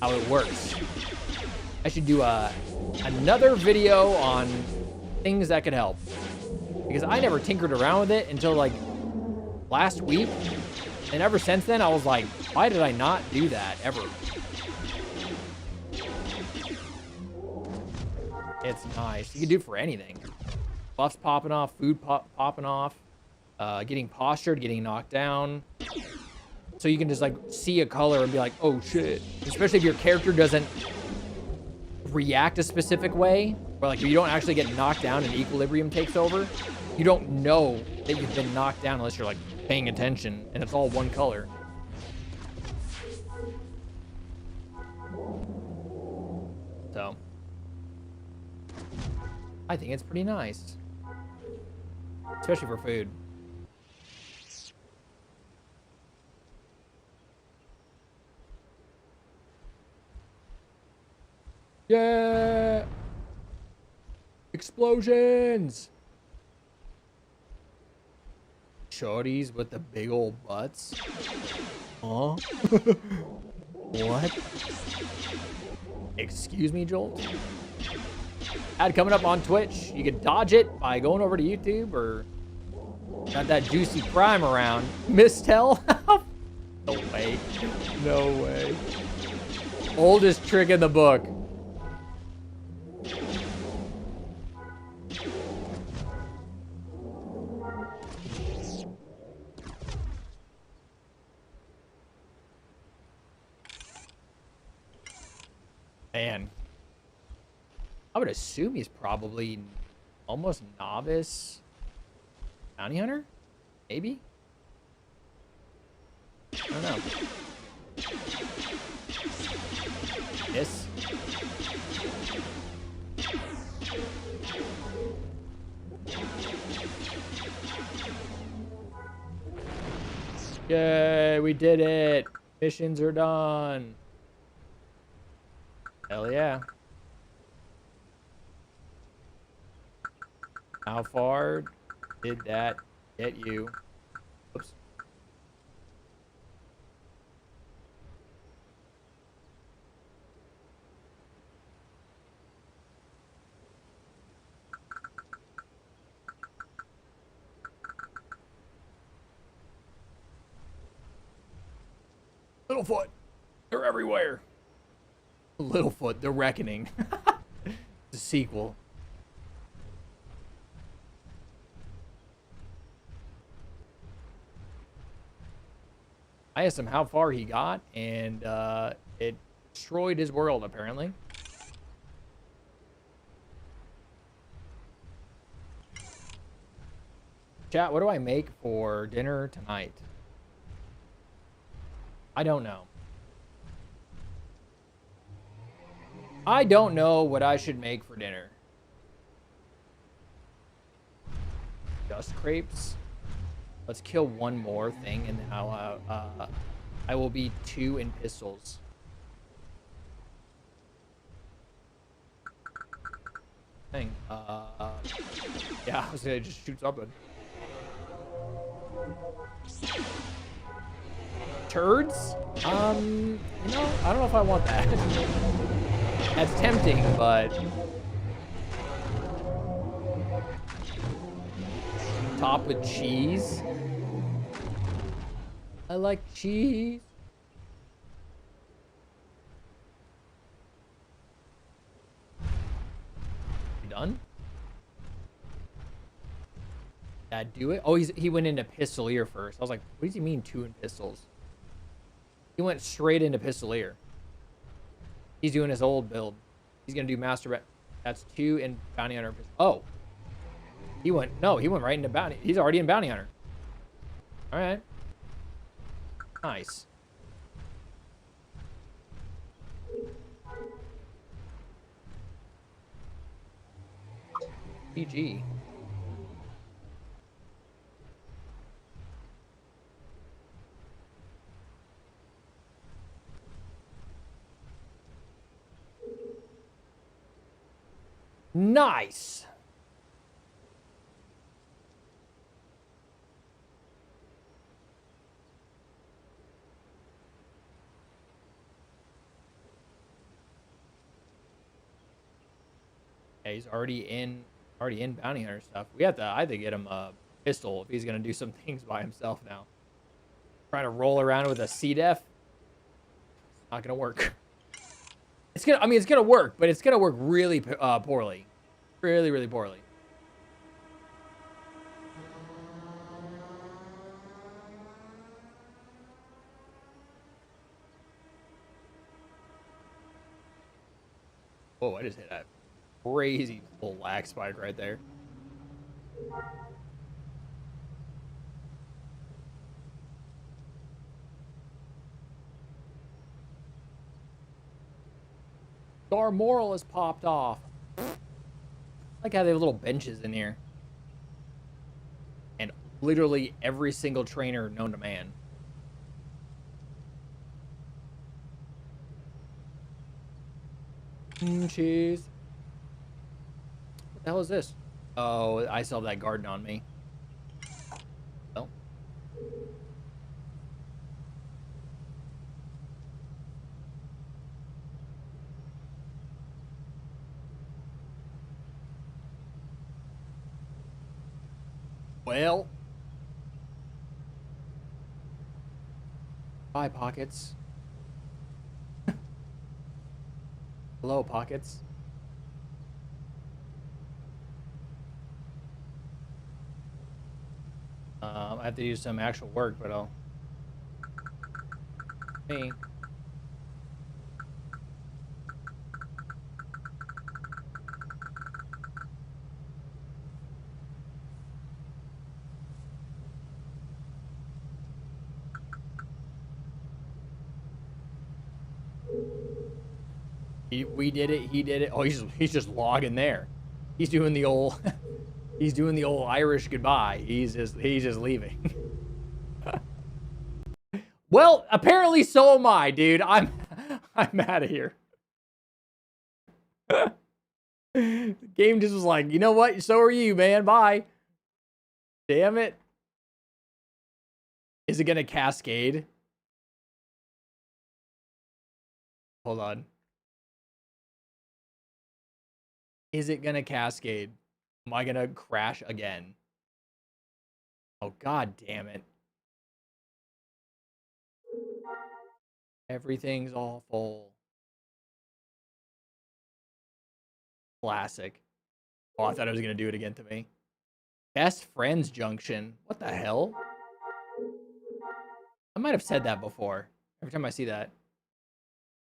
How it works. I should do another video on things that could help. Because I never tinkered around with it until like last week. And ever since then, I was like, why did I not do that ever? It's nice. You can do it for anything. Buffs popping off, food popping off. Getting postured, getting knocked down. So you can just like see a color and be like, oh shit. Especially if your character doesn't react a specific way, or like if you don't actually get knocked down and equilibrium takes over, you don't know that you've been knocked down unless you're like paying attention and it's all one color. So I think it's pretty nice. Especially for food. Yeah! Explosions! Shorties with the big old butts? Huh? What? Excuse me, Jolt? Ad coming up on Twitch. You can dodge it by going over to YouTube or got that juicy prime around. Mistel? No way. No way. Oldest trick in the book. Man. I would assume he's probably almost novice bounty hunter? Maybe? I don't know. This. Yay, we did it. Missions are done. Hell yeah. How far did that get you? Oops. Littlefoot. They're everywhere. Littlefoot, The Reckoning. The sequel. I asked him how far he got, and it destroyed his world, apparently. Chat, what do I make for dinner tonight? I don't know. I don't know what I should make for dinner. Just crepes? Let's kill one more thing, and then I will be 2 in pistols. Thing. Yeah, I was gonna just shoot something. Turds? You know, I don't know if I want that. That's tempting, but top with cheese. I like cheese. You done? That do it? Oh, he went into Pistolier first. I was like, what does he mean 2 in pistols? He went straight into Pistolier. He's doing his old build. He's gonna do Master. That's 2 in Bounty Hunter. Oh, he went right into Bounty. He's already in Bounty Hunter. All right, nice. GG. Nice. Yeah, he's already in Bounty Hunter stuff. We have to either get him a pistol if he's gonna do some things by himself now. Trying to roll around with a C-Def. It's not gonna work. It's gonna work, but it's gonna work really poorly. Really, really poorly. Oh, I just hit a crazy full lag spike right there. Our moral has popped off. I like how they have little benches in here. And literally every single trainer known to man. Cheese. What the hell is this? Oh, I still have that garden on me. Well. Well. Bye, Pockets. Hello, Pockets. I have to do some actual work, but I'll... Me. We did it. He did it. Oh, he's just logging there. He's doing the old he's doing the old Irish goodbye. He's just leaving. Well, apparently so am I, dude. I'm out of here. The game just was like, you know what? So are you, man. Bye. Damn it. Is it gonna cascade? Hold on. Is it gonna cascade? Am I gonna crash again? Oh, god damn it. Everything's awful. Classic. Oh, I thought it was gonna do it again to me. Best friends junction. What the hell? I might have said that before. Every time I see that.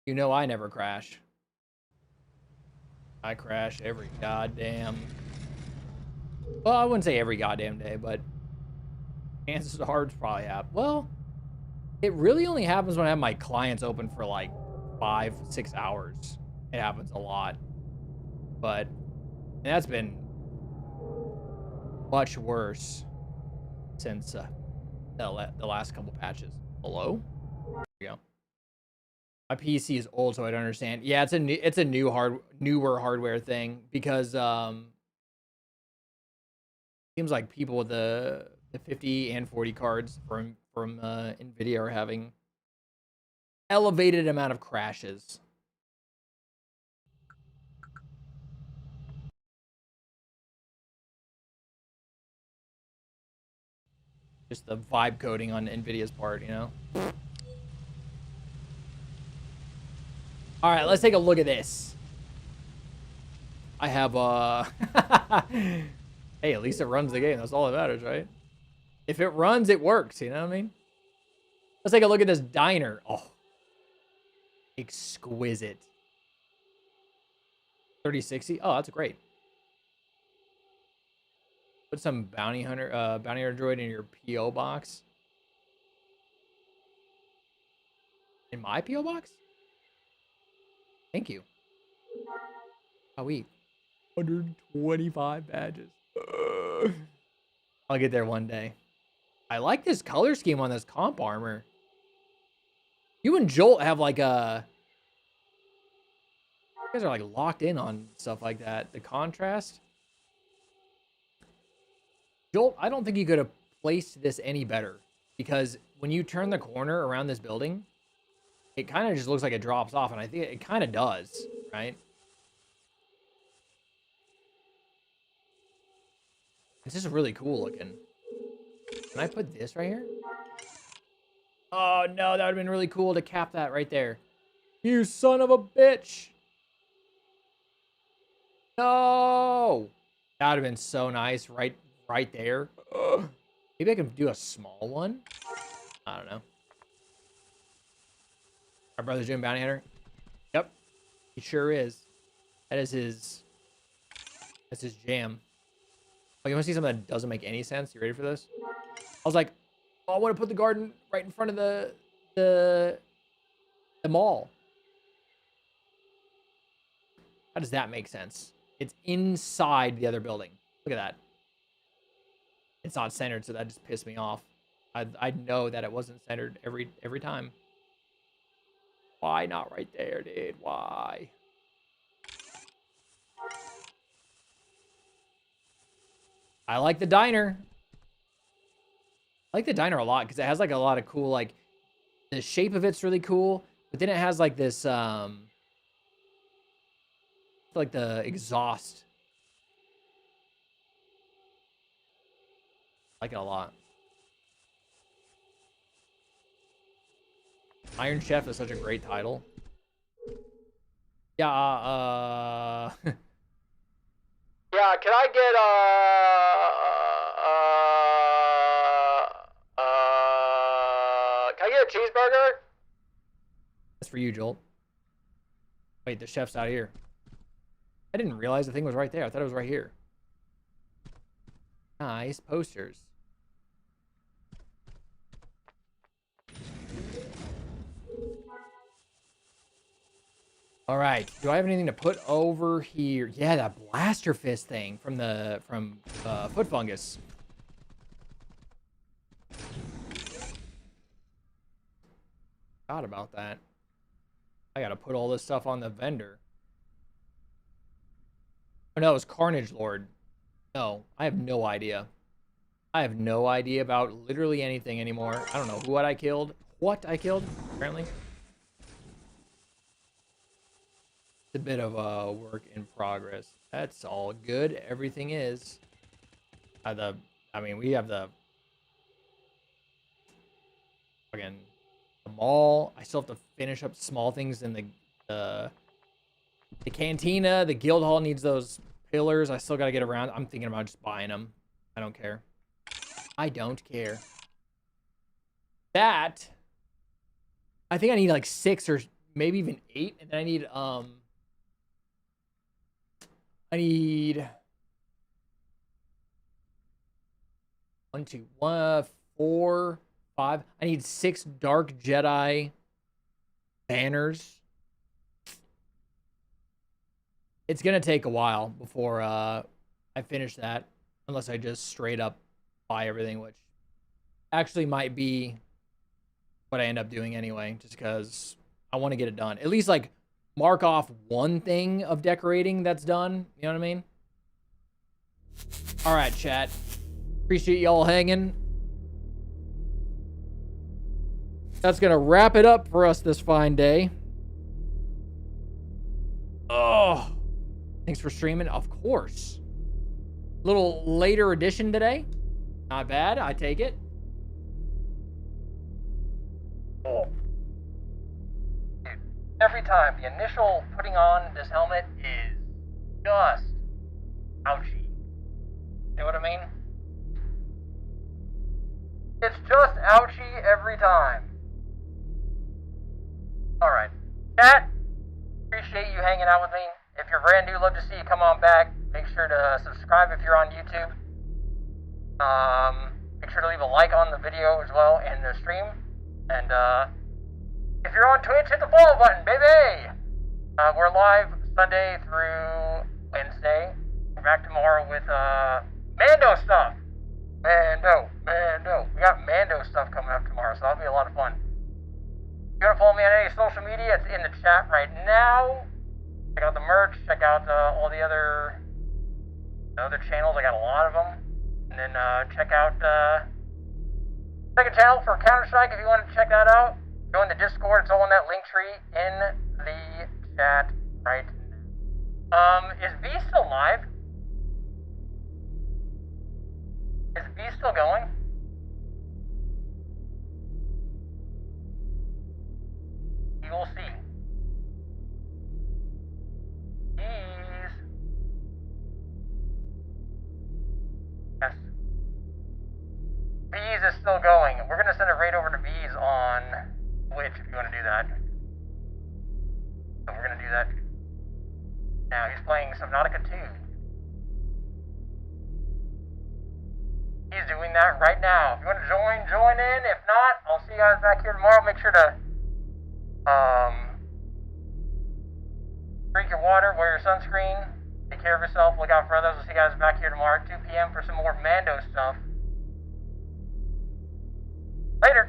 You know I never crash. I crash every goddamn... Well, I wouldn't say every goddamn day, but chances are it's probably happen. Well, it really only happens when I have my clients open for like 5-6 hours. It happens a lot. But that's been much worse since the last couple patches. Hello? There we go. My PC is old, so I don't understand. Yeah, it's a newer hardware thing because seems like people with the 50 and 40 cards from Nvidia are having elevated amount of crashes. Just the vibe coding on Nvidia's part, you know. All right, let's take a look at this. I have hey, at least it runs the game. That's all that matters, right? If it runs, it works, you know what I mean? Let's take a look at this diner. Oh. Exquisite. 3060. Oh, that's great. Put some bounty hunter droid in your PO box. In my PO box? Thank you. Oh, we 125 badges. I'll get there one day. I like this color scheme on this comp armor. You and Jolt have like a... You guys are like locked in on stuff like that. The contrast. Jolt, I don't think you could have placed this any better. Because when you turn the corner around this building, it kind of just looks like it drops off. And I think it kind of does, right? This is really cool looking. Can I put this right here? Oh, no, that would have been really cool to cap that right there. You son of a bitch. No. That would have been so nice right there. Ugh. Maybe I can do a small one. I don't know. Our brother's doing bounty hunter. Yep. He sure is. That's his jam. Oh, you want to see something that doesn't make any sense? You ready for this? I was like, oh, I want to put the garden right in front of the mall. How does that make sense? It's inside the other building. Look at that. It's not centered, so that just pissed me off. I know that it wasn't centered every time. Why not right there, dude? Why? I like the diner. I like the diner a lot because it has like a lot of cool, like the shape of it's really cool, but then it has like this like the exhaust. like it a lot. Iron Chef is such a great title. Yeah, yeah, can I get can I get a cheeseburger? That's for you, Jolt. Wait, the chef's out here. I didn't realize the thing was right there. I thought it was right here. Nice posters. All right. Do I have anything to put over here? Yeah, that blaster fist thing from foot fungus. Forgot about that. I gotta put all this stuff on the vendor. Oh no, it's Carnage Lord. No, I have no idea. I have no idea about literally anything anymore. I don't know what I killed. What I killed, apparently. It's a bit of a work in progress. That's all good. Everything is. I mean, we have the again the mall. I still have to finish up small things in the cantina. The guild hall needs those pillars. I still got to get around. I'm thinking about just buying them. I don't care. I don't care. That I think I need like 6 or maybe even 8, and then I need 1, 2, 4, 5. I need 6 Dark Jedi banners. It's gonna take a while before I finish that, unless I just straight up buy everything, which actually might be what I end up doing anyway, just because I want to get it done. At least like mark off one thing of decorating that's done. You know what I mean? All right, chat. Appreciate y'all hanging. That's gonna wrap it up for us this fine day. Oh, thanks for streaming. Of course. Little later edition today. Not bad. I take it. Oh. Dude, every time the initial putting on this helmet is just ouchy. You know what I mean? It's just ouchy every time. Alright. Chat, appreciate you hanging out with me. If you're brand new, love to see you come on back. Make sure to subscribe if you're on YouTube. Make sure to leave a like on the video as well and the stream. And if you're on Twitch, hit the follow button, baby! We're live Sunday through Wednesday. We're back tomorrow with Mando stuff. Mando. We got Mando stuff coming up tomorrow, so that'll be a lot of fun. If you want to follow me on any social media, it's in the chat right now. Check out the merch, check out all the other channels. I got a lot of them. And then check out second channel for Counter-Strike if you want to check that out. Join the Discord. It's all in that link tree in the chat right now. Is V still live? Is V still going? You will see. Yes. Bees is still going. We're gonna send a raid over to Bees on Twitch if you want to do that. So we're gonna do that. Now he's playing Subnautica 2. He's doing that right now. If you want to join in. If not, I'll see you guys back here tomorrow. Make sure to drink your water, wear your sunscreen, take care of yourself, look out for others. We'll see you guys back here tomorrow at 2 p.m. for some more Mando stuff. Later.